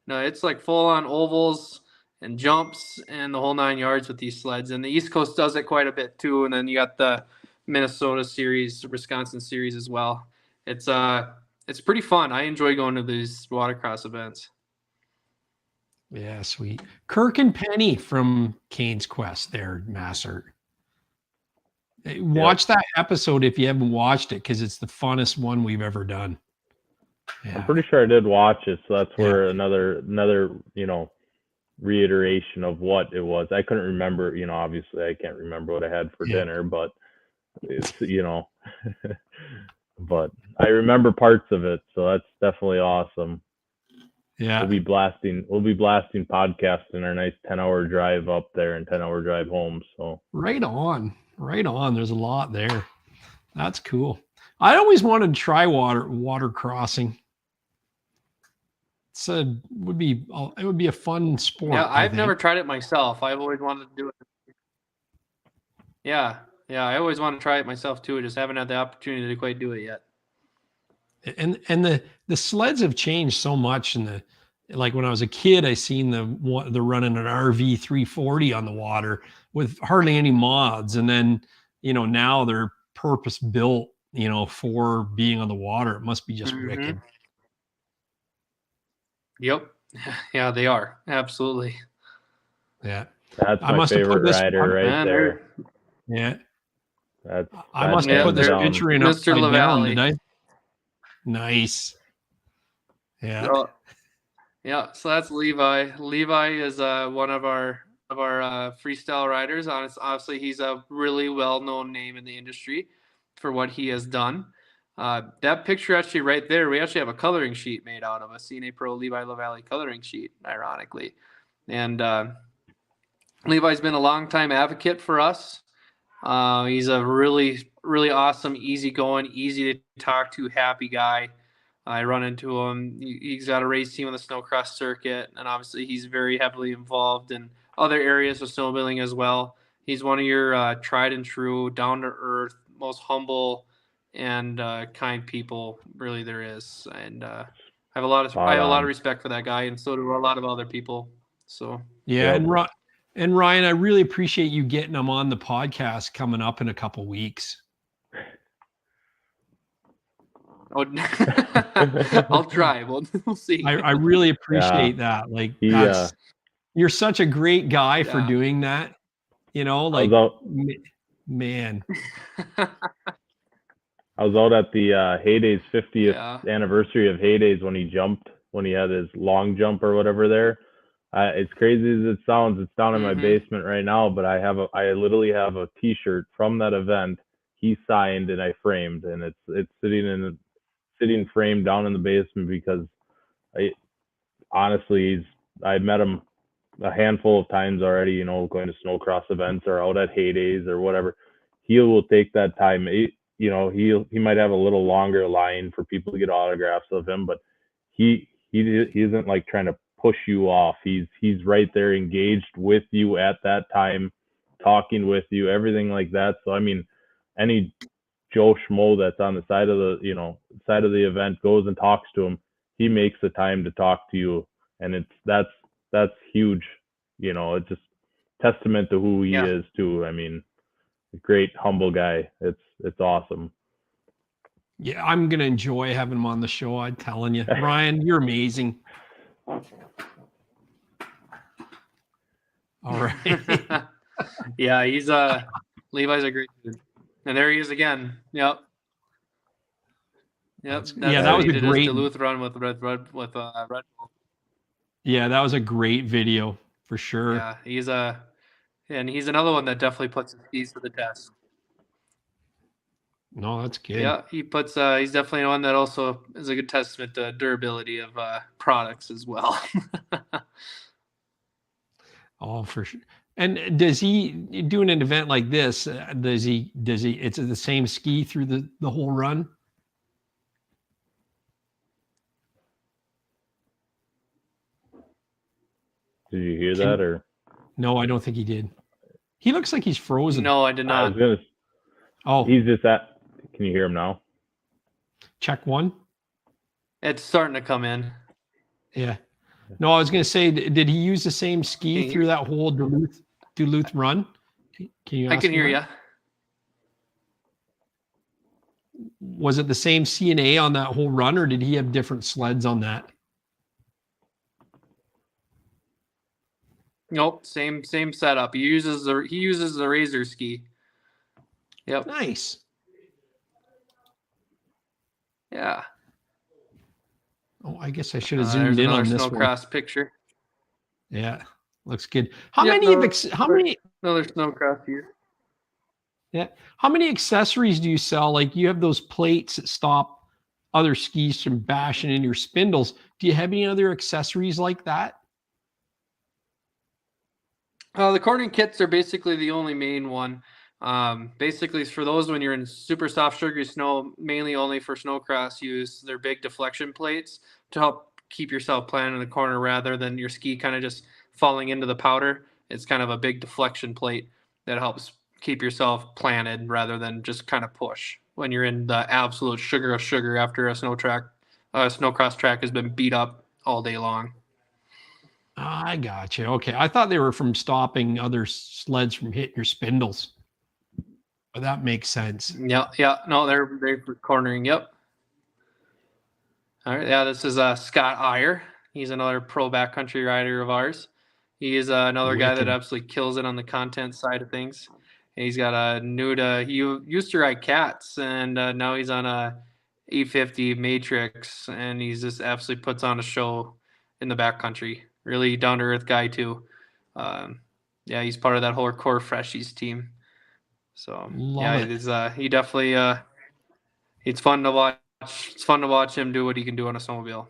no, it's like full-on ovals and jumps and the whole 9 yards with these sleds. And the East Coast does it quite a bit too. And then you got the Minnesota series, Wisconsin series as well. It's pretty fun. I enjoy going to these watercross events. Yeah, sweet. Kirk and Penny from Kane's Quest there, Massert. Watch that episode if you haven't watched it, because it's the funnest one we've ever done. Yeah. I'm pretty sure I did watch it, so that's where another reiteration of what it was. I couldn't remember, obviously I can't remember what I had for dinner, but it's but I remember parts of it, so that's definitely awesome. Yeah. We'll be blasting podcasts in our nice 10-hour drive up there and 10-hour drive home. So right on. There's a lot there. That's cool. I always wanted to try water crossing. It would be a fun sport. Yeah, I've never tried it myself. I've always wanted to do it. Yeah, I always want to try it myself too. I just haven't had the opportunity to quite do it yet. And the sleds have changed so much. Like when I was a kid, I seen the running an RV 340 on the water with hardly any mods, and then now they're purpose built for being on the water. It must be just wicked. Yep. Yeah, they are. Absolutely. Yeah. That's my favorite rider right there. Yeah. I must have put this picture in Mr. upside down, did I? LaValle. Nice. Yeah. So that's Levi. Levi is one of our freestyle riders. Obviously, he's a really well-known name in the industry for what he has done. That picture actually right there, we actually have a coloring sheet made out of a C&A Pro Levi LaValle coloring sheet, ironically. And Levi's been a long-time advocate for us. He's a really, really awesome, easygoing, easy to talk to, happy guy. I run into him. He's got a race team on the snowcross circuit, and obviously he's very heavily involved in other areas of snowmobiling as well. He's one of your tried and true, down-to-earth, most humble and kind people really there is. And I have a lot of respect for that guy, and so do a lot of other people. So yeah. And Ryan, I really appreciate you getting him on the podcast coming up in a couple weeks. I'll try. We'll see. I really appreciate that. Like, you're such a great guy for doing that. Man. I was out at the Heydays 50th anniversary of Heydays when he had his long jump or whatever there. It's crazy as it sounds. It's down in my basement right now, but I literally have a T-shirt from that event he signed and I framed, and it's sitting framed down in the basement because I met him a handful of times already. Going to snowcross events or out at Heydays or whatever. He will take that time. He might have a little longer line for people to get autographs of him, but he isn't like trying to push you off. He's right there engaged with you at that time, talking with you, everything like that. So I mean, any Joe Schmo that's on the side of the event goes and talks to him. He makes the time to talk to you, and that's huge. It's just testament to who he is too. I mean, a great humble guy. It's awesome. Yeah, I'm gonna enjoy having him on the show. I'm telling you, Ryan, you're amazing. All right. Yeah, Levi's a great dude. And there he is again. Yep. That was a great Duluth run with Red Bull. Yeah, that was a great video for sure. Yeah, he's another one that definitely puts his skis to the test. No, that's good. Yeah, he's definitely one that also is a good testament to durability of products as well. Oh, for sure. And does he, doing an event like this, it's the same ski through the whole run? Did you hear that or? No, I don't think he did. He looks like he's frozen. No, I did not. He's just at. Can you hear him now? Check one. It's starting to come in. Yeah. No, I was going to say, did he use the same ski through that whole Duluth run? Can you? I can hear you. Was it the same C&A on that whole run, or did he have different sleds on that? Nope, same setup. He uses the Razor ski. Yep. Nice. Yeah. Oh, I guess I should have zoomed in on this snowcross one. Picture. Yeah, looks good. How many another snowcross here? Yeah. How many accessories do you sell? Like, you have those plates that stop other skis from bashing in your spindles. Do you have any other accessories like that? The cornering kits are basically the only main one. Basically, for those when you're in super soft sugary snow, mainly only for snowcross use, they're big deflection plates to help keep yourself planted in the corner rather than your ski kind of just falling into the powder. It's kind of a big deflection plate that helps keep yourself planted rather than just kind of push when you're in the absolute sugar of sugar after a snowcross track has been beat up all day long. I got you. Okay. I thought they were from stopping other sleds from hitting your spindles. But that makes sense. Yeah. No, they're for cornering. Yep. All right. Yeah, this is Scott Iyer. He's another pro backcountry rider of ours. He is another guy that absolutely kills it on the content side of things. And he's got a he used to ride cats, and now he's on a E50 Matrix, and he's just absolutely puts on a show in the backcountry. Really down to earth guy too. Yeah, he's part of that whole core freshies team. So he definitely it's fun to watch. It's fun to watch him do what he can do on a snowmobile.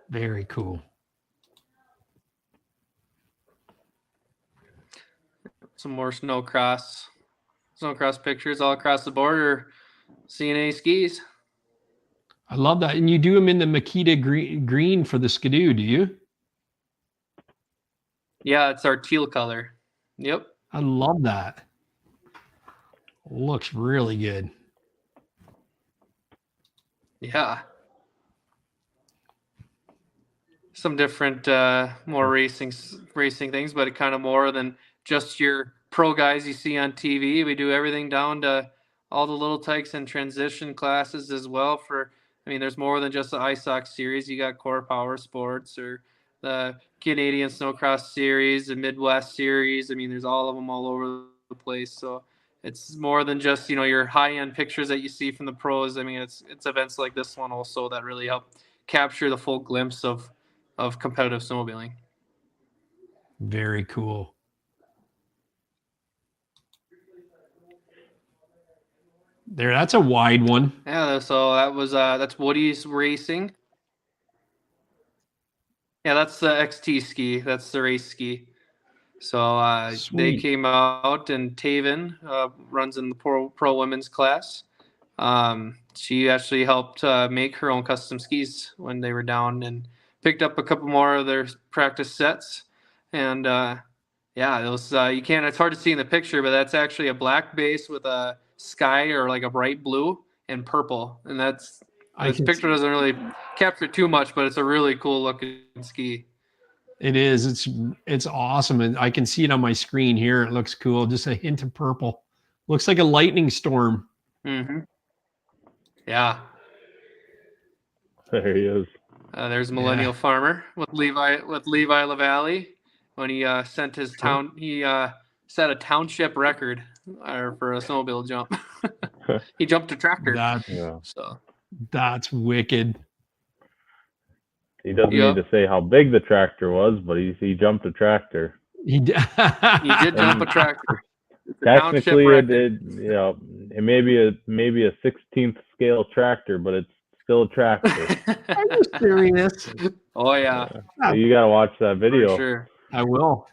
Very cool. Some more snowcross pictures all across the board. C&A skis. I love that. And you do them in the Makita green for the Skidoo, do you? Yeah, it's our teal color. Yep. I love that. Looks really good. Yeah. Some different, more racing things, but it kind of more than just your pro guys you see on TV. We do everything down to all the little tykes and transition classes as well. There's more than just the ISOC series. You got Core Power Sports or the Canadian Snowcross series, the Midwest series. There's all of them all over the place. So it's more than just, your high-end pictures that you see from the pros. It's events like this one also that really help capture the full glimpse of competitive snowmobiling. Very cool. That's a wide one. Yeah, so that's Woody's Racing. Yeah, that's the XT ski. That's the race ski. So they came out, and Taven runs in the pro women's class. She actually helped make her own custom skis when they were down, and picked up a couple more of their practice sets. And those you can't. It's hard to see in the picture, but that's actually a black base with a sky or like a bright blue and purple, and this picture doesn't really capture too much, but it's a really cool looking ski. It is. It's awesome, and I can see it on my screen here. It looks cool. Just a hint of purple. Looks like a lightning storm. Mm-hmm. Yeah. There he is. There's Millennial Farmer with Levi LaValle when he sent his town. He set a township record for a snowmobile jump. He jumped a tractor. That's wicked. He doesn't need to say how big the tractor was, but he jumped a tractor. He did jump a tractor. Technically, it may be a 16th scale tractor, but it's still a tractor. Are you serious? Oh yeah. So you gotta watch that video. For sure. I will.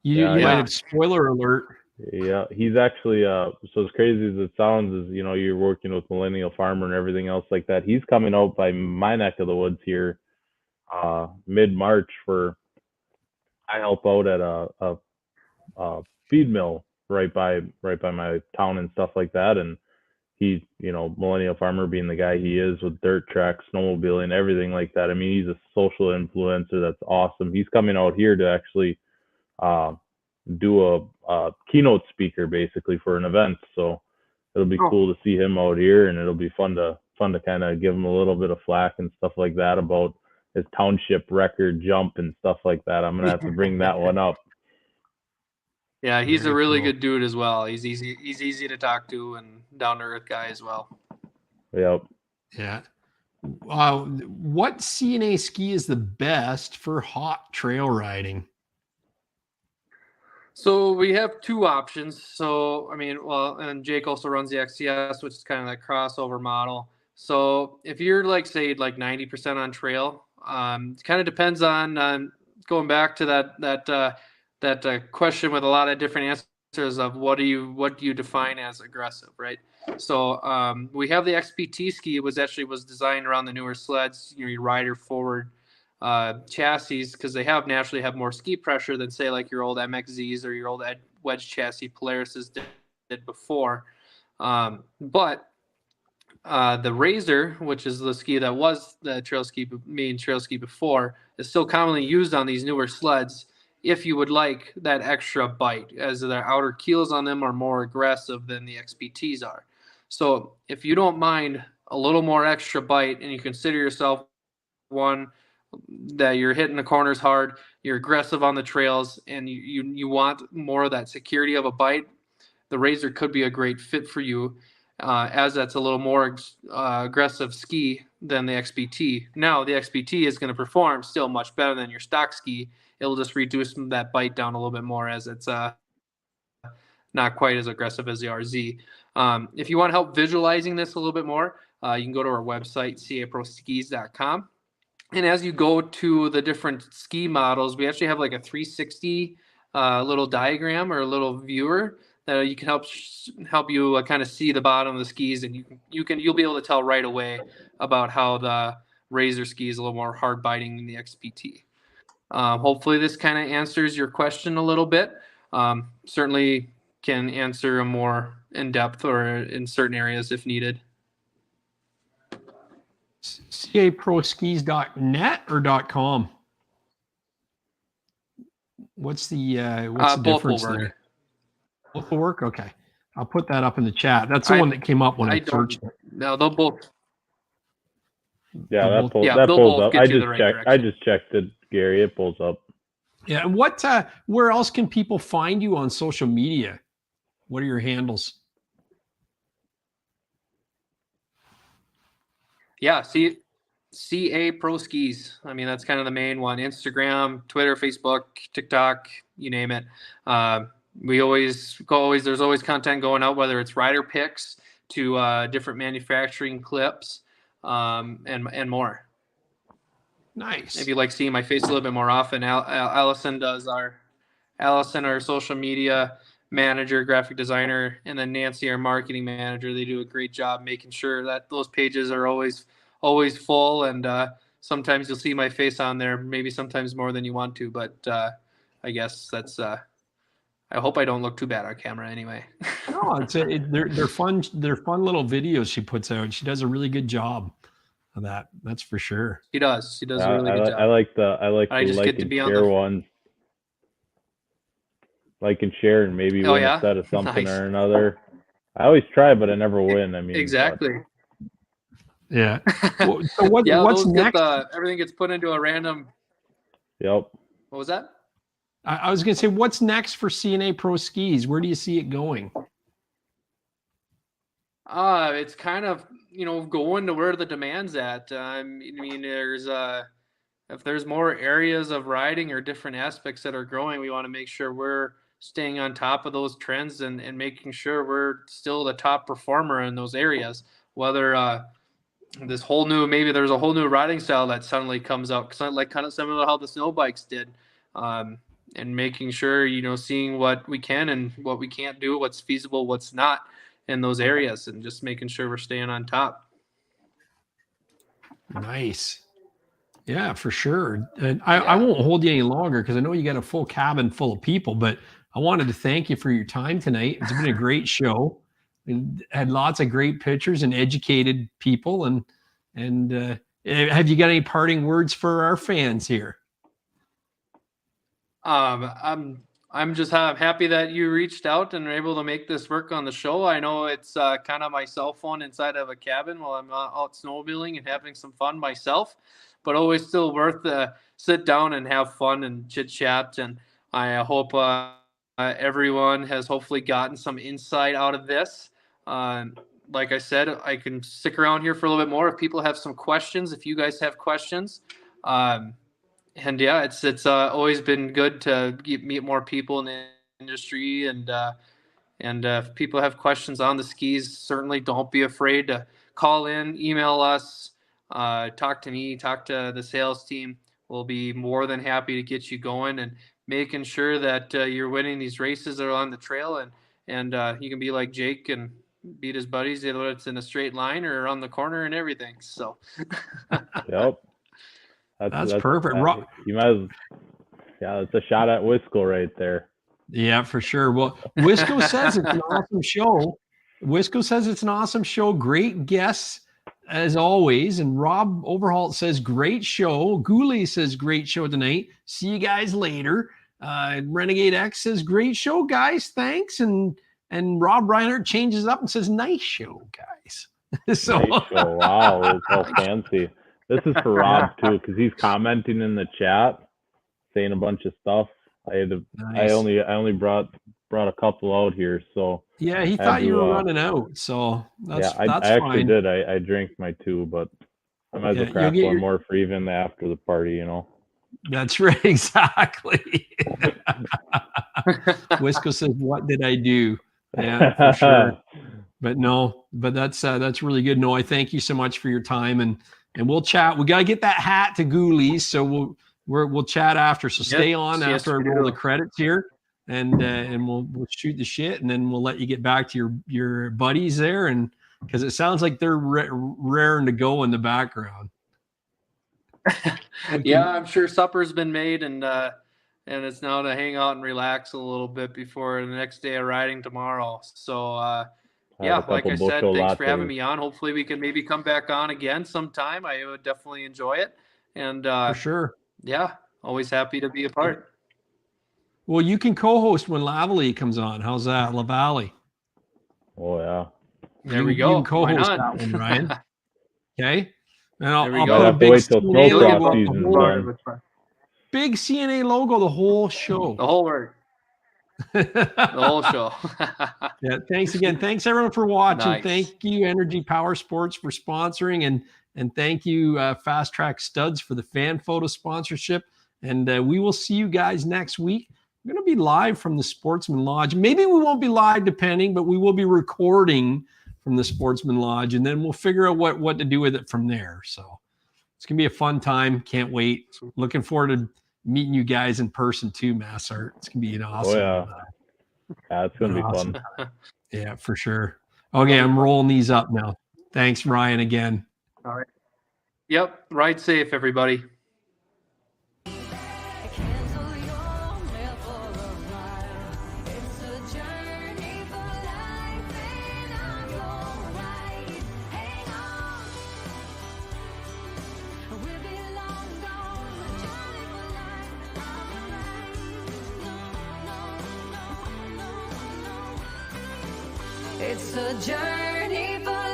You might have spoiler alert. Yeah, he's actually so as crazy as it sounds, is you're working with Millennial Farmer and everything else like that. He's coming out by my neck of the woods here mid-March for I help out at a feed mill right by my town and stuff like that. And he, millennial farmer being the guy he is with dirt tracks, snowmobiling, everything like that. I mean, he's a social influencer. That's awesome. He's coming out here to actually do a keynote speaker basically for an event. So it'll be cool to see him out here, and it'll be fun to kind of give him a little bit of flack and stuff like that about his township record jump and stuff like that. I'm gonna have to bring that one up. Yeah, he's a really good dude as well. He's easy to talk to and down to earth guy as well. Yep. Yeah. What C&A ski is the best for hot trail riding? So we have two options. So, I mean, and Jake also runs the XCS, which is kind of that crossover model. So if you're like, say, like 90% on trail, it kind of depends on going back to that question with a lot of different answers of what do you define as aggressive, right? So we have the XPT ski, was designed around the newer sleds, your rider forward chassis, because they naturally have more ski pressure than say like your old MXZs or your old wedge chassis Polarises did before. But the Razor, which is the ski that was the main trail ski before, is still commonly used on these newer sleds if you would like that extra bite, as their outer keels on them are more aggressive than the XPTs are. So if you don't mind a little more extra bite and you consider yourself one that you're hitting the corners hard, you're aggressive on the trails, and you want more of that security of a bite, the Razor could be a great fit for you, as that's a little more aggressive ski than the XPT. Now, the XPT is going to perform still much better than your stock ski. It'll just reduce that bite down a little bit more, as it's not quite as aggressive as the RZ. If you want help visualizing this a little bit more, you can go to our website, caproskis.com. And as you go to the different ski models, we actually have like a 360 little diagram or a little viewer that you can help you kind of see the bottom of the skis, and you'll be able to tell right away about how the Razor ski is a little more hard biting than the XPT. Hopefully this kind of answers your question a little bit. Certainly can answer a more in depth or in certain areas if needed. caproskis.net or .com? What's the difference there? Both will work? Okay. I'll put that up in the chat. That's the one that came up when I searched it. No, they'll both. Yeah, that pulls up. I just checked it, Gary. It pulls up. Yeah. Where else can people find you on social media? What are your handles? Yeah, C&A Pro Skis. I mean, that's kind of the main one. Instagram, Twitter, Facebook, TikTok, you name it. There's always content going out, whether it's rider pics to different manufacturing clips, and more. Nice. If you like seeing my face a little bit more often, Allison, our social media manager, graphic designer, and then Nancy, our marketing manager. They do a great job making sure that those pages are always full, and sometimes you'll see my face on there, maybe sometimes more than you want to, but I guess that's I hope I don't look too bad on camera anyway. No, they're fun little videos she puts out. She does a really good job of that. That's for sure. She does a really good job. I like the like and share ones. Like and share and maybe win a set of something or another. I always try, but I never win. I mean, exactly. Yeah. So what's next? Everything gets put into a random. Yep. What was that? I was going to say, what's next for C&A Pro Skis? Where do you see it going? It's kind of, going to where the demand's at. I mean, if there's more areas of riding or different aspects that are growing, we want to make sure we're staying on top of those trends and making sure we're still the top performer in those areas. Whether there's a whole new riding style that suddenly comes out, like kind of similar to how the snow bikes did. And making sure, seeing what we can and what we can't do, what's feasible, what's not in those areas, and just making sure we're staying on top. Nice. Yeah, for sure. And I won't hold you any longer because I know you got a full cabin full of people, but I wanted to thank you for your time tonight. It's been a great show and had lots of great pictures and educated people. And have you got any parting words for our fans here? I'm just happy that you reached out and were able to make this work on the show. I know it's kind of my cell phone inside of a cabin while I'm out snowmobiling and having some fun myself, but always still worth sit down and have fun and chit chat. And I hope everyone has hopefully gotten some insight out of this. Like I said, I can stick around here for a little bit more if people have some questions, if you guys have questions. And yeah, it's always been good to meet more people in the industry, and if people have questions on the skis, certainly don't be afraid to call in, email us, talk to me, talk to the sales team. We'll be more than happy to get you going and making sure that you're winning these races that are on the trail, and you can be like Jake and beat his buddies, whether it's in a straight line or around the corner and everything. So Yep. That's perfect. You might it's a shot at Wisco right there. Yeah, for sure. Well, Wisco says it's an awesome show. Wisco says it's an awesome show. Great guests as always. And Rob Overholt says great show. Gooley says great show tonight. See you guys later. Renegade X says great show, guys. Thanks. And Rob Reinhardt changes up and says nice show, guys. So nice show. Wow, it's all fancy. This is for Rob too, because he's commenting in the chat, saying a bunch of stuff. I only brought a couple out here, so yeah, he thought you were running out, so that's I actually did. I drank my 2, but I might as well craft one more for even after the party, you know. That's right, exactly. Wisco says, "What did I do?" Yeah, for sure. But that's really good. No, I thank you so much for your time, and we'll chat. We gotta get that hat to Ghoulies, so we'll chat after. So stay on after I roll the credits here, and we'll shoot the shit, and then we'll let you get back to your buddies there, and because it sounds like they're raring to go in the background. Yeah, I'm sure supper's been made, and it's now to hang out and relax a little bit before the next day of riding tomorrow. So yeah, like I said, thanks for having me on. Hopefully we can maybe come back on again sometime. I would definitely enjoy it. And for sure. Yeah, always happy to be a part. Well, you can co-host when Lavalley comes on. How's that, Lavalley? Oh yeah. There we go. You can co-host that one, Ryan. Okay. And I'll put a big C&A logo. Big C&A logo the whole show. The whole word. The whole show. Yeah, thanks again. Thanks everyone for watching. Nice. Thank you Energy Power Sports for sponsoring, and thank you Fast Track Studs for the FanPhoto sponsorship. And we will see you guys next week. We're going to be live from the Sportsman Lodge. Maybe we won't be live depending, but we will be recording from the Sportsman Lodge, and then we'll figure out what to do with it from there. So it's going to be a fun time. Can't wait. Looking forward to meeting you guys in person too, Massart. It's gonna be an awesome. Oh yeah, it's gonna be awesome. Fun. Yeah, for sure. Okay, I'm rolling these up now. Thanks, Ryan, again. All right. Yep. Ride safe, everybody. It's a journey for